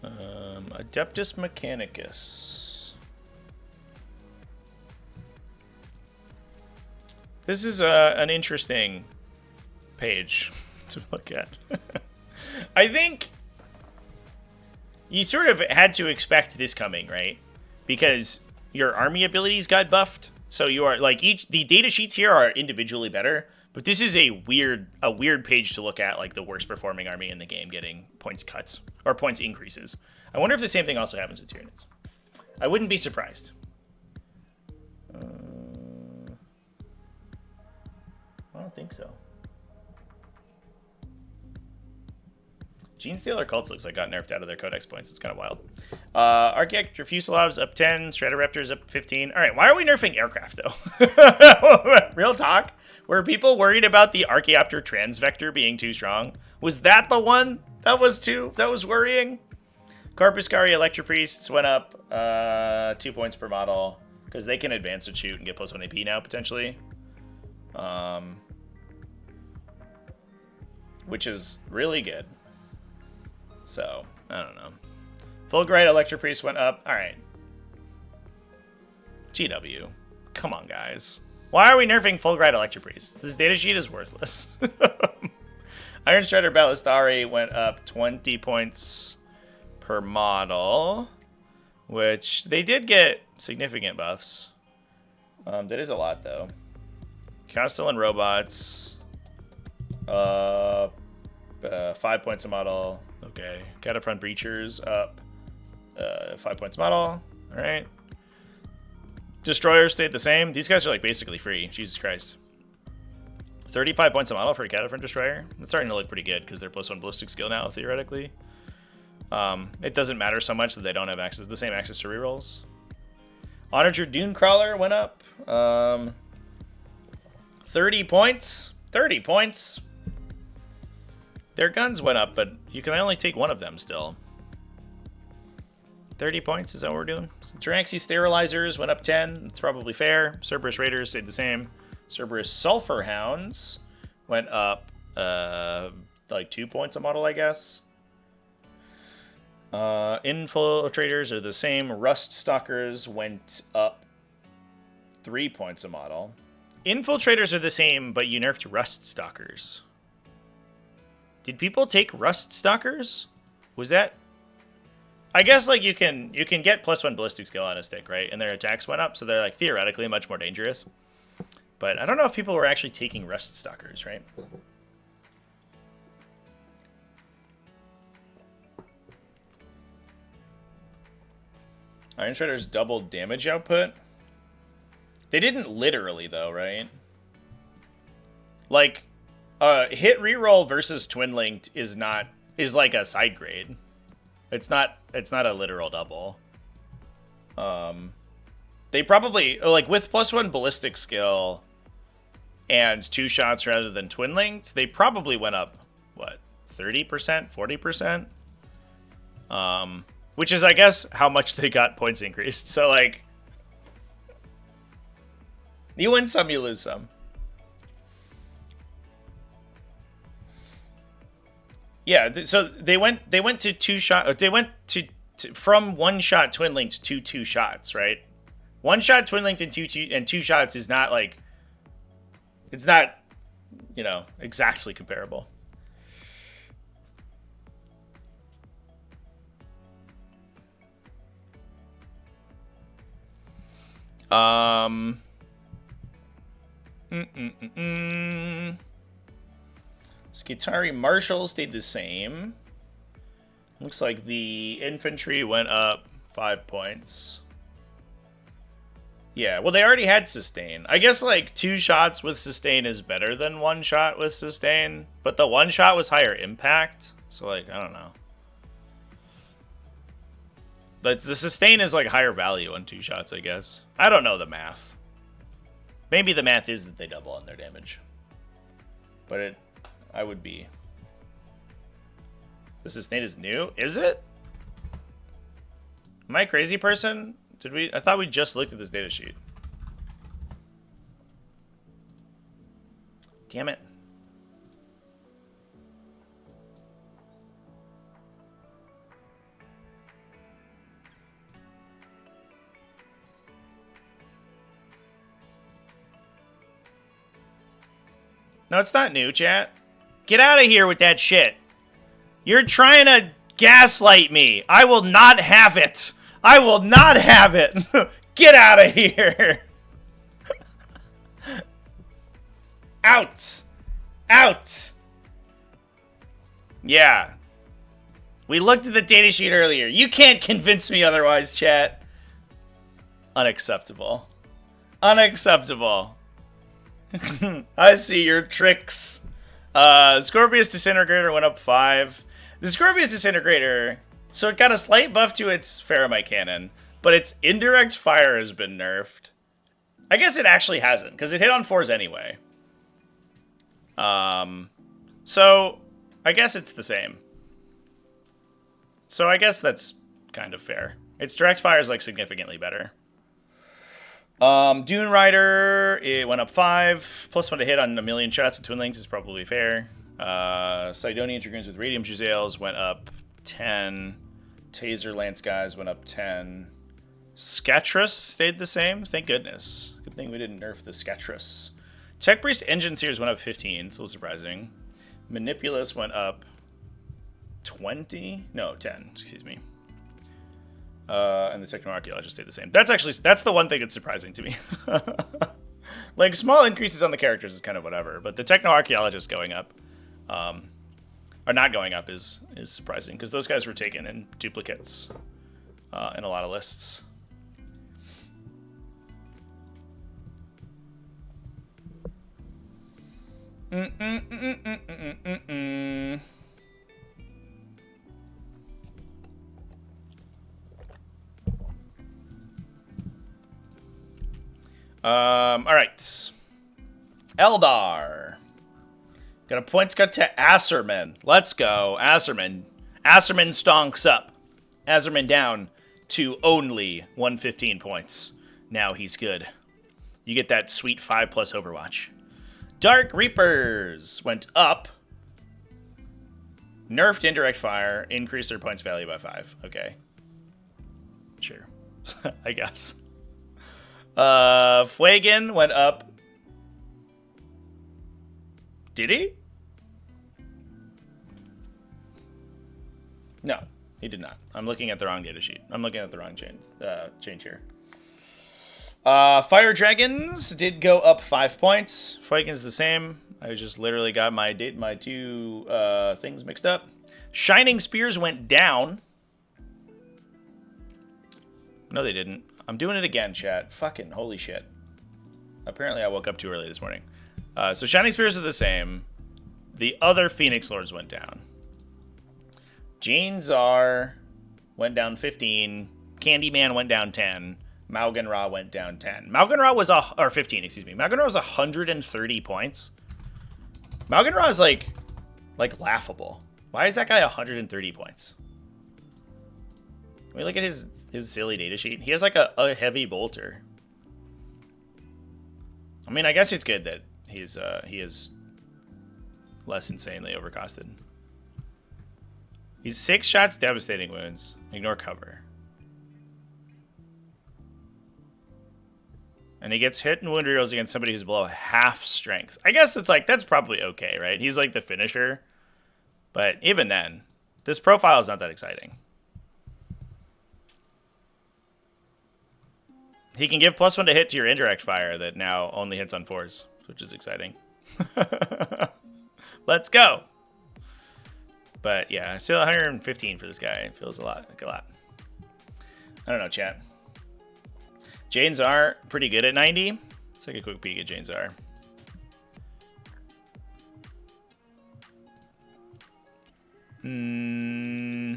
Adeptus Mechanicus. This is an interesting page to look at. I think you sort of had to expect this coming, right? Because your army abilities got buffed. So you are like the data sheets here are individually better, but this is a weird page to look at, like the worst performing army in the game getting points cuts or points increases. I wonder if the same thing also happens with Tyranids. I wouldn't be surprised. I don't think so. Genestealer Cults looks like got nerfed out of their Codex points. It's kind of wild. Archaeopter Fusilavs up 10. Stratoraptors up 15. All right, why are we nerfing aircraft, though? Real talk. Were people worried about the Archaeopter Transvector being too strong? Was that the one that was worrying? Corpuscari Electropriests went up 2 points per model because they can advance and shoot and get +1 AP now, potentially. Which is really good. So, I don't know. Fulgurite Electropriest went up. All right. GW. Come on, guys. Why are we nerfing Fulgurite Electropriest? This data sheet is worthless. Iron Strider Ballistari went up 20 points per model, which they did get significant buffs. That is a lot, though. Castellan Robots up 5 points a model. Okay. Cataphront Breachers up 5 points a model. All right. Destroyers stayed the same. These guys are like basically free. Jesus Christ. 35 points a model for a Cataphront Destroyer. It's starting to look pretty good because they're +1 ballistic skill now, theoretically. It doesn't matter so much that they don't have access, the same access to rerolls. Onager Dune Crawler went up. 30 points. 30 points. Their guns went up, but you can only take one of them still. 30 points, is that what we're doing? Tyranxi Sterilizers went up 10. It's probably fair. Cerberus Raiders stayed the same. Cerberus Sulfur Hounds went up like 2 points a model, I guess. Infiltrators are the same. Rust Stalkers went up 3 points a model. Infiltrators are the same, but you nerfed Rust Stalkers. Did people take Rust Stalkers? Was that... I guess like you can get +1 ballistic skill on a stick, right? And their attacks went up, so they're like theoretically much more dangerous. But I don't know if people were actually taking Rust Stalkers, right? Iron Shredder's doubled damage output. They didn't literally though, right? Like, hit reroll versus twin linked is like a side grade. It's not a literal double. They probably like with +1 ballistic skill and 2 shots rather than twin linked, they probably went up what, 30%, 40%? Which is I guess how much they got points increased. So like you win some, you lose some. Yeah, so they went to 2 shot. They went to from 1 shot twin linked to 2 shots, right? 1 shot twin linked and 2 shots is not like, it's not, you know, exactly comparable. Skitari Marshal stayed the same. Looks like the infantry went up 5 points. Yeah, well, they already had sustain. I guess, like, 2 shots with sustain is better than 1 shot with sustain. But the 1 shot was higher impact. So, like, I don't know. But the sustain is, like, higher value on 2 shots, I guess. I don't know the math. Maybe the math is that they double on their damage. But I would be. The sustain is new? Is it? Am I a crazy person? I thought we just looked at this data sheet. Damn it. No, it's not new, chat. Get out of here with that shit. You're trying to gaslight me. I will not have it. I will not have it. Get out of here. Out. Out. Yeah. We looked at the data sheet earlier. You can't convince me otherwise, chat. Unacceptable. Unacceptable. I see your tricks. Scorpius Disintegrator went up 5. The Scorpius Disintegrator, so it got a slight buff to its Ferromite Cannon, but its indirect fire has been nerfed. I guess it actually hasn't, because it hit on 4s anyway. So I guess it's the same. So I guess that's kind of fair. Its direct fire is like significantly better. Dune Rider, it went up 5. +1 to hit on 1,000,000 shots with twin links is probably fair. Sidonian Dragoons with Radium Juzales went up 10. Taser Lance Guys went up 10. Scatrus stayed the same. Thank goodness. Good thing we didn't nerf the Scatrus. Tech Priest Engine Seers went up 15. It's a little surprising. Manipulus went up 20. No, 10. Excuse me. And the Techno-Archaeologist stayed the same. That's the one thing that's surprising to me. Like, small increases on the characters is kind of whatever, but the Techno-Archaeologist going up or not going up is surprising, because those guys were taken in duplicates in a lot of lists. All right. Eldar. Got a points cut to Asserman. Let's go. Asserman. Asserman stonks up. Asserman down to only 115 points. Now he's good. You get that sweet 5+ Overwatch. Dark Reapers went up. Nerfed indirect fire. Increased their points value by 5. Okay. Sure. I guess. Fuegan went up. Did he? No, he did not. I'm looking at the wrong data sheet. I'm looking at the wrong change here. Fire Dragons did go up 5 points. Fuegan's the same. I just literally got my two things mixed up. Shining Spears went down. No, they didn't. I'm doing it again, chat. Fucking holy shit. Apparently I woke up too early this morning. So Shining Spears are the same. The other Phoenix Lords went down. Jane Czar went down 15. Candyman went down 10. Maugan Ra went down 10. Maugan Ra was 15, excuse me. Maugan Ra was 130 points. Maugan Ra is like laughable. Why is that guy 130 points? Can we look at his silly data sheet? He has like a heavy bolter. I mean, I guess it's good that he is less insanely overcosted. He's 6 shots, devastating wounds. Ignore cover. And he gets hit and wound rerolls against somebody who's below half strength. I guess it's like, that's probably okay, right? He's like the finisher. But even then, this profile is not that exciting. He can give +1 to hit to your indirect fire that now only hits on 4s, which is exciting. Let's go. But yeah, still 115 for this guy. It feels like a lot. I don't know, chat. Jane Czar, pretty good at 90. Let's take a quick peek at Jane Czar. Hmm.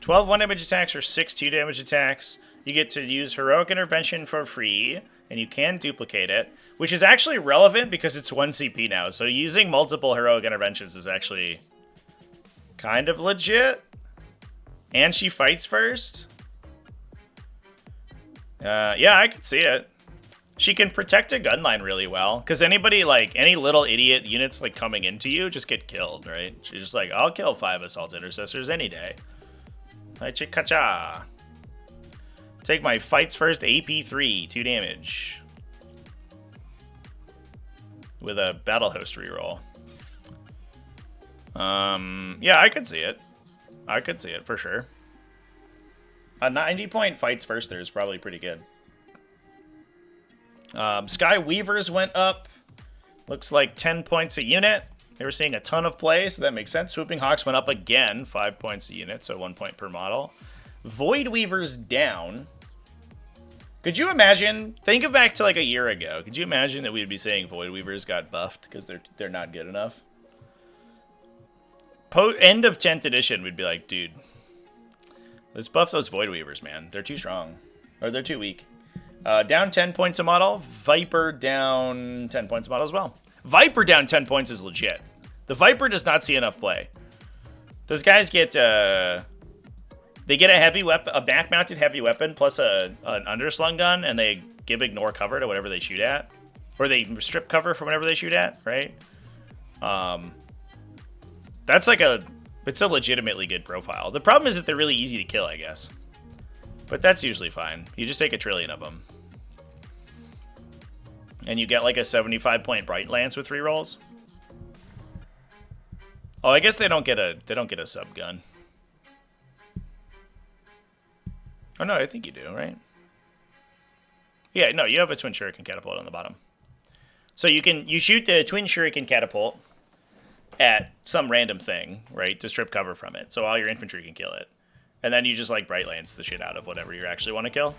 12 1-damage attacks or 6 2-damage attacks. You get to use Heroic Intervention for free, and you can duplicate it, which is actually relevant because it's 1 CP now. So using multiple Heroic Interventions is actually kind of legit. And she fights first. Yeah, I could see it. She can protect a gun line really well, because anybody, like, any little idiot units, like, coming into you just get killed, right? She's just like, I'll kill 5 Assault Intercessors any day. Cha-cha. Take my fights first AP3, 2 damage. With a Battle Host reroll. Yeah, I could see it. I could see it, for sure. A 90-point fights first there is probably pretty good. Sky Weavers went up. Looks like 10 points a unit. They were seeing a ton of play, so that makes sense. Swooping Hawks went up again, 5 points a unit, so 1 point per model. Void Weavers down. Could you imagine, think back to like a year ago, could you imagine that we'd be saying Void Weavers got buffed because they're not good enough? End of 10th edition, we'd be like, dude, let's buff those Void Weavers, man. They're too strong. Or they're too weak. Down 10 points a model. Viper down 10 points a model as well. Viper down 10 points is legit. The Viper does not see enough play. Those guys get... they get a heavy weapon, a back-mounted heavy weapon, plus an underslung gun, and they give ignore cover to whatever they shoot at. Or they strip cover from whatever they shoot at, right? That's like it's a legitimately good profile. The problem is that they're really easy to kill, I guess. But that's usually fine. You just take a trillion of them. And you get like a 75-point Bright Lance with rerolls. Oh, I guess they don't get a sub gun. Oh no, I think you do, right? Yeah, no, you have a Twin Shuriken Catapult on the bottom. So you shoot the Twin Shuriken Catapult. at some random thing, right, to strip cover from it, so all your infantry can kill it. And then you just, like, Bright Lance the shit out of whatever you actually want to kill.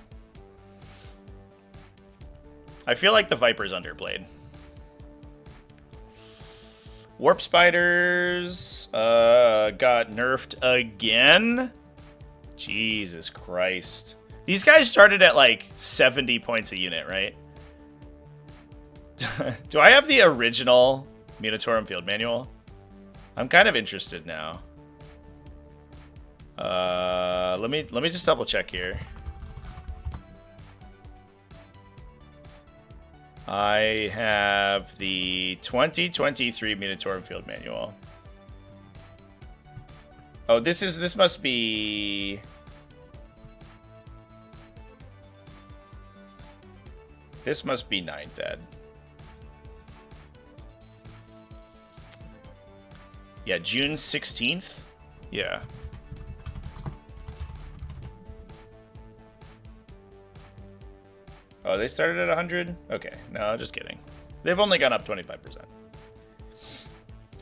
I feel like the Viper's underplayed. Warp Spiders got nerfed again. Jesus Christ. These guys started at, like, 70 points a unit, right? Do I have the original Militarum Field Manual? I'm kind of interested now. Let me just double check here. I have the 2023 Militarum Field Manual. Oh, this must be. This must be 9th ed. Yeah, June 16th? Yeah. Oh, they started at 100? Okay, no, just kidding. They've only gone up 25%.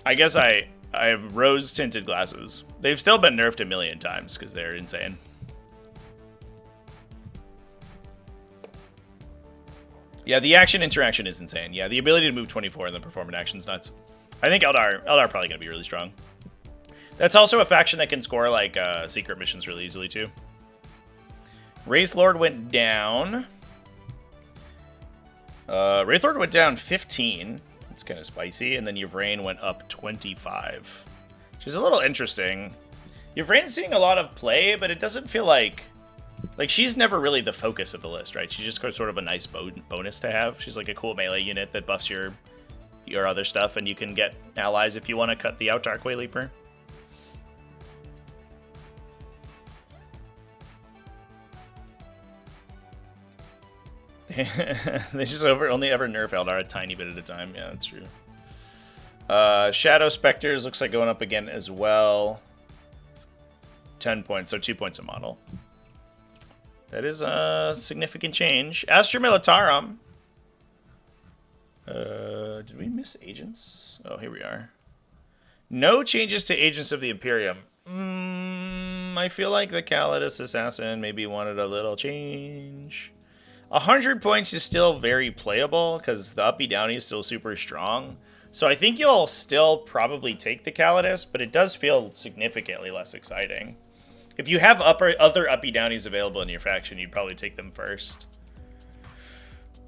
I guess I have rose-tinted glasses. They've still been nerfed a million times because they're insane. Yeah, the action interaction is insane. Yeah, the ability to move 24 and then perform an action's nuts. I think Eldar probably going to be really strong. That's also a faction that can score, like, secret missions really easily, too. Wraith Lord went down. Wraith Lord went down 15. It's kind of spicy. And then Yvraine went up 25. Which is a little interesting. Yvraine's seeing a lot of play, but it doesn't feel like... Like, she's never really the focus of the list, right? She's just sort of a nice bonus to have. She's like a cool melee unit that buffs your other stuff, and you can get allies if you want to cut the out Darkway Leaper. They just only ever nerf Eldar a tiny bit at a time. Yeah, that's true. Shadow Specters looks like going up again as well. 10 points, so 2 points a model. That is a significant change. Astra Militarum. Did we miss agents? Oh, here we are. No changes to Agents of the Imperium. I feel like the Calidus Assassin maybe wanted a little change. 100 points is still very playable because the uppy downy is still super strong. So I think you'll still probably take the Calidus, but it does feel significantly less exciting. If you have other uppy downies available in your faction, you'd probably take them first.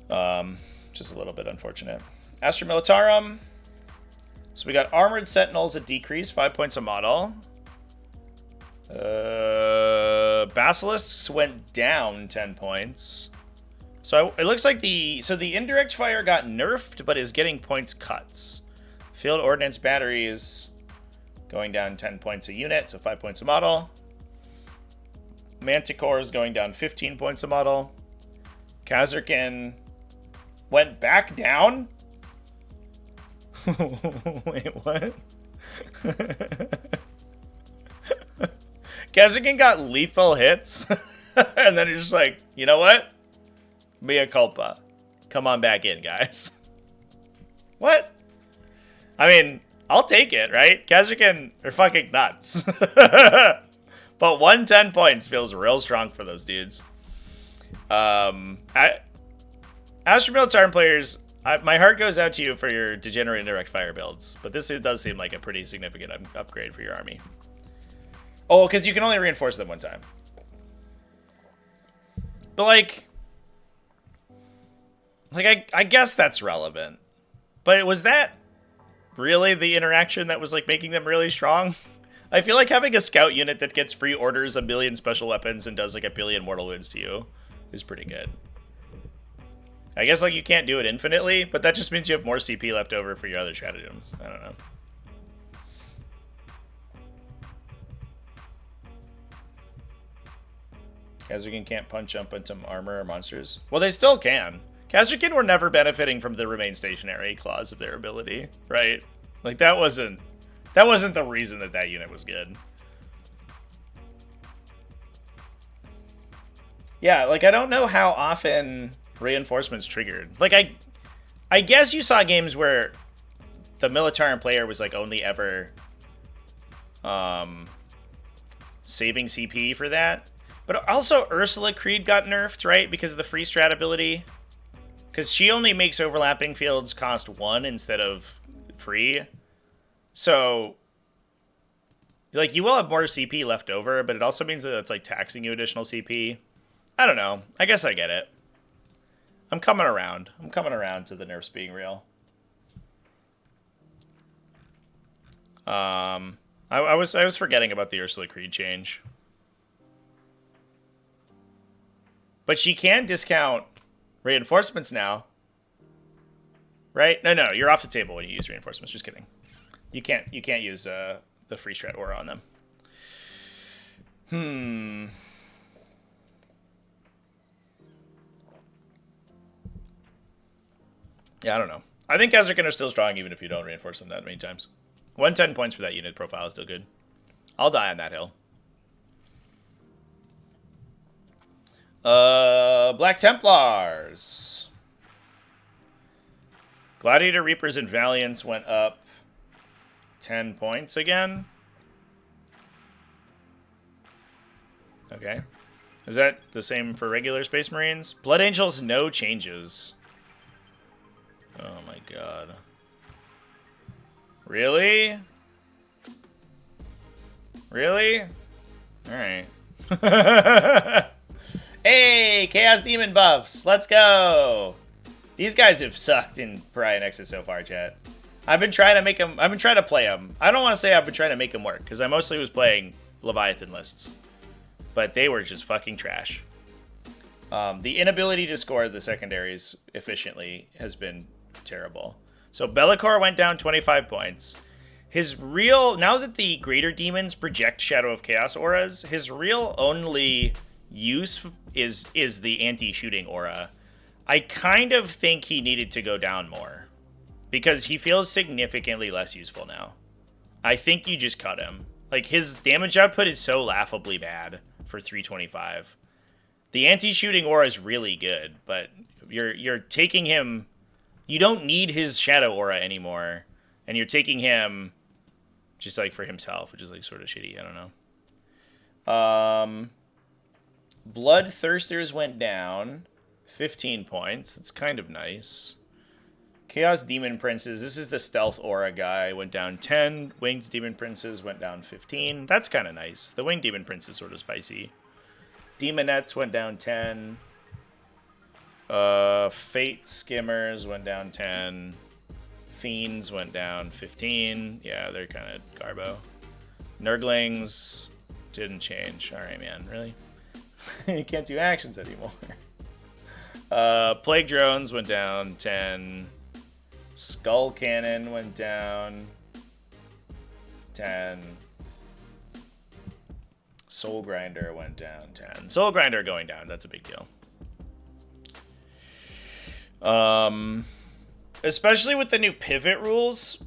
Just a little bit unfortunate. Astra Militarum. So we got Armored Sentinels at decrease, 5 points a model. Basilisks went down 10 points. So it looks like the indirect fire got nerfed, but is getting points cuts. Field Ordnance Batteries going down 10 points a unit, so 5 points a model. Manticore is going down 15 points a model. Kazarkin went back down? Wait, what? Kazarkin got lethal hits, and then he's just like, you know what? Mea culpa. Come on back in, guys. What? I mean, I'll take it, right? Kazarkin are fucking nuts. But 110 points feels real strong for those dudes. Astra Militarum players, my heart goes out to you for your degenerate indirect fire builds. But this does seem like a pretty significant upgrade for your army. Oh, because you can only reinforce them one time. But like I guess that's relevant. But was that really the interaction that was like making them really strong? I feel like having a scout unit that gets free orders, a million special weapons, and does like a billion mortal wounds to you is pretty good. I guess like you can't do it infinitely, but that just means you have more CP left over for your other stratagems. I don't know. Kazarkin can't punch jump into armor or monsters. Well, they still can. Kazarkin were never benefiting from the remain stationary clause of their ability, right? Like that wasn't the reason that unit was good. Yeah, like I don't know how often reinforcements triggered. Like I guess you saw games where the militarum player was like only ever saving CP for that. But also Ursula Creed got nerfed, right? Because of the free strat ability. Because she only makes overlapping fields cost 1 instead of free. So, like, you will have more CP left over, but it also means that it's, like, taxing you additional CP. I don't know. I guess I get it. I'm coming around. I'm coming around to the nerfs being real. I was forgetting about the Ursula Creed change. But she can discount reinforcements now. Right? No, you're off the table when you use reinforcements. Just kidding. You can't use the free strat aura on them. Yeah, I don't know. I think Ezrekin are still strong even if you don't reinforce them that many times. 110 points for that unit profile is still good. I'll die on that hill. Black Templars. Gladiator Reapers and Valiants went up 10 points again. Okay. Is that the same for regular Space Marines? Blood Angels, no changes. Oh my god. Really? Really? Alright. Hey, Chaos Demon buffs. Let's go. These guys have sucked in Pariah Nexus so far, chat. I've been trying to make them. I've been trying to play them. I don't want to say I've been trying to make them work, because I mostly was playing Leviathan lists. But they were just fucking trash. The inability to score the secondaries efficiently has been terrible. So Bellicor went down 25 points. His real, now that the greater demons project Shadow of Chaos auras, his real only use is the anti-shooting aura. I kind of think he needed to go down more, because he feels significantly less useful now. I think you just cut him. Like, his damage output is so laughably bad for 325. The anti-shooting aura is really good, but you're taking him. You don't need his shadow aura anymore, and you're taking him just like for himself, which is like sort of shitty. I don't know. Bloodthirsters went down 15 points. That's kind of nice. Chaos Demon Princes. This is the stealth aura guy. Went down 10. Winged Demon Princes went down 15. That's kind of nice. The Winged Demon Prince is sort of spicy. Demonettes went down 10. Fate Skimmers went down 10. Fiends went down 15. Yeah, they're kind of garbo. Nurglings didn't change. Alright, man. Really? You can't do actions anymore. Plague Drones went down 10. Skull Cannon went down 10. Soul Grinder went down 10. Soul Grinder going down. That's a big deal. Especially with the new pivot rules.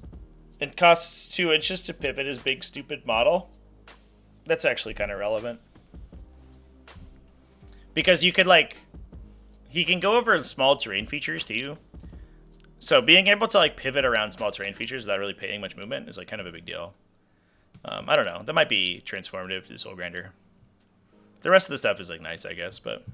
It costs 2 inches to pivot his big stupid model. That's actually kind of relevant. Because you could, like, he can go over small terrain features too. So being able to, like, pivot around small terrain features without really paying much movement is, like, kind of a big deal. I don't know. That might be transformative to Soul Grinder. The rest of the stuff is, like, nice, I guess, but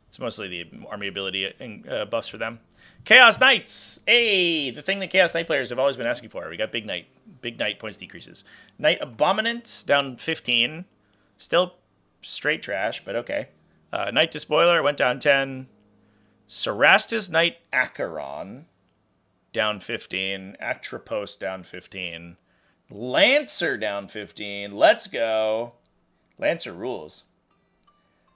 it's mostly the army ability and buffs for them. Chaos Knights! Hey! The thing that Chaos Knight players have always been asking for. We got Big Knight. Big Knight points decreases. Knight Abominant down 15. Still straight trash, but okay. Knight Despoiler went down 10. Cerastus Knight Acheron down 15. Atropos down 15. Lancer down 15. Let's go. Lancer rules.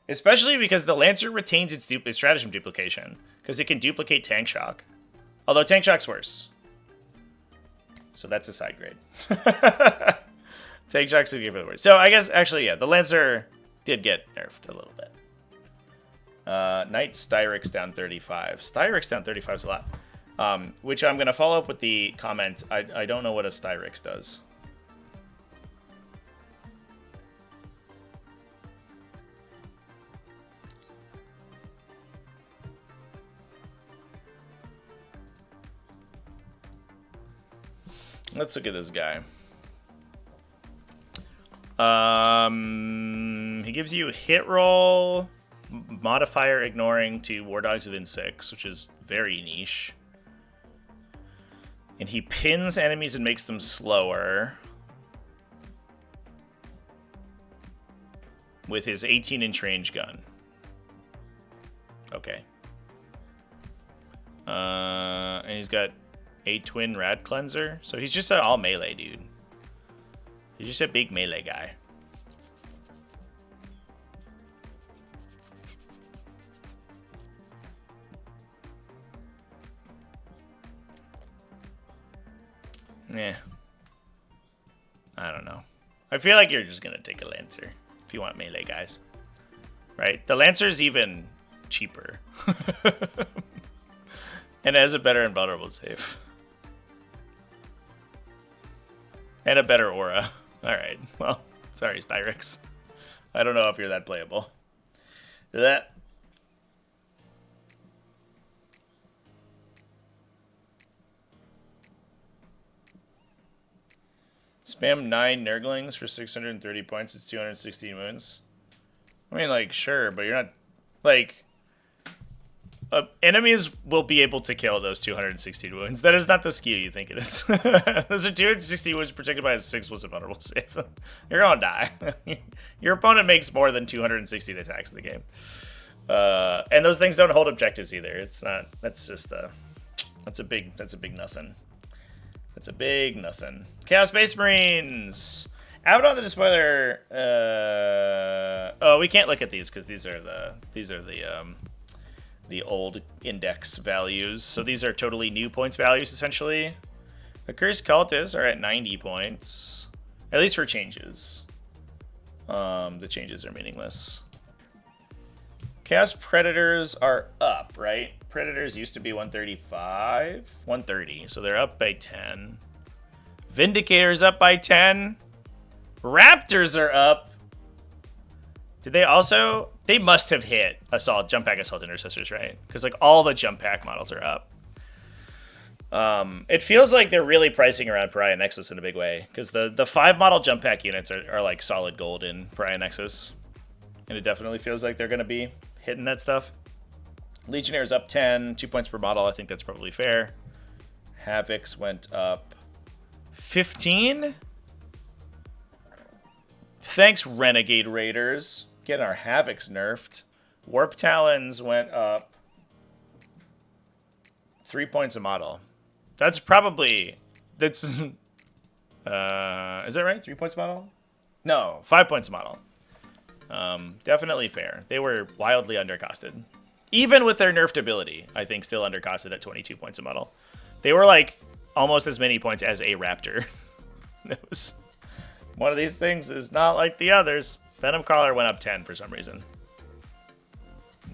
Especially because the Lancer retains its stratagem duplication. Because it can duplicate Tank Shock. Although Tank Shock's worse. So that's a side grade. Tank Shock's a give it worse. So I guess, actually, yeah, the Lancer did get nerfed a little bit. Knight Styrix down 35. Styrix down 35 is a lot. Which I'm going to follow up with the comment. I don't know what a Styrix does. Let's look at this guy. He gives you hit roll, modifier ignoring to war dogs within 6, which is very niche. And he pins enemies and makes them slower with his 18-inch range gun. Okay. And he's got a twin rad cleanser, so he's just an all melee dude. He's just a big melee guy. Yeah. I don't know. I feel like you're just gonna take a Lancer if you want melee guys. Right? The Lancer's even cheaper. And has a better invulnerable save. And a better aura. Alright, well, sorry, Styrix. I don't know if you're that playable. That. Spam 9 Nurglings for 630 points. It's 216 wounds. I mean, like, sure, but you're not... Like... enemies will be able to kill those 216 wounds. That is not the skill you think it is. Those are 260 wounds protected by a 6 plus invulnerable save. You're gonna die. Your opponent makes more than 260 attacks in the game. And those things don't hold objectives either. It's not... That's just a... That's a big nothing. That's a big nothing. Chaos Space Marines! Abaddon the Despoiler... oh, we can't look at these because these are the old index values. So these are totally new points values, essentially. The Cursed Cultists are at 90 points. At least for changes. The changes are meaningless. Chaos Predators are up, right? Predators used to be 135. 130, so they're up by 10. Vindicators up by 10. Raptors are up. Did they also... They must have hit Jump Pack Assault Intercessors, right? Because like all the Jump Pack models are up. It feels like they're really pricing around Pariah Nexus in a big way. Because the 5 model Jump Pack units are like solid gold in Pariah Nexus. And it definitely feels like they're going to be hitting that stuff. Legionnaires up 10, 2 points per model. I think that's probably fair. Havocs went up 15. Thanks, Renegade Raiders. Getting our Havocs nerfed. Warp Talons went up 3 points a model. That's probably... That's... is that right? 3 points a model? No, 5 points a model. Definitely fair. They were wildly undercosted. Even with their nerfed ability, I think still undercosted at 22 points a model. They were like almost as many points as a Raptor. It was... One of these things is not like the others. Venom Crawler went up 10 for some reason.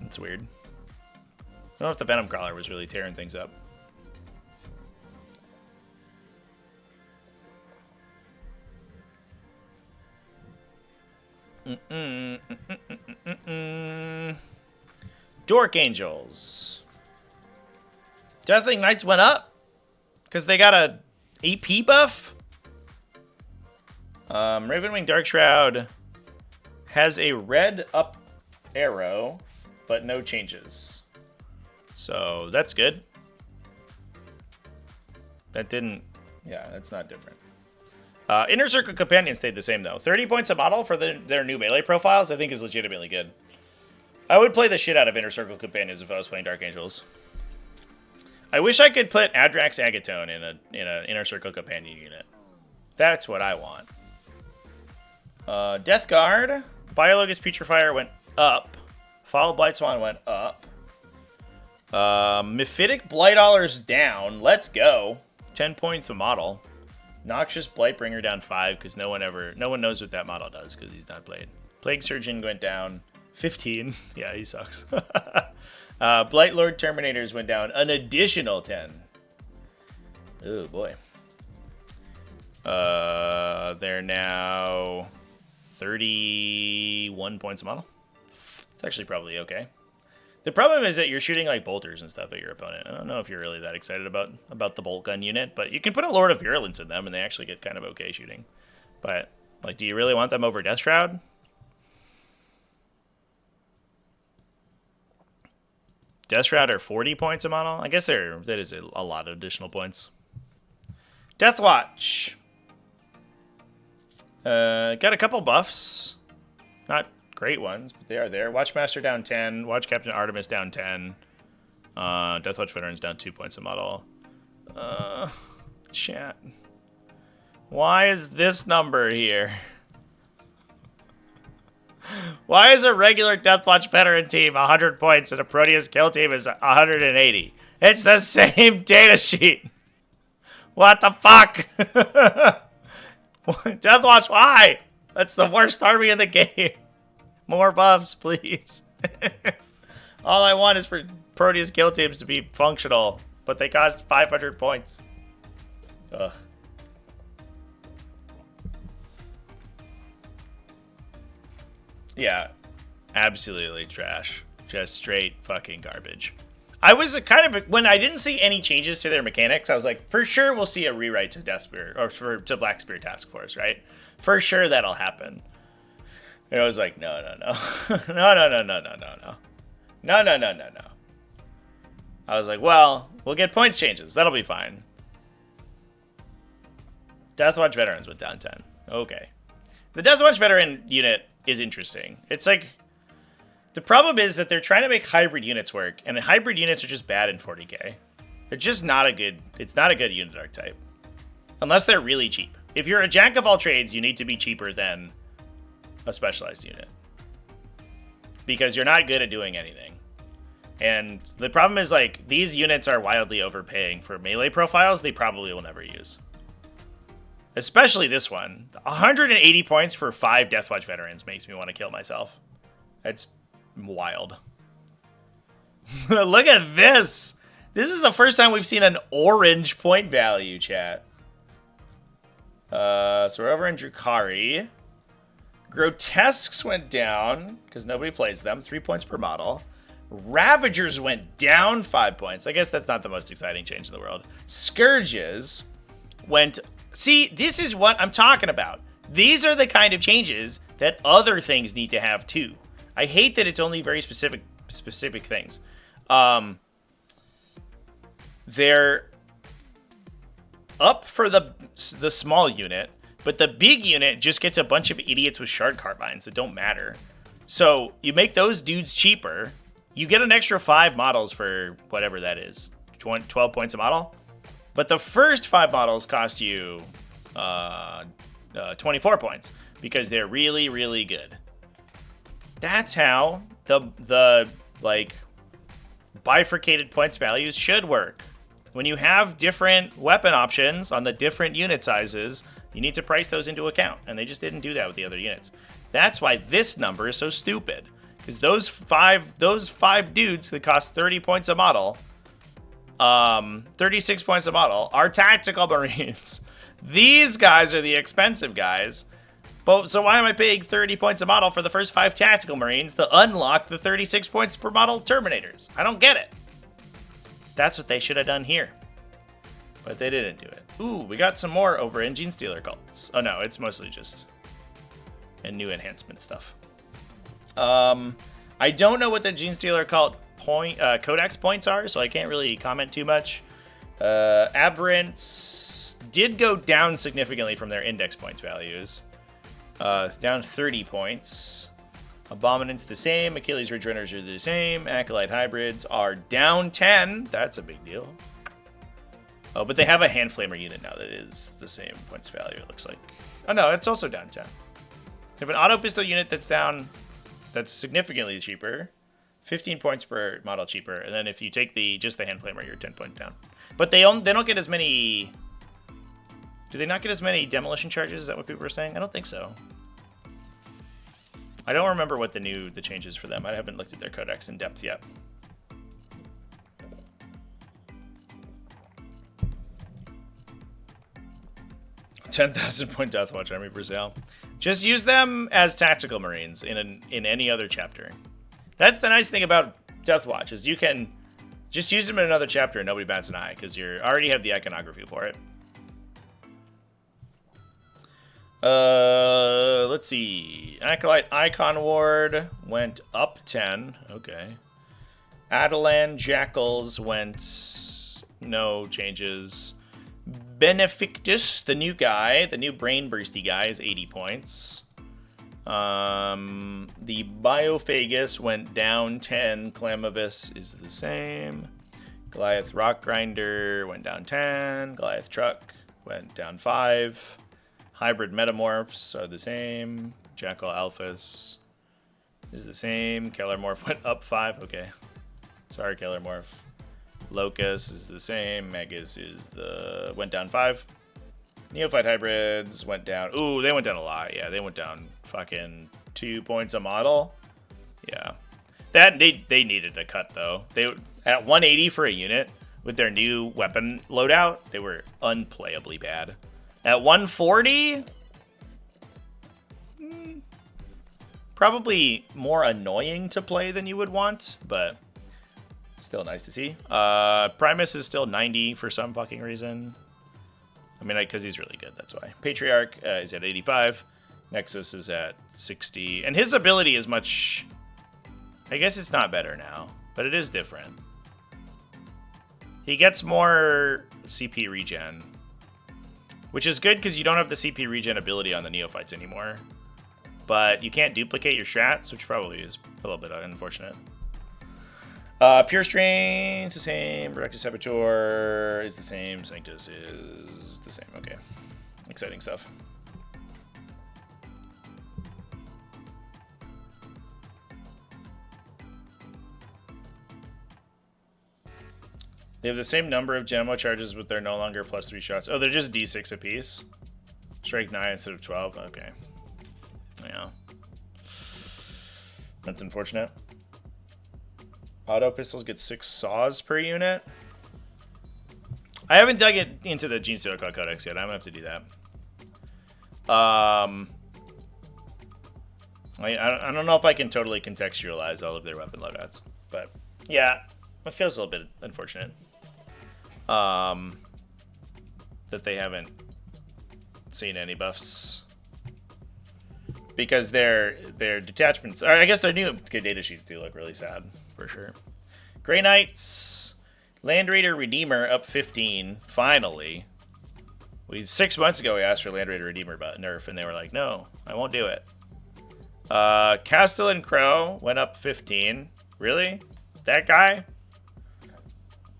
It's weird. I don't know if the Venom Crawler was really tearing things up. Dork Angels. Deathling Knights went up because they got a AP buff. Ravenwing Darkshroud has a red up arrow, but no changes. So that's good. That didn't... Yeah, that's not different. Inner Circle Companion stayed the same, though. 30 points a model for their new melee profiles, I think, is legitimately good. I would play the shit out of Inner Circle Companions if I was playing Dark Angels. I wish I could put Adrax Agatone in an Inner Circle Companion unit. That's what I want. Death Guard. Biologus Putrefier went up. Foul Blightswan went up. Mephitic Blightallers down. Let's go. 10 points a model. Noxious Blightbringer down 5 because no one knows what that model does because he's not played. Plague Surgeon went down 15. Yeah, he sucks. Blight Lord Terminators went down an additional 10. Oh boy. They're now 31 points a model. It's actually probably okay. The problem is that you're shooting like bolters and stuff at your opponent. I don't know if you're really that excited about the bolt gun unit, but you can put a Lord of Virulence in them and they actually get kind of okay shooting. But like, do you really want them over Death Shroud? Death Shroud are 40 points a model. I guess that is a lot of additional points. Death Watch. Got a couple buffs. Not great ones, but they are there. Watchmaster down 10. Watch Captain Artemis down 10. Deathwatch Veterans down 2 points a model. Chat. Why is this number here? Why is a regular Deathwatch Veteran team 100 points and a Proteus kill team is 180? It's the same data sheet. What the fuck? Deathwatch, why? That's the worst army in the game. More buffs, please. All I want is for Proteus kill teams to be functional, but they cost 500 points. Ugh. Yeah, absolutely trash. Just straight fucking garbage. I was kind of, when I didn't see any changes to their mechanics, I was like, for sure we'll see a rewrite to Death Spear, or to Black Spear Task Force, right? For sure that'll happen. And I was like, no. No. I was like, well, we'll get points changes. That'll be fine. Deathwatch Veterans went down 10. Okay. The Deathwatch Veteran unit is interesting. It's like, the problem is that they're trying to make hybrid units work, and hybrid units are just bad in 40k. They're just not a good, it's not a good unit archetype. Unless they're really cheap. If you're a jack of all trades, you need to be cheaper than a specialized unit. Because you're not good at doing anything. And the problem is, like, these units are wildly overpaying for melee profiles they probably will never use. Especially this one. 180 points for 5 Deathwatch Veterans makes me want to kill myself. That's wild. Look at this! This is the first time we've seen an orange point value, chat. So we're over in Drukhari. Grotesques went down, because nobody plays them. 3 points per model. Ravagers went down 5 points. I guess that's not the most exciting change in the world. Scourges went... See, this is what I'm talking about. These are the kind of changes that other things need to have too. I hate that it's only very specific things. They're up for the small unit, but the big unit just gets a bunch of idiots with shard carbines that don't matter. So you make those dudes cheaper. You get an extra 5 models for whatever that is, 12 points a model. But the first 5 models cost you 24 points because they're really, really good. That's how the like bifurcated points values should work. When you have different weapon options on the different unit sizes, you need to price those into account, and they just didn't do that with the other units. That's why this number is so stupid, because those five dudes that cost 30 points a model, 36 points a model, are tactical marines. These guys are the expensive guys. But so why am I paying 30 points a model for the first 5 tactical marines to unlock the 36 points per model Terminators? I don't get it. That's what they should have done here. But they didn't do it. Ooh, we got some more over in Gene Stealer cults. Oh no, it's mostly just a new enhancement stuff. I don't know what the Gene Stealer cult codex points are, so I can't really comment too much. Aberrants did go down significantly from their index points values. Down 30 points. Abominants the same. Achilles Ridge Runners are the same. Acolyte Hybrids are down 10. That's a big deal. Oh, but they have a Hand Flamer unit now that is the same points value, it looks like. Oh no, it's also down 10. They have an Auto Pistol unit that's down, that's significantly cheaper. 15 points per model cheaper. And then if you take just the Hand Flamer, you're 10 points down. But they don't get as many... Do they not get as many demolition charges? Is that what people were saying? I don't think so. I don't remember what the changes for them. I haven't looked at their codex in depth yet. $10,000 Deathwatch Army for sale. Just use them as tactical marines in any other chapter. That's the nice thing about Death Watch is you can just use them in another chapter and nobody bats an eye because you already have the iconography for it. Let's see. Acolyte Icon Ward went up 10. Okay. Adelan Jackals went no changes. Benefictus, the new guy, the new brain bursty guy, is 80 points. The Biophagus went down 10. Clamavis is the same. Goliath Rock Grinder went down 10. Goliath Truck went down 5. Hybrid Metamorphs are the same. Jackal Alphas is the same. Keller Morph went up 5. Okay. Sorry, Keller Morph. Locus is the same. Megas went down 5. Neophyte Hybrids went down. Ooh, they went down a lot. Yeah, they went down fucking 2 points a model. Yeah. That they needed a cut though. They at 180 for a unit with their new weapon loadout, they were unplayably bad. At 140, probably more annoying to play than you would want, but still nice to see. Primus is still 90 for some fucking reason. I mean, because he's really good, that's why. Patriarch is at 85. Nexus is at 60. And his ability is much... I guess it's not better now, but it is different. He gets more CP regen, which is good because you don't have the CP regen ability on the Neophytes anymore. But you can't duplicate your strats, which probably is a little bit unfortunate. Pure Strain is the same. Rectus Saboteur is the same. Sanctus is the same. Okay. Exciting stuff. They have the same number of Genmo charges, but they're no longer +3 shots. Oh, they're just D6 apiece. Strike 9 instead of 12. Okay. Yeah. That's unfortunate. Auto pistols get 6 saws per unit. I haven't dug it into the Gene Stealer Codex yet. I'm gonna have to do that. I don't know if I can totally contextualize all of their weapon loadouts, but yeah, it feels a little bit unfortunate that they haven't seen any buffs because their detachments, or I guess their new data sheets do look really sad for sure. Grey Knights, Land Raider Redeemer up 15. Finally, 6 months ago we asked for Land Raider Redeemer nerf, and they were like, "No, I won't do it." Castellan Crow went up 15. Really? That guy?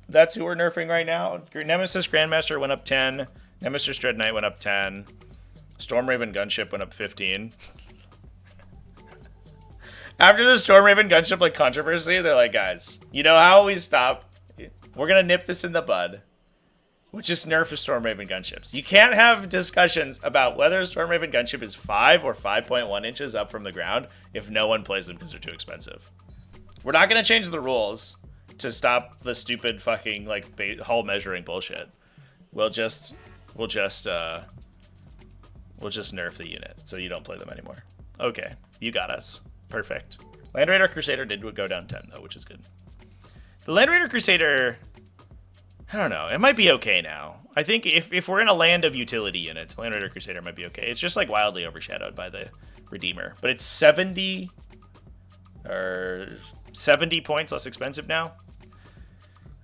That's who we're nerfing right now? Nemesis Grandmaster went up 10. Nemesis Dread Knight went up 10. Stormraven Gunship went up 15. After the Stormraven Gunship controversy, they're like, guys, you know how we stop? We're gonna nip this in the bud. We'll just nerf the Stormraven Gunships. You can't have discussions about whether a Stormraven Gunship is 5 or 5.1 inches up from the ground if no one plays them because they're too expensive. We're not gonna change the rules to stop the stupid fucking hull measuring bullshit. We'll just nerf the unit so you don't play them anymore. Okay, you got us. Perfect. Land Raider Crusader did go down 10 though, which is good. The Land Raider Crusader, I don't know. It might be okay now. I think if we're in a land of utility units, Land Raider Crusader might be okay. It's just wildly overshadowed by the Redeemer, but it's 70 points less expensive now.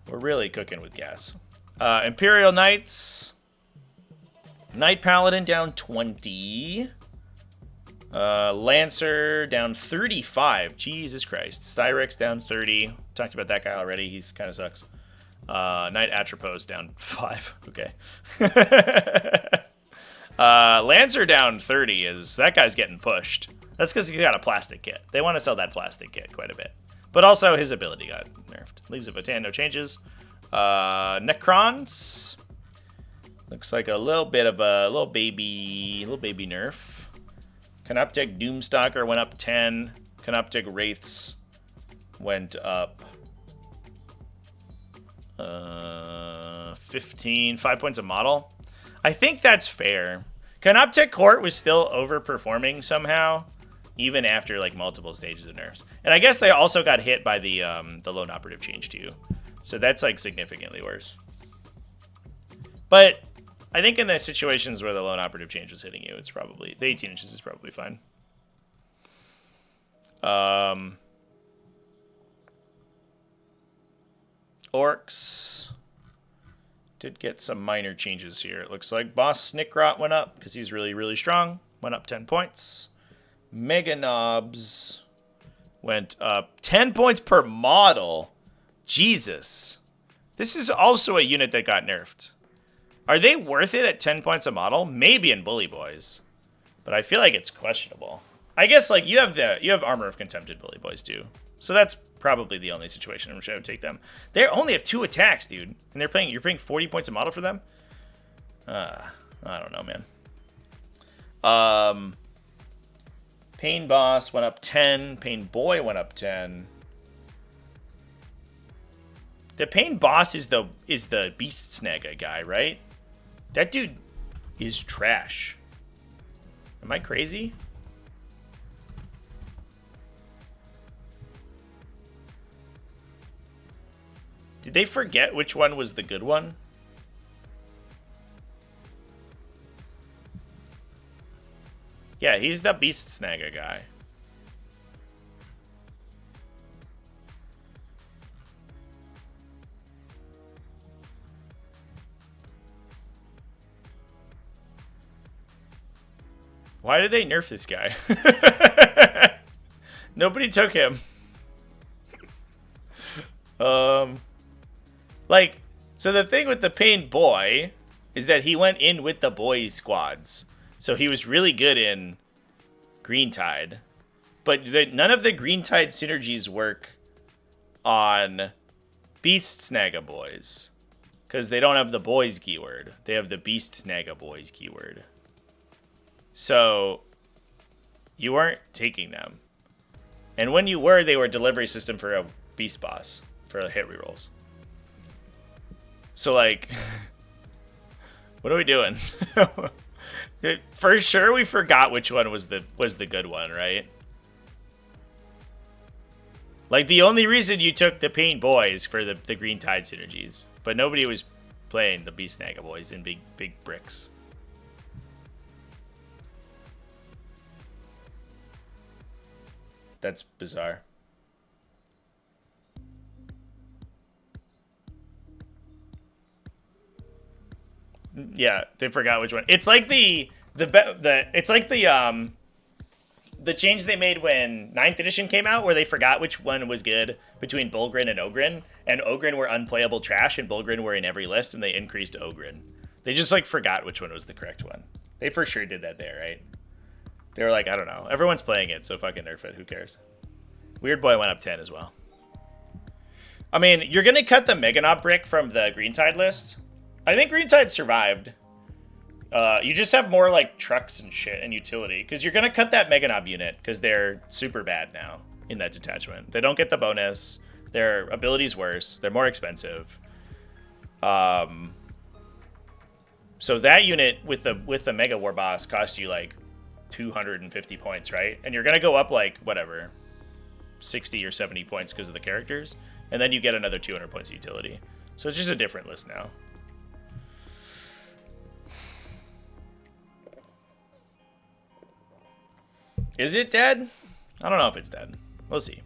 We're really cooking with gas. Imperial Knights, Knight Paladin down 20. Lancer down 35. Jesus Christ. Styrex down 30. Talked about that guy already. He's kind of sucks. Knight Atropos down 5. Okay. Lancer down 30 is that guy's getting pushed. That's because he's got a plastic kit. They want to sell that plastic kit quite a bit. But also his ability got nerfed. Leaves of Votan, no changes. Necrons. Looks like a little bit of a little baby nerf. Canoptek Doomstalker went up 10. Canoptek Wraiths went up 15. 5 points a model. I think that's fair. Canoptek Court was still overperforming somehow. even after like multiple stages of nerfs. And I guess they also got hit by the lone operative change too, so that's like significantly worse. But I think in the situations where the lone operative change was hitting you, it's probably the 18 inches is probably fine. Orcs did get some minor changes here. It looks like Boss Snickrot went up because he's really, really strong. Went up 10 points. Mega Knobs went up 10 points per model. Jesus. This is also a unit that got nerfed. Are they worth it at 10 points a model? Maybe in Bully Boys. But I feel like it's questionable. I guess like you have Armor of Contempt in Bully Boys too. So that's probably the only situation in which I would take them. They only have 2 attacks, dude. And you're paying 40 points a model for them? I don't know, man. Pain Boss went up 10. Pain Boy went up 10. The Pain Boss is the Beast Snaga guy, right? That dude is trash. Am I crazy? Did they forget which one was the good one? Yeah, he's the Beast Snaga guy. Why did they nerf this guy? Nobody took him. Like, so the thing with the Pain Boy is that he went in with the boys squads. So he was really good in Green Tide. But none of the Green Tide synergies work on Beast Snaga Boys. Because they don't have the boys keyword. They have the Beast Snaga Boys keyword. So you weren't taking them. And when you were, they were delivery system for a Beast Boss. For hit rerolls. So like, what are we doing? For sure, we forgot which one was the good one, right? Like the only reason you took the Pain Boys for the Green Tide synergies, but nobody was playing the Beast Snaga Boys in big bricks. That's bizarre. Yeah, they forgot which one. It's like the change they made when 9th edition came out, where they forgot which one was good between Bulgrin and Ogrin, and Ogrin were unplayable trash, and Bulgrin were in every list, and they increased Ogrin. They just like forgot which one was the correct one. They for sure did that there, right? They were like, I don't know. Everyone's playing it, so fucking nerf it. Who cares? Weird Boy went up 10 as well. I mean, you're gonna cut the Mega Knob brick from the Green Tide list. I think Green Tide survived. You just have more like trucks and shit and utility, because you're gonna cut that Mega Knob unit because they're super bad now in that detachment. They don't get the bonus. Their ability's worse. They're more expensive. So that unit with the Mega War Boss cost you like 250 points, right? And you're gonna go up like whatever, 60 or 70 points because of the characters, and then you get another 200 points of utility. So it's just a different list now. Is it dead? I don't know if it's dead. We'll see.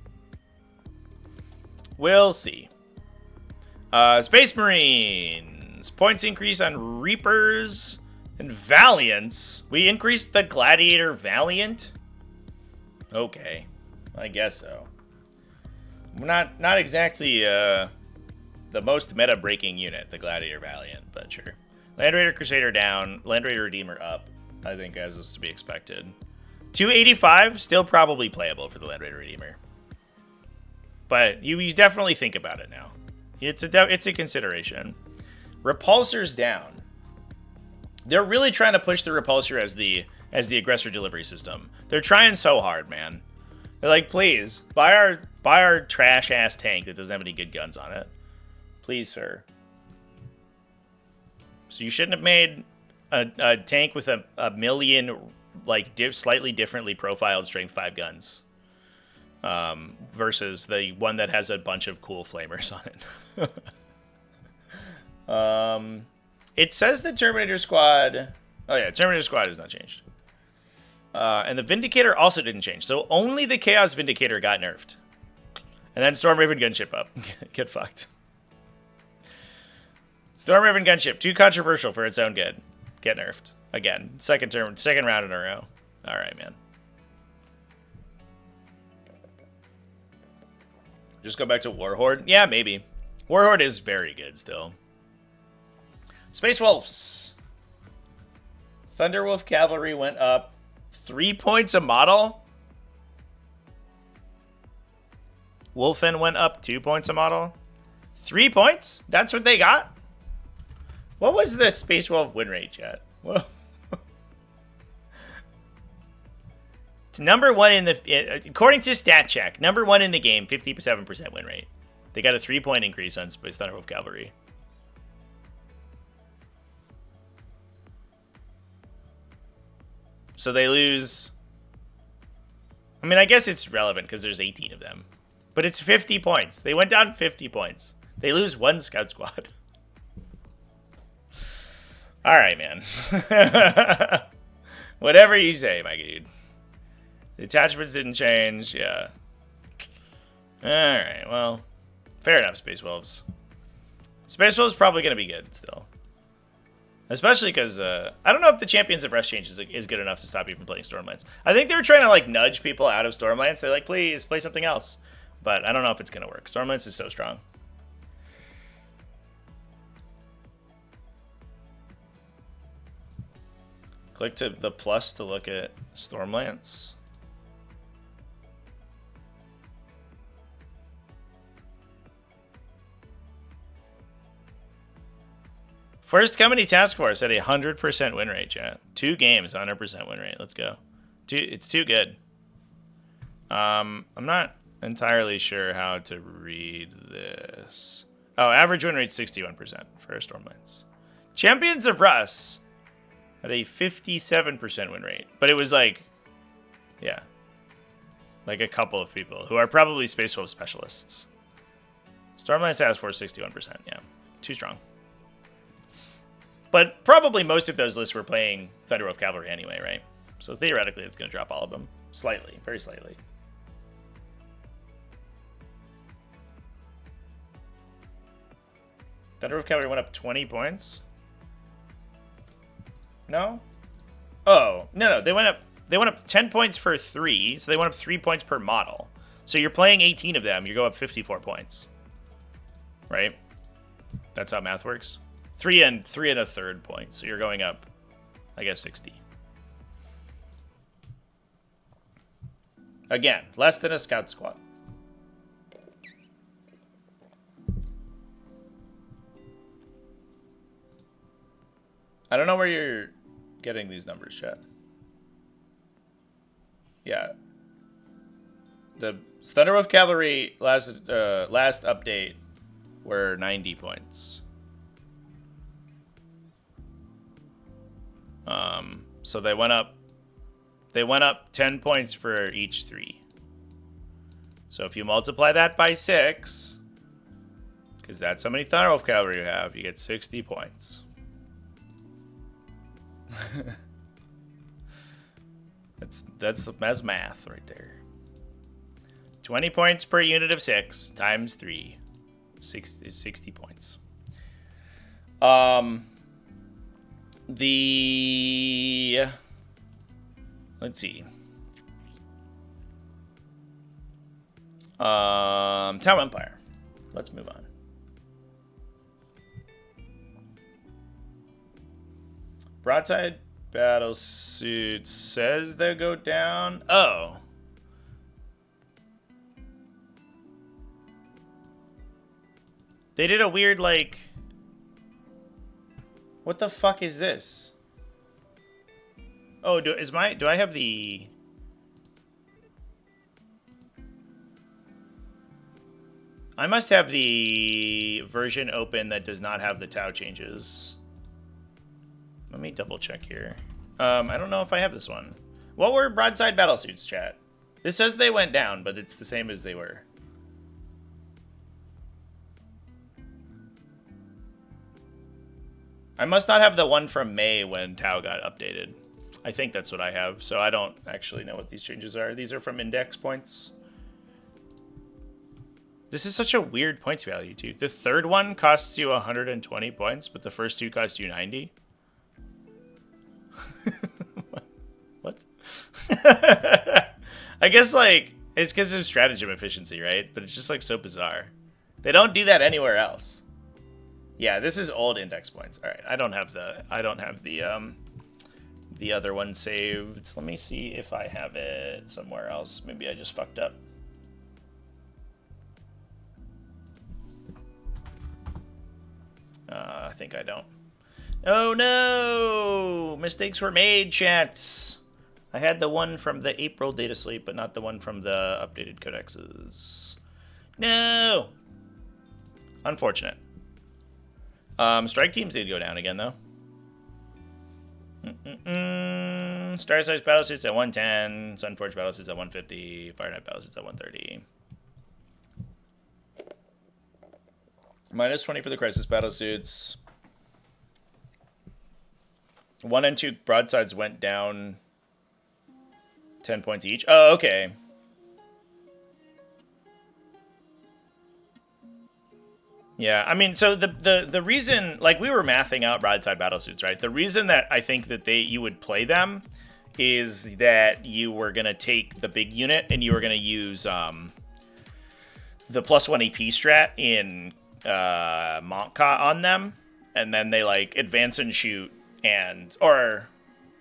We'll see. Space Marines. Points increase on Reapers and Valiants. We increased the Gladiator Valiant? Okay. I guess so. Not exactly the most meta-breaking unit, the Gladiator Valiant, but sure. Land Raider Crusader down. Land Raider Redeemer up, I think, as is to be expected. 285, still probably playable for the Land Raider Redeemer. But you definitely think about it now. It's a consideration. Repulsor's down. They're really trying to push the Repulsor as the aggressor delivery system. They're trying so hard, man. They're like, please, buy our trash-ass tank that doesn't have any good guns on it. Please, sir. So you shouldn't have made a tank with a million like slightly differently profiled strength 5 guns, versus the one that has a bunch of cool flamers on it. It says the Terminator Squad. Oh yeah, Terminator Squad has not changed. And the Vindicator also didn't change. So only the Chaos Vindicator got nerfed. And then Storm Raven Gunship up. Get fucked. Storm Raven Gunship, too controversial for its own good. Get nerfed. Again. Second round in a row. Alright, man. Just go back to Warhorde? Yeah, maybe. Warhorde is very good still. Space Wolves. Thunderwolf Cavalry went up 3 points a model. Wolfen went up 2 points a model. 3 points? That's what they got? What was the Space Wolf win rate, chat? Whoa. It's number one in the... According to StatCheck, number one in the game, 57% win rate. They got a 3-point increase on Space Thunderwolf Cavalry. So they lose... I mean, I guess it's relevant because there's 18 of them. But it's 50 points. They went down 50 points. They lose 1 scout squad. All right, man. Whatever you say, my dude. The attachments didn't change. Yeah. All right, well. Fair enough, Space Wolves. Space Wolves probably going to be good still. Especially because, I don't know if the Champions of Rest change is good enough to stop you from playing Stormlands. I think they were trying to, like, nudge people out of Stormlands. They're like, please, play something else. But I don't know if it's going to work. Stormlands is so strong. Click to the plus to look at Stormlands. First Company Task Force at 100% win rate, chat. 2 games, 100% win rate. Let's go. It's too good. I'm not entirely sure how to read this. Oh, average win rate 61% for Stormlands. Champions of Russ had a 57% win rate. But it was like, yeah, like a couple of people who are probably Space Wolf specialists. Stormlands Task Force 61%, yeah. Too strong. But probably most of those lists were playing Thunderwolf Cavalry anyway, right? So theoretically, it's going to drop all of them. Slightly. Very slightly. Thunderwolf Cavalry went up 20 points? No? Oh, no. They went up 10 points for 3, so they went up 3 points per model. So you're playing 18 of them, you go up 54 points. Right? That's how math works. 3 and a third point, so you're going up, I guess, 60. Again, less than a scout squad. I don't know where you're getting these numbers, chat. Yeah. The Thunderwolf Cavalry last update were 90 points. So they went up 10 points for each 3. So if you multiply that by 6, because that's how many Thunderwolf Cavalry you have, you get 60 points. That's math right there. 20 points per unit of 6 times 3 is 60 points. Let's see. Town Empire. Let's move on. Broadside battle suit says they go down. Oh. They did a weird, like... What the fuck is this? Oh, do I have the... I must have the version open that does not have the Tau changes. Let me double check here. I don't know if I have this one. What were broadside battlesuits, chat? This says they went down, but it's the same as they were. I must not have the one from May when Tau got updated. I think that's what I have, so I don't actually know what these changes are. These are from index points. This is such a weird points value, too. The third one costs you 120 points, but the first two cost you 90. What? I guess, like, it's because of stratagem efficiency, right? But it's just, like, so bizarre. They don't do that anywhere else. Yeah, this is old index points. All right, I don't have the other one saved. Let me see if I have it somewhere else. Maybe I just fucked up. I think I don't. Oh no! Mistakes were made, chats. I had the one from the April Dataslate, but not the one from the updated codexes. No! Unfortunate. Strike teams did go down again, though. Star Size battlesuits at 110, Sunforge battlesuits at 150, Fire Knight battlesuits at 130. Minus 20 for the Crisis battlesuits. 1 and 2 broadsides went down 10 points each. Oh, okay. Yeah, I mean, so the reason, like, we were mathing out broadside battlesuits, right? The reason that I think that you would play them is that you were going to take the big unit and you were going to use the +1 AP strat in Monka on them, and then they, like, advance and shoot and, or,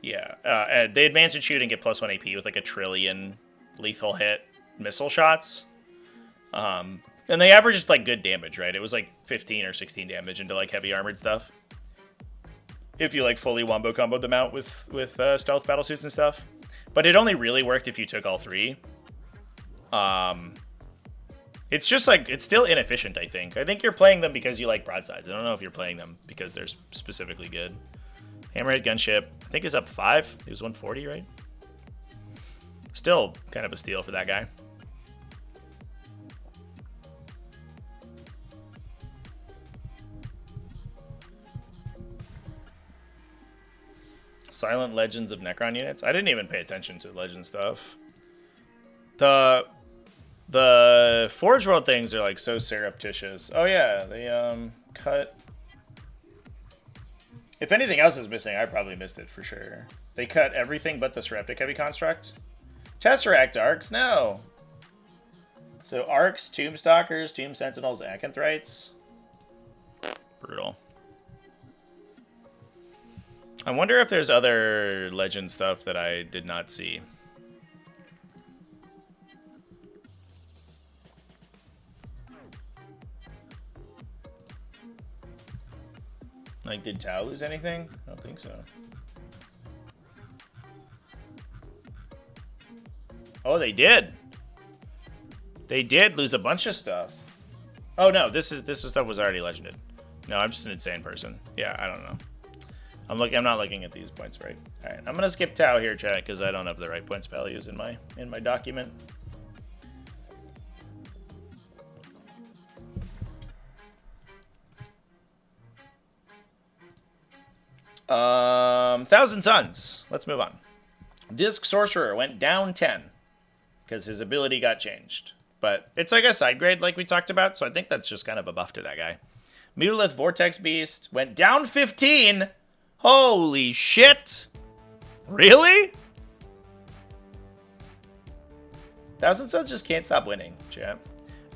yeah, they advance and shoot and get +1 AP with, like, a trillion lethal hit missile shots. And they averaged, like, good damage, right? It was, like, 15 or 16 damage into, like, heavy armored stuff. If you, like, fully wombo comboed them out with stealth battlesuits and stuff. But it only really worked if you took all three. It's just, like, it's still inefficient, I think. I think you're playing them because you like broadsides. I don't know if you're playing them because they're specifically good. Hammerhead Gunship, I think, is up 5. It was 140, right? Still kind of a steal for that guy. Silent Legends of Necron units. I didn't even pay attention to Legend stuff. The Forge World things are, like, so surreptitious. Oh yeah, they cut. If anything else is missing, I probably missed it for sure. They cut everything but the Sereptic Heavy Construct. Tesseract Arcs, no. So Arcs, Tomb Stalkers, Tomb Sentinels, Acanthrites. Brutal. I wonder if there's other Legend stuff that I did not see. Like, did Tau lose anything? I don't think so. Oh, they did. They did lose a bunch of stuff. Oh no, this stuff was already legended. No, I'm just an insane person. Yeah, I don't know. I'm not looking at these points right. All right, I'm gonna skip Tau here, chat, because I don't have the right points values in my document. Thousand Suns. Let's move on. Disc Sorcerer went down 10 because his ability got changed, but it's like a side grade, like we talked about. So I think that's just kind of a buff to that guy. Mutolith Vortex Beast went down 15. Holy shit! Really? Thousand Suns just can't stop winning, chat.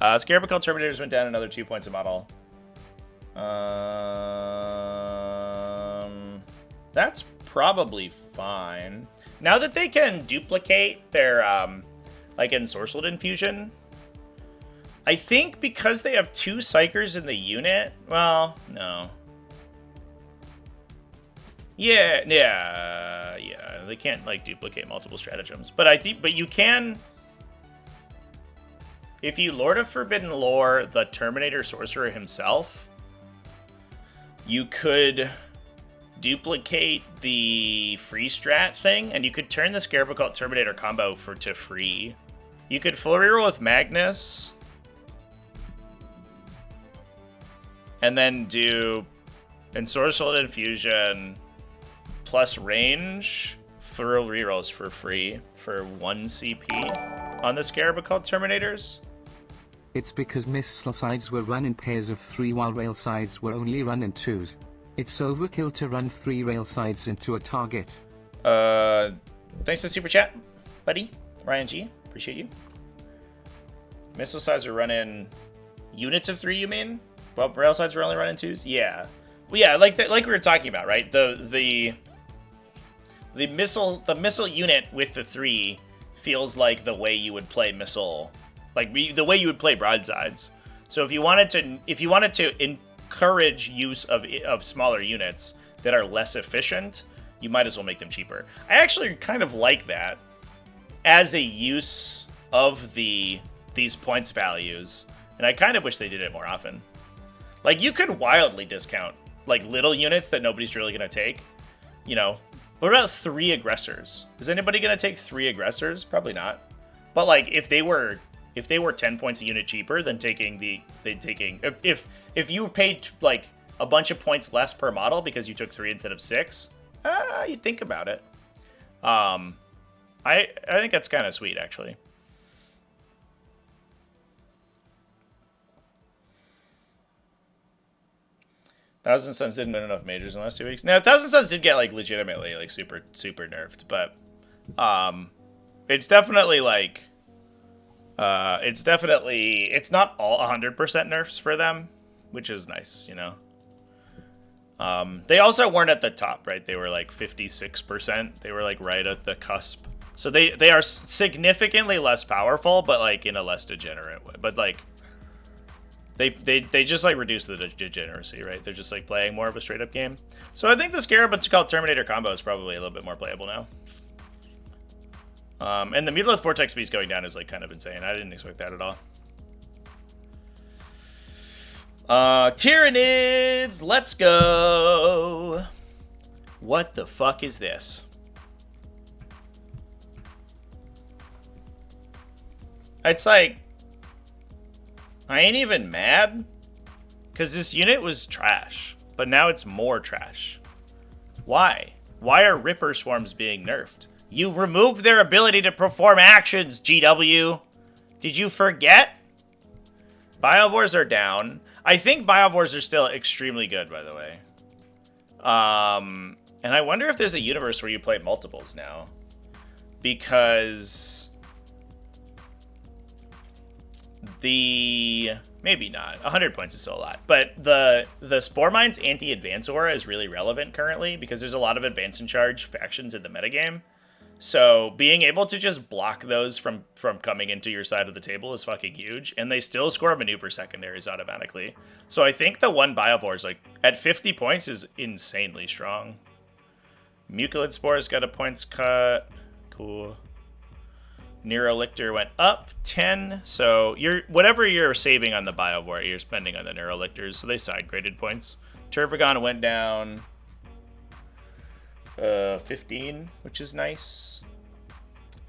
Scarabacul Terminators went down another 2 points a model. That's probably fine. Now that they can duplicate their, like, Ensorcelled Infusion, I think because they have 2 Psychers in the unit, well, no. Yeah, they can't, like, duplicate multiple stratagems. But I think, but you can, if you Lord of Forbidden Lore the Terminator Sorcerer himself, you could duplicate the free strat thing, and you could turn the Scarab Cult Terminator combo to free. You could full reroll with Magnus, and then do Ensorcelled Infusion plus range full rerolls for free for 1 CP on the Scarab Cult Terminators. It's because missile sides were run in pairs of 3 while rail sides were only run in 2s. It's overkill to run 3 rail sides into a target. Thanks to the super chat, buddy. Ryan G, appreciate you. Missile sides are running units of 3, you mean? Well, rail sides are only running 2s? Yeah. Well, yeah, like we were talking about, right? The missile unit with the 3 feels like the way you would play missile, like the way you would play broadsides. So if you wanted to encourage use of smaller units that are less efficient, you might as well make them cheaper. I actually kind of like that as a use of these points values, and I kind of wish they did it more often. Like, you could wildly discount like little units that nobody's really gonna take. You know, what about 3 aggressors? Is anybody gonna take 3 aggressors? Probably not. But like, if they were 10 points a unit cheaper than if you paid like a bunch of points less per model because you took 3 instead of 6, you'd think about it. I think that's kind of sweet, actually. Thousand Suns didn't win enough majors in the last 2 weeks. Now, Thousand Suns did get like legitimately like super nerfed, but it's definitely like it's not all 100% nerfs for them, which is nice, you know. They also weren't at the top, right? They were like 56%. They were like right at the cusp. So they are significantly less powerful, but like in a less degenerate way. But like they just like reduce the degeneracy, right? They're just like playing more of a straight up game. So I think the Scarab Cult Terminator combo is probably a little bit more playable now. And the Mutalith Vortex speed going down is like kind of insane. I didn't expect that at all. Tyranids, let's go. What the fuck is this? It's like, I ain't even mad, because this unit was trash, but now it's more trash. Why? Why are Ripper Swarms being nerfed? You removed their ability to perform actions, GW. Did you forget? Biovores are down. I think Biovores are still extremely good, by the way. And I wonder if there's a universe where you play multiples now. Because maybe not. 100 points is still a lot. But the Spore Mine's anti-advance aura is really relevant currently because there's a lot of advance and charge factions in the metagame. So being able to just block those from coming into your side of the table is fucking huge. And they still score maneuver secondaries automatically. So I think the one Biovore is like at 50 points is insanely strong. Mucilid Spore's got a points cut. Cool. Neurolictor went up 10. So whatever you're saving on the Biovore, you're spending on the Neurolictors. So they side graded points. Turvagon went down 15, which is nice.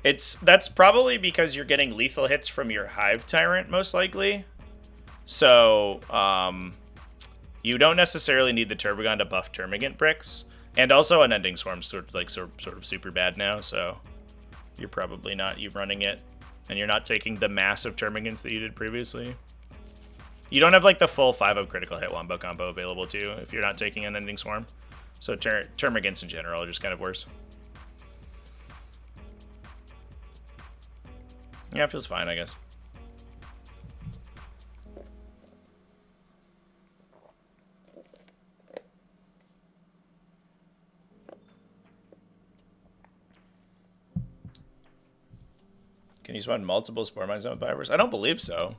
That's probably because you're getting lethal hits from your Hive Tyrant, most likely. So you don't necessarily need the Turvagon to buff Termagant bricks, and also Unending Swarm's sort of super bad now. So you're probably not running it, and you're not taking the massive Termagants that you did previously. You don't have like the full 5-0 critical hit wombo combo available too if you're not taking Unending Swarm. So Termagants in general are just kind of worse. Yeah, it feels fine, I guess. Can you spawn multiple Spore Mines on Biovores? I don't believe so.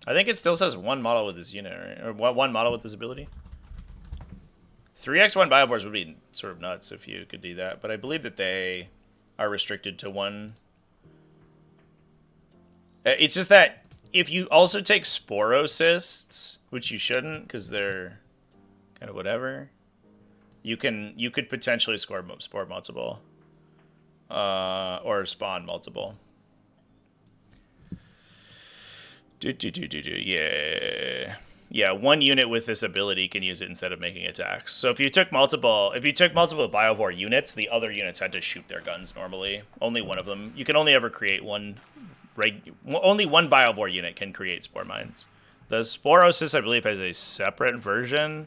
I think it still says one model with this unit, right? Or one model with this ability. 3x1 Biovores would be sort of nuts if you could do that, but I believe that they are restricted to one. It's just that if you also take Sporocysts, which you shouldn't, because kind of whatever. You could potentially spore multiple, or spawn multiple. Yeah, one unit with this ability can use it instead of making attacks. So if you took multiple Biovore units, the other units had to shoot their guns normally. Only one of them. You can only ever create one. Only one Biovore unit can create spore mines. The Sporosis, I believe, has a separate version.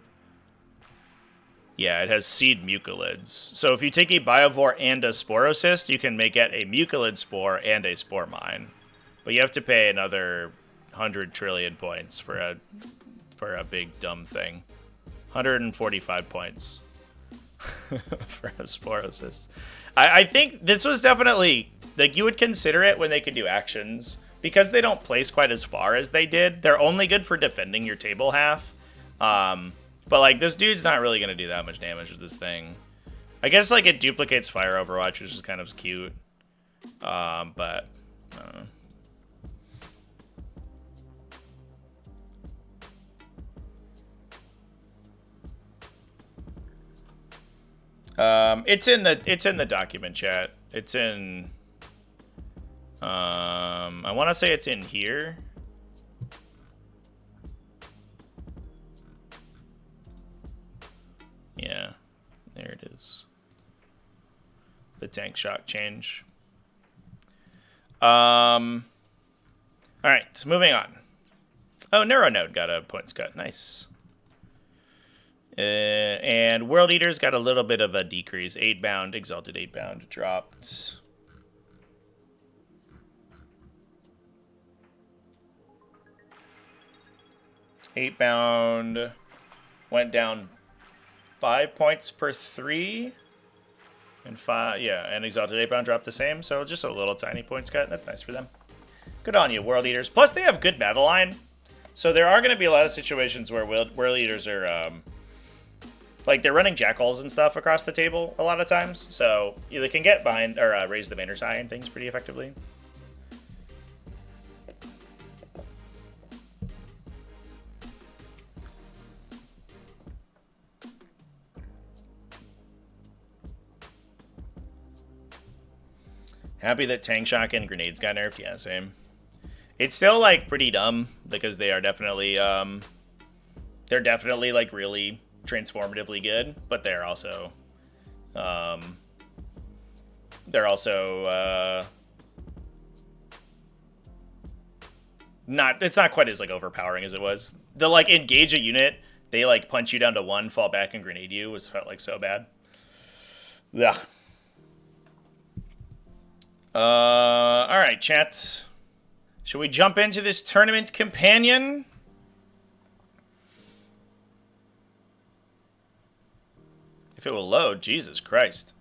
Yeah, it has seed mucolids. So if you take a Biovore and a Sporocyst, you can make it a mucolid spore and a spore mine. But you have to pay another 100 trillion points for a big dumb thing. 145 points for a Sporocyst. I think this was definitely, like, you would consider it when they could do actions. Because they don't place quite as far as they did, they're only good for defending your table half. But, like, this dude's not really going to do that much damage with this thing. I guess, like, it duplicates Fire Overwatch, which is kind of cute. But, I don't know. It's in the document chat. It's in... I want to say it's in here. Yeah, there it is. The tank shock change. All right, moving on. Oh, Neuronode got a points cut. Nice. And World Eaters got a little bit of a decrease. 8-bound, Exalted 8-bound dropped. Eight-bound went down 5 points per 3. And 5, yeah, and Exalted 8-bound dropped the same, so just a little tiny points cut. That's nice for them. Good on you, World Eaters. Plus, they have good battle line. So there are going to be a lot of situations where World Eaters are, like, they're running Jackals and stuff across the table a lot of times. So they can get behind, or raise the banner side and things pretty effectively. Happy that Tank Shock and Grenades got nerfed. Yeah, same. It's still, like, pretty dumb because they are definitely, they're definitely, like, really transformatively good, but they're also, it's not quite as, like, overpowering as it was. The, like, engage a unit, they, like, punch you down to 1, fall back and grenade you, felt like so bad. Yeah. Alright, chat. Should we jump into this tournament companion? If it will load, Jesus Christ.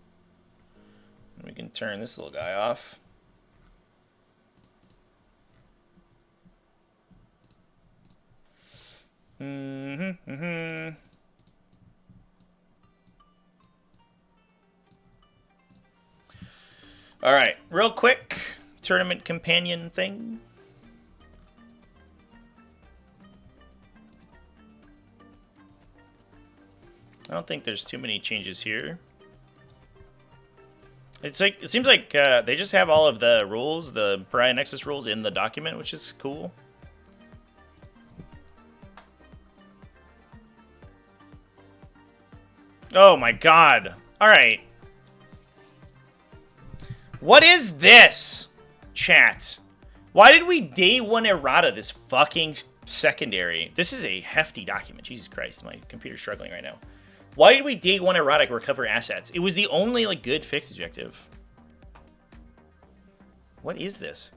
We can turn this little guy off. All right, real quick, tournament companion thing. I don't think there's too many changes here. It's like, it seems like they just have all of the rules, the Pariah Nexus rules in the document, which is cool. Oh my god. All right. What is this, chat? Why did we day 1 errata this fucking secondary? This is a hefty document. Jesus Christ, my computer's struggling right now. Why did we day 1 errata recover assets? It was the only, like, good fixed objective. What is this?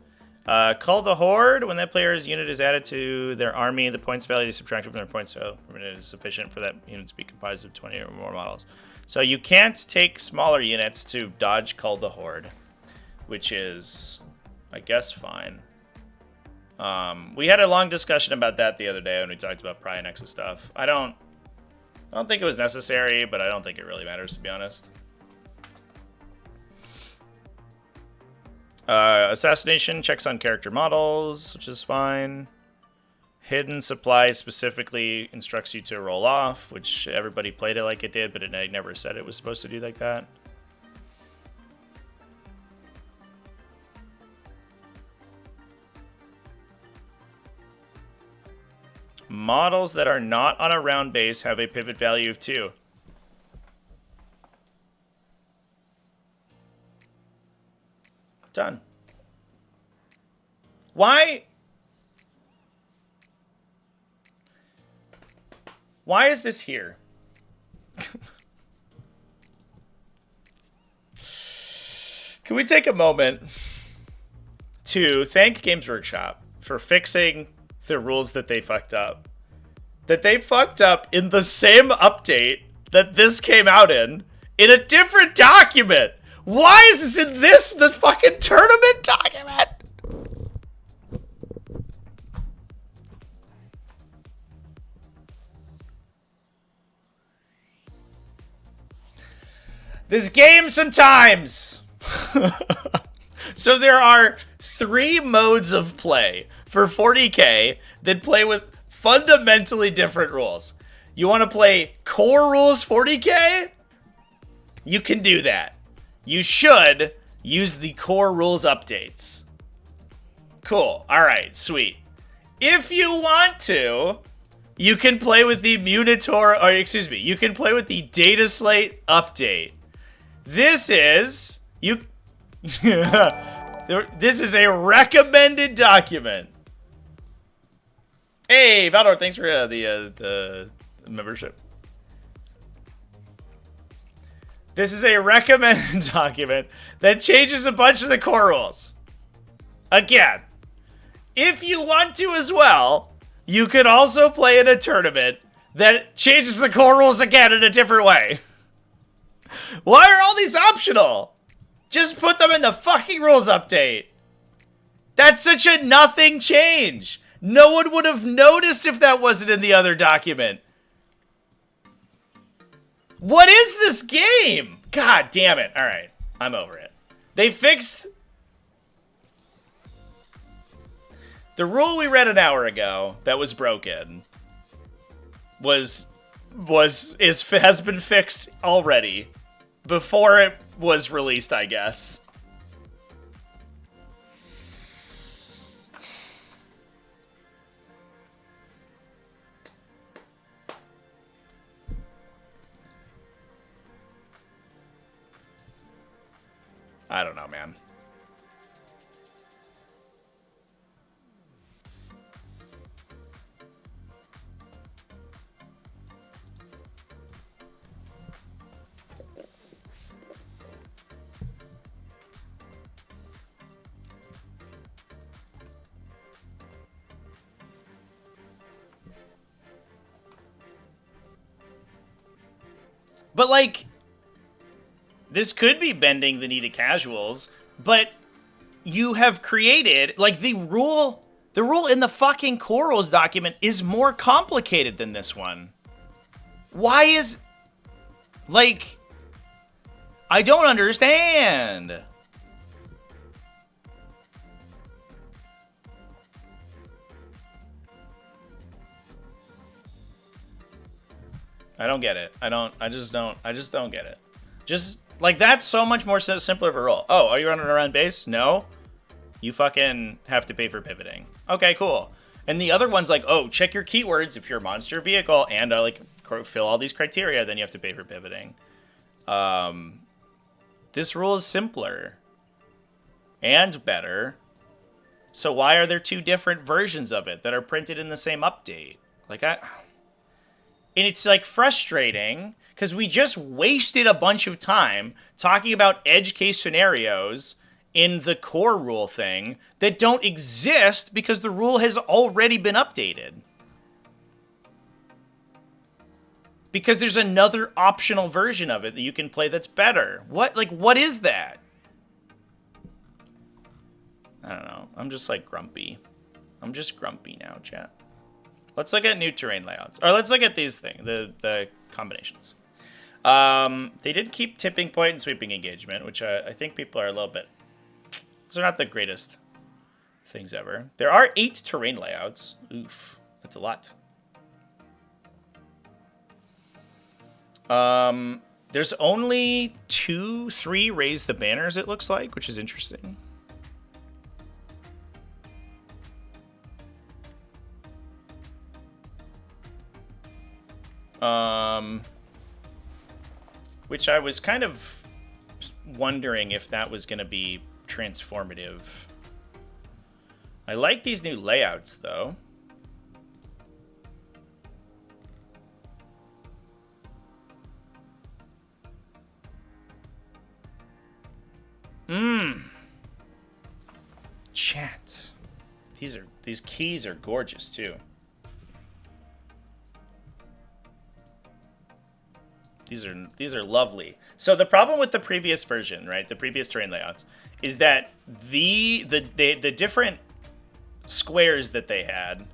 Call the Horde. When that player's unit is added to their army, the points value they subtract from their points so it is sufficient for that unit to be comprised of 20 or more models. So you can't take smaller units to dodge Call the Horde, which is, I guess, fine. We had a long discussion about that the other day when we talked about Pariah Nexus stuff. I don't think it was necessary, but I don't think it really matters, to be honest. Assassination checks on character models, which is fine. Hidden supply specifically instructs you to roll off, which everybody played it like it did, but it never said it was supposed to do like that. Models that are not on a round base have a pivot value of 2. Done. Why? Why is this here? Can we take a moment to thank Games Workshop for fixing the rules that they fucked up? That they fucked up in the same update that this came out in a different document. Why is this in the fucking tournament document? This game sometimes. So there are 3 modes of play for 40K that play with fundamentally different rules. You want to play core rules 40K? You can do that. You should use the core rules updates. Cool. All right, sweet. If you want to, you can play with the you can play with the Dataslate update. This is this is a recommended document. Hey, Valdor, thanks for the membership. This is a recommended document that changes a bunch of the core rules. Again, if you want to as well, you could also play in a tournament that changes the core rules again in a different way. Why are all these optional? Just put them in the fucking rules update. That's such a nothing change. No one would have noticed if that wasn't in the other document. What is this game? God damn it. All right, I'm over it. They fixed the rule we read an hour ago that was broken. Has been fixed already before it was released, I guess. I don't know, man. But, like, this could be bending the knee to casuals, but you have created, like, the rule in the fucking core rules document is more complicated than this one. Why is, like, I don't understand. I don't get it. I just don't get it. Just, like, that's so much more simpler of a role. Oh, are you running around base? No. You fucking have to pay for pivoting. Okay, cool. And the other one's like, oh, check your keywords if you're a monster vehicle and, like, fill all these criteria, then you have to pay for pivoting. This rule is simpler. And better. So why are there 2 different versions of it that are printed in the same update? Like, and it's, like, frustrating because we just wasted a bunch of time talking about edge case scenarios in the core rule thing that don't exist because the rule has already been updated. Because there's another optional version of it that you can play that's better. What is that? I don't know. I'm just, like, grumpy. I'm just grumpy now, chat. Let's look at new terrain layouts. Or let's look at these things, the combinations. They did keep tipping point and sweeping engagement, which I think people are a little bit... Those are not the greatest things ever. There are 8 terrain layouts. Oof. That's a lot. There's only 3 raise the banners, it looks like, which is interesting. Which I was kind of wondering if that was going to be transformative. I like these new layouts, though. Chat. These keys are gorgeous too. These are lovely. So the problem with the previous version, right, the previous terrain layouts, is that the different squares that they had,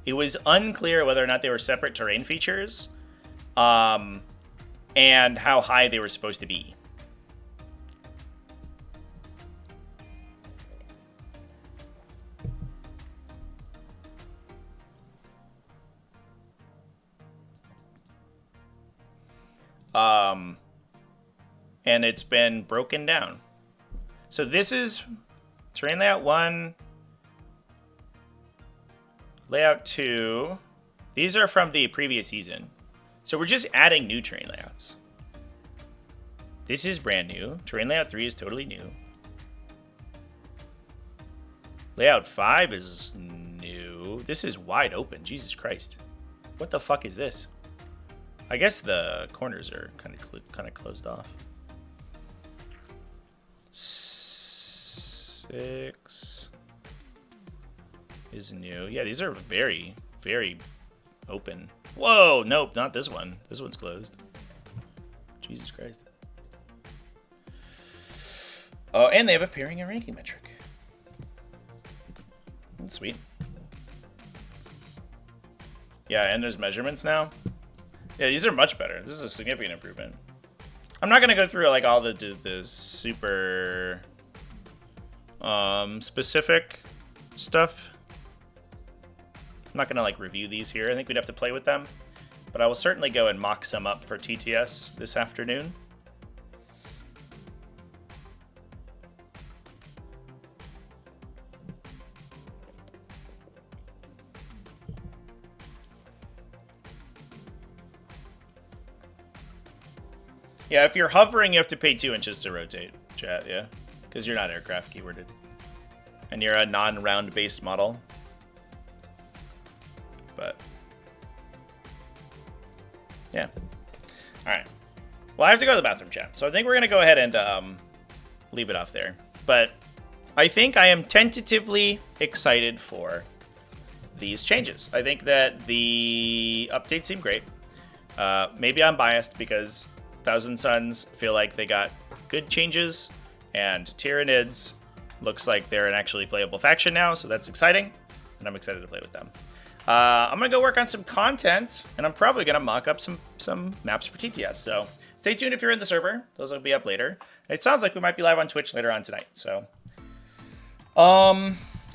it was unclear whether or not they were separate terrain features, and how high they were supposed to be. And it's been broken down. So this is terrain layout 1, layout 2. These are from the previous season. So we're just adding new terrain layouts. This is brand new. Terrain layout 3 is totally new. Layout 5 is new. This is wide open. Jesus Christ. What the fuck is this? I guess the corners are kind of closed off. 6 is new. Yeah, these are very, very open. Whoa, nope, not this one. This one's closed. Jesus Christ. Oh, and they have a pairing and ranking metric. That's sweet. Yeah, and there's measurements now. Yeah, these are much better. This is a significant improvement. I'm not gonna go through like all the super specific stuff. I'm not gonna like review these here. I think we'd have to play with them, but I will certainly go and mock some up for TTS this afternoon. Yeah, if you're hovering, you have to pay 2 inches to rotate, chat, yeah? Because you're not aircraft keyworded. And you're a non-round based model. But, yeah. Alright. Well, I have to go to the bathroom, chat. So I think we're going to go ahead and leave it off there. But I think I am tentatively excited for these changes. I think that the updates seem great. Maybe I'm biased because Thousand Suns feel like they got good changes, and Tyranids looks like they're an actually playable faction now, so that's exciting, and I'm excited to play with them. I'm going to go work on some content, and I'm probably going to mock up some maps for TTS, so stay tuned if you're in the server. Those will be up later. It sounds like we might be live on Twitch later on tonight, so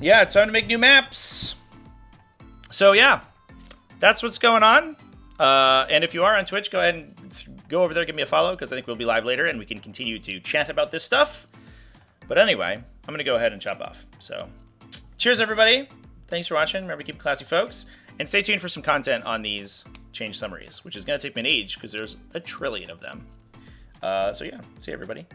yeah, it's time to make new maps. So yeah, that's what's going on. And if you are on Twitch, go ahead and go over there, give me a follow, because I think we'll be live later and we can continue to chat about this stuff. But anyway, I'm going to go ahead and chop off. So cheers, everybody. Thanks for watching. Remember to keep it classy, folks. And stay tuned for some content on these change summaries, which is going to take me an age because there's a trillion of them. So yeah, see you, everybody.